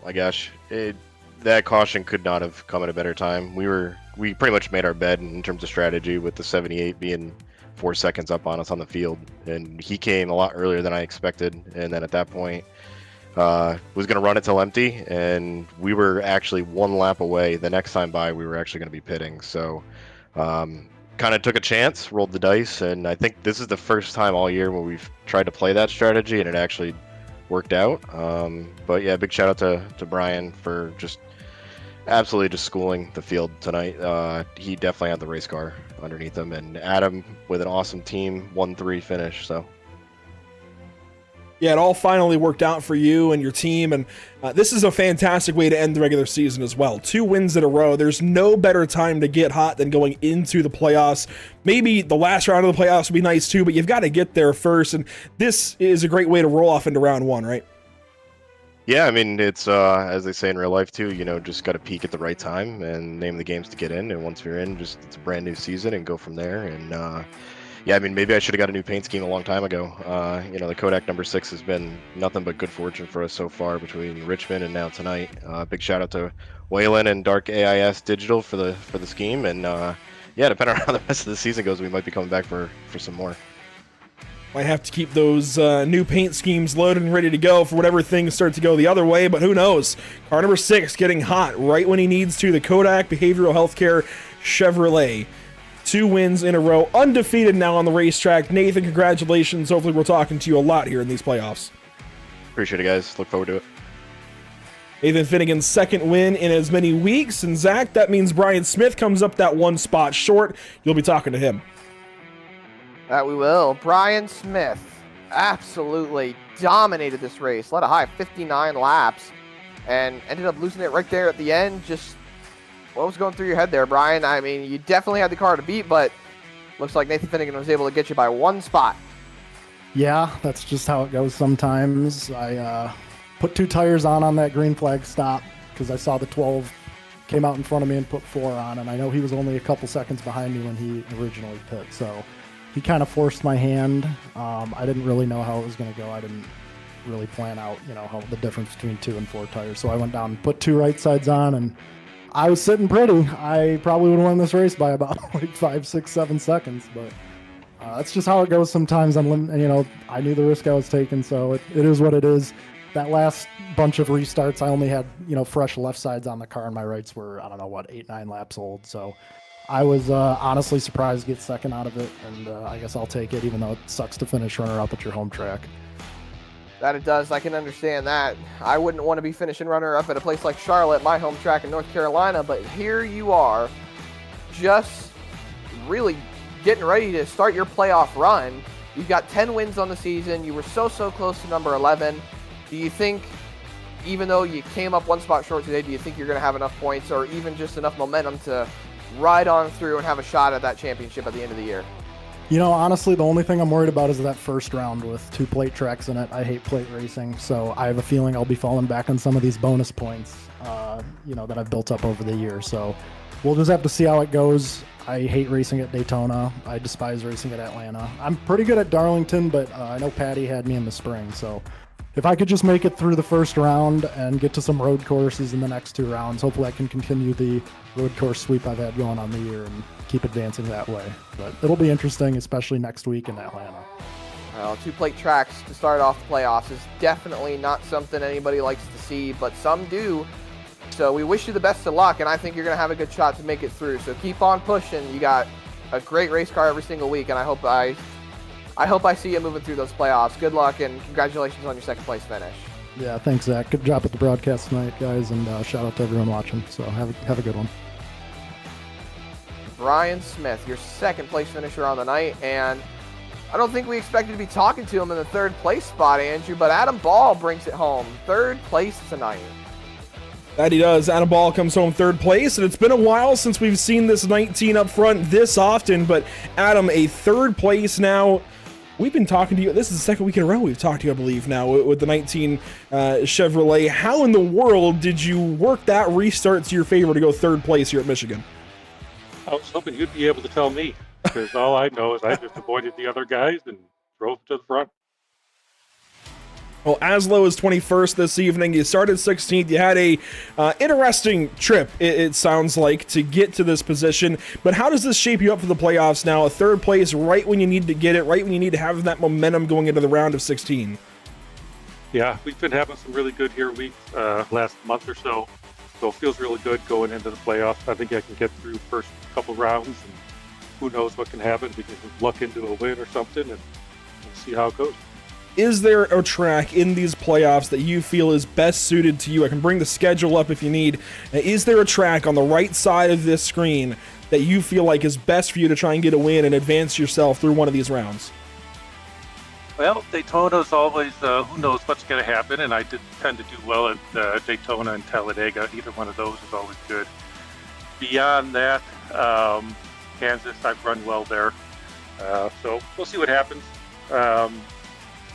my gosh, that caution could not have come at a better time. We pretty much made our bed in terms of strategy, with the 78 being 4 seconds up on us on the field, and he came a lot earlier than I expected. And then at that point, was going to run it till empty, and we were actually 1 lap away. The next time by, we were actually going to be pitting. So, kind of took a chance, rolled the dice, and I think this is the first time all year where we've tried to play that strategy, and it actually worked out. But yeah, big shout out to Brian for just absolutely just schooling the field tonight. He definitely had the race car underneath him, and Adam with an awesome team 1-3 finish. So Yeah, it all finally worked out for you and your team, and this is a fantastic way to end the regular season as well. 2 wins in a row. There's no better time to get hot than going into the playoffs. Maybe the last round of the playoffs would be nice too, but you've got to get there first, and this is a great way to roll off into round 1, right? yeah, I mean, it's as they say in real life too, just got to peak at the right time and name the games to get in, and once you're in, just it's a brand new season and go from there. And yeah, I mean, maybe I should have got a new paint scheme a long time ago. The Kodak number 6 has been nothing but good fortune for us so far between Richmond and now tonight. Big shout out to Waylon and Dark AIS Digital for the scheme, and yeah, depending on how the rest of the season goes, we might be coming back for some more. Might have to keep those new paint schemes loaded and ready to go for whatever things start to go the other way, but who knows? Car number 6 getting hot right when he needs to. The Kodak Behavioral Healthcare Chevrolet. 2 wins in a row, undefeated now on the racetrack. Nathan, congratulations. Hopefully we're talking to you a lot here in these playoffs. Appreciate it, guys. Look forward to it. Nathan Finnegan's 2nd win in as many weeks. And Zach, that means Brian Smith comes up that 1 spot short. You'll be talking to him. That we will. Brian Smith absolutely dominated this race. Led a high 59 laps and ended up losing it right there at the end. Just what was going through your head there, Brian? I mean, you definitely had the car to beat, but looks like Nathan Finnegan was able to get you by 1 spot. Yeah, that's just how it goes sometimes. I put 2 tires on that green flag stop because I saw the 12 came out in front of me and put 4 on, and I know he was only a couple seconds behind me when he originally pit, so he kind of forced my hand. I didn't really know how it was going to go. I didn't really plan out, how the difference between 2 and 4 tires, so I went down and put 2 right sides on, and I was sitting pretty. I probably would have won this race by about like 5, 6, 7 seconds, but that's just how it goes sometimes. I knew the risk I was taking, so it is what it is. That last bunch of restarts, I only had, fresh left sides on the car, and my rights were, 8, 9 laps old. So I was honestly surprised to get 2nd out of it, and I guess I'll take it, even though it sucks to finish runner-up at your home track. That it does. I can understand that. I wouldn't want to be finishing runner-up at a place like Charlotte, my home track in North Carolina, but here you are, just really getting ready to start your playoff run. You've got 10 wins on the season. You were so close to number 11. Do you think, even though you came up 1 spot short today, do you think you're going to have enough points or even just enough momentum to ride on through and have a shot at that championship at the end of the year? Honestly, the only thing I'm worried about is that first round with 2 plate tracks in it. I hate plate racing, so I have a feeling I'll be falling back on some of these bonus points, that I've built up over the year. So we'll just have to see how it goes. I hate racing at Daytona. I despise racing at Atlanta. I'm pretty good at Darlington, but I know Patty had me in the spring, so if I could just make it through the first round and get to some road courses in the next 2 rounds, hopefully I can continue the road course sweep I've had going on the year and keep advancing that way. But it'll be interesting, especially next week in Atlanta. Well, 2 plate tracks to start off the playoffs is definitely not something anybody likes to see, but some do. So we wish you the best of luck, and I think you're going to have a good shot to make it through. So keep on pushing. You got a great race car every single week, and I hope I see you moving through those playoffs. Good luck, and congratulations on your 2nd place finish. Yeah, thanks, Zach. Good job at the broadcast tonight, guys, and shout out to everyone watching. So have a good one. Brian Smith, your 2nd place finisher on the night, and I don't think we expected to be talking to him in the 3rd place spot, Andrew, but Adam Ball brings it home. 3rd place tonight. That he does. Adam Ball comes home 3rd place, and it's been a while since we've seen this 19 up front this often, but Adam, a 3rd place now. We've been talking to you. This is the 2nd week in a row we've talked to you, I believe, now with the 19 Chevrolet. How in the world did you work that restart to your favor to go 3rd place here at Michigan? I was hoping you'd be able to tell me, because all I know is I just avoided the other guys and drove to the front. Well, as low as 21st this evening. You started 16th. You had a interesting trip, it sounds like, to get to this position. But how does this shape you up for the playoffs now? A 3rd place right when you need to get it, right when you need to have that momentum going into the round of 16. Yeah, we've been having some really good here weeks last month or so. So it feels really good going into the playoffs. I think I can get through the first couple rounds, and who knows what can happen. We can luck into a win or something, and we'll see how it goes. is there a track in these playoffs that you feel is best suited to you? I can bring the schedule up if you need. Is there a track on the right side of this screen that you feel like is best for you to try and get a win and advance yourself through one of these rounds? Well, Daytona's always, who knows what's going to happen, and I did tend to do well at Daytona and Talladega. Either one of those is always good. Beyond that, Kansas, I've run well there. So we'll see what happens.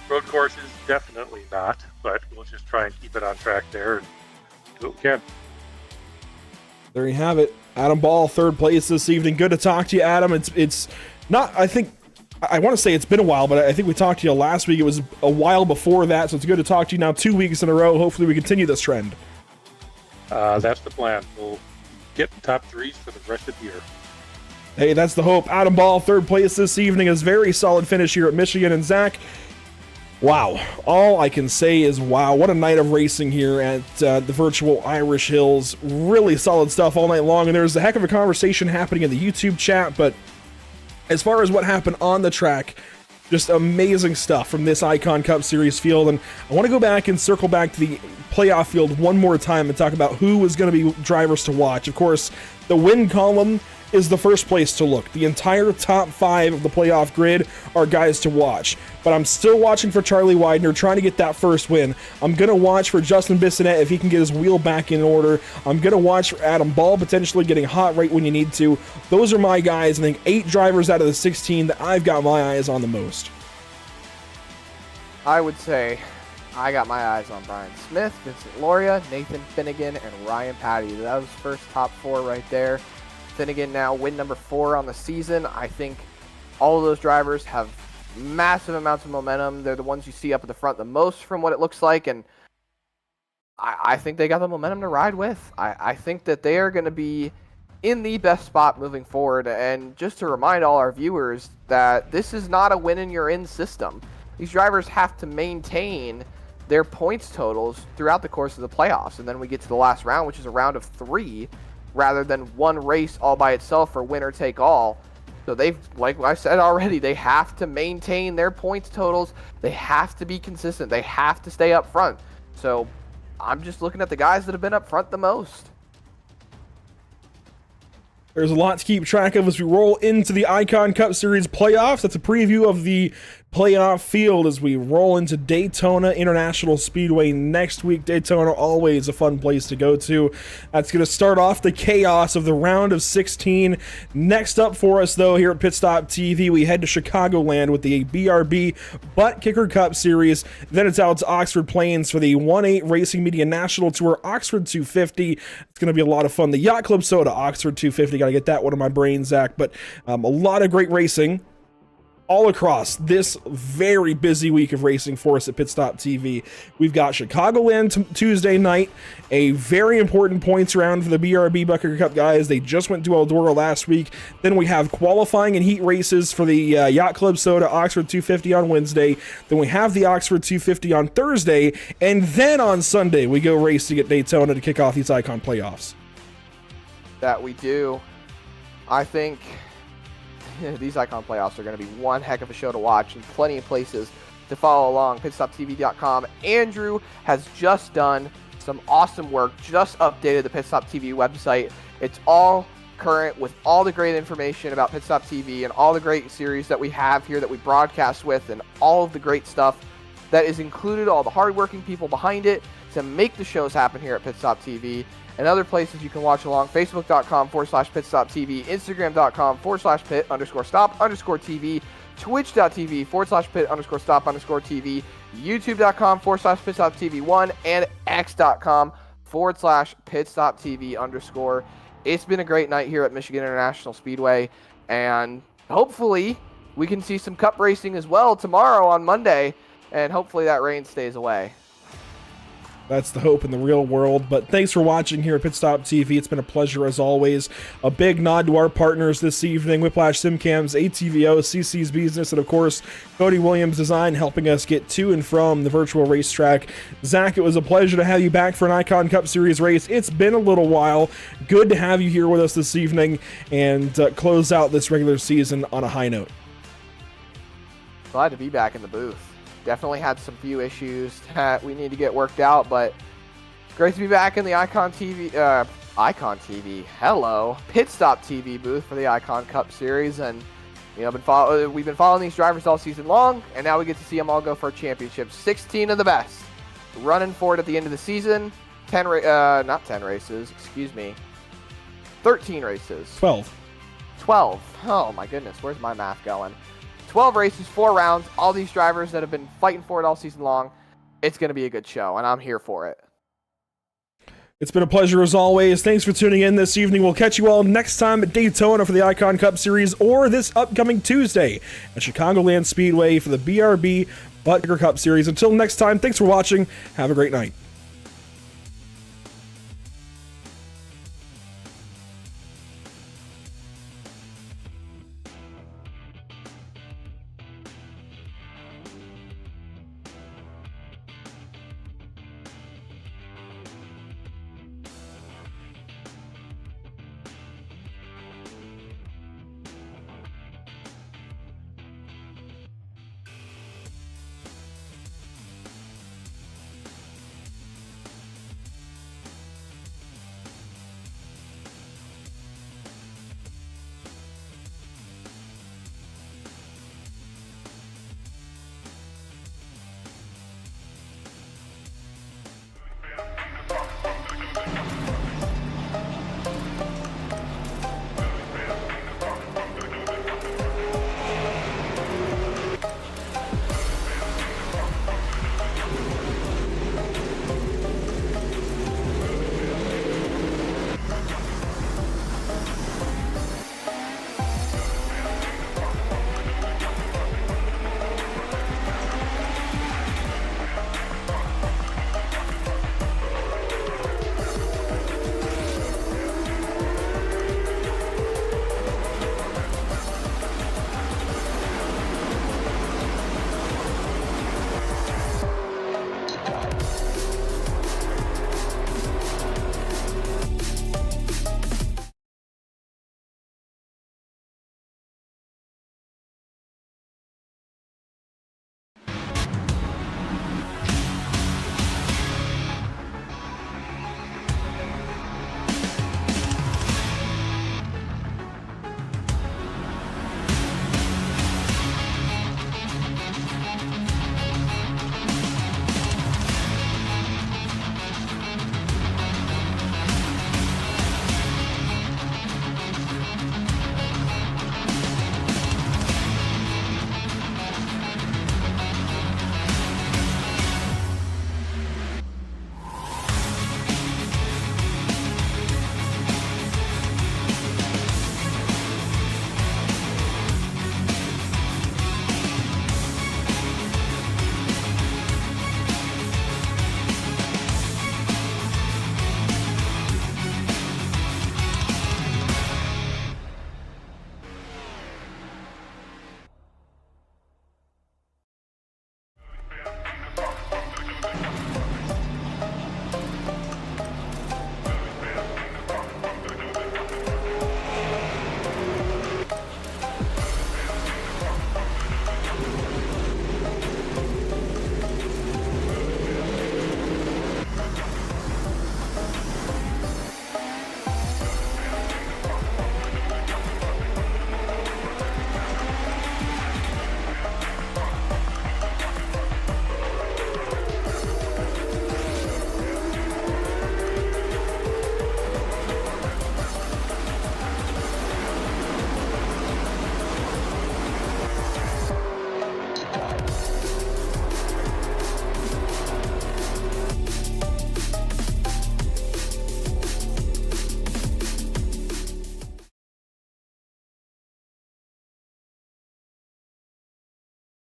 Road courses, definitely not, but we'll just try and keep it on track there and do what we can. There you have it. Adam Ball, third place this evening. Good to talk to you, Adam. It's not, I want to say it's been a while, but I think we talked to you last week. It was a while before that, so it's good to talk to you now 2 weeks in a row. Hopefully we continue this trend. That's the plan. We'll get top threes for the rest of the year. Hey, that's the hope. Adam Ball, third place this evening. Is very solid finish here at Michigan. And Zach, wow. All I can say is wow. What a night of racing here at the virtual Irish Hills. Really solid stuff all night long. And there's a heck of a conversation happening in the YouTube chat, but as far as what happened on the track, just amazing stuff from this Icon Cup Series field. And I want to go back and circle back to the playoff field one more time and talk about who is going to be drivers to watch. Of course, the win column is the first place to look. The entire top 5 of the playoff grid are guys to watch. But I'm still watching for Charlie Widener, trying to get that first win. I'm going to watch for Justin Bissonette if he can get his wheel back in order. I'm going to watch for Adam Ball potentially getting hot right when you need to. Those are my guys. I think 8 drivers out of the 16 that I've got my eyes on the most. I would say I got my eyes on Brian Smith, Vincent Loria, Nathan Finnegan, and Ryan Patty. That was first top 4 right there. Finnegan now win number 4 on the season. I think all of those drivers have massive amounts of momentum. They're the ones you see up at the front the most from what it looks like, and I think they got the momentum to ride with. I think that they are going to be in the best spot moving forward. And just to remind all our viewers that this is not a win and you're in system. These drivers have to maintain their points totals throughout the course of the playoffs, and then we get to the last round, which is a round of 3 rather than one race all by itself for winner take all. So they've, like I said already, they have to maintain their points totals. They have to be consistent. They have to stay up front. So I'm just looking at the guys that have been up front the most. There's a lot to keep track of as we roll into the Icon Cup Series playoffs. That's a preview of the playoff field as we roll into Daytona International Speedway next week. Daytona, always a fun place to go to. That's going to start off the chaos of the round of 16. Next up for us, though, here at Pit Stop TV, we head to Chicagoland with the BRB Butt Kicker Cup Series. Then it's out to Oxford Plains for the 1-8 Racing Media National Tour Oxford 250. It's going to be a lot of fun. The Yacht Club Soda Oxford 250. Got to get that one in my brain, Zach. But a lot of great racing all across this very busy week of racing for us at Pit Stop TV. We've got Chicagoland Tuesday night, a very important points round for the BRB Bucket Cup guys. They just went to Eldora last week. Then we have qualifying and heat races for the Yacht Club Soda Oxford 250 on Wednesday. Then we have the Oxford 250 on Thursday. And then on Sunday, we go racing at Daytona to kick off these Icon playoffs. That we do. I think these Icon playoffs are going to be one heck of a show to watch and plenty of places to follow along. PitStopTV.com. Andrew has just done some awesome work, just updated the Pit Stop TV website. It's all current with all the great information about Pit Stop TV and all the great series that we have here that we broadcast with and all of the great stuff that is included, all the hardworking people behind it to make the shows happen here at Pit Stop TV. And other places you can watch along, Facebook.com/PitStopTV, Instagram.com/Pit_Stop_TV, Twitch.tv/Pit_Stop_TV, YouTube.com/PitStopTV1, and X.com/PitStopTV_. It's been a great night here at Michigan International Speedway, and hopefully we can see some cup racing as well tomorrow on Monday, and hopefully that rain stays away. That's the hope in the real world. But thanks for watching here at Pit Stop TV. It's been a pleasure as always. A big nod to our partners this evening: Whiplash SimCams, ATVO, CC's Business, and of course Cody Williams Design, helping us get to and from the virtual racetrack. Zach, it was a pleasure to have you back for an Icon Cup Series race. It's been a little while. Good to have you here with us this evening and close out this regular season on a high note. Glad to be back in the booth. Definitely had some few issues that we need to get worked out, but it's great to be back in the Icon TV, Pit Stop TV booth for the Icon Cup Series, and we've been following these drivers all season long, and now we get to see them all go for a championship. 16 of the best running for it at the end of the season. 13 races. 12. Oh my goodness, where's my math going? 12 races, 4 rounds, all these drivers that have been fighting for it all season long. It's going to be a good show, and I'm here for it. It's been a pleasure as always. Thanks for tuning in this evening. We'll catch you all next time at Daytona for the Icon Cup Series, or this upcoming Tuesday at Chicagoland Speedway for the BRB Butker Cup Series. Until next time, thanks for watching. Have a great night.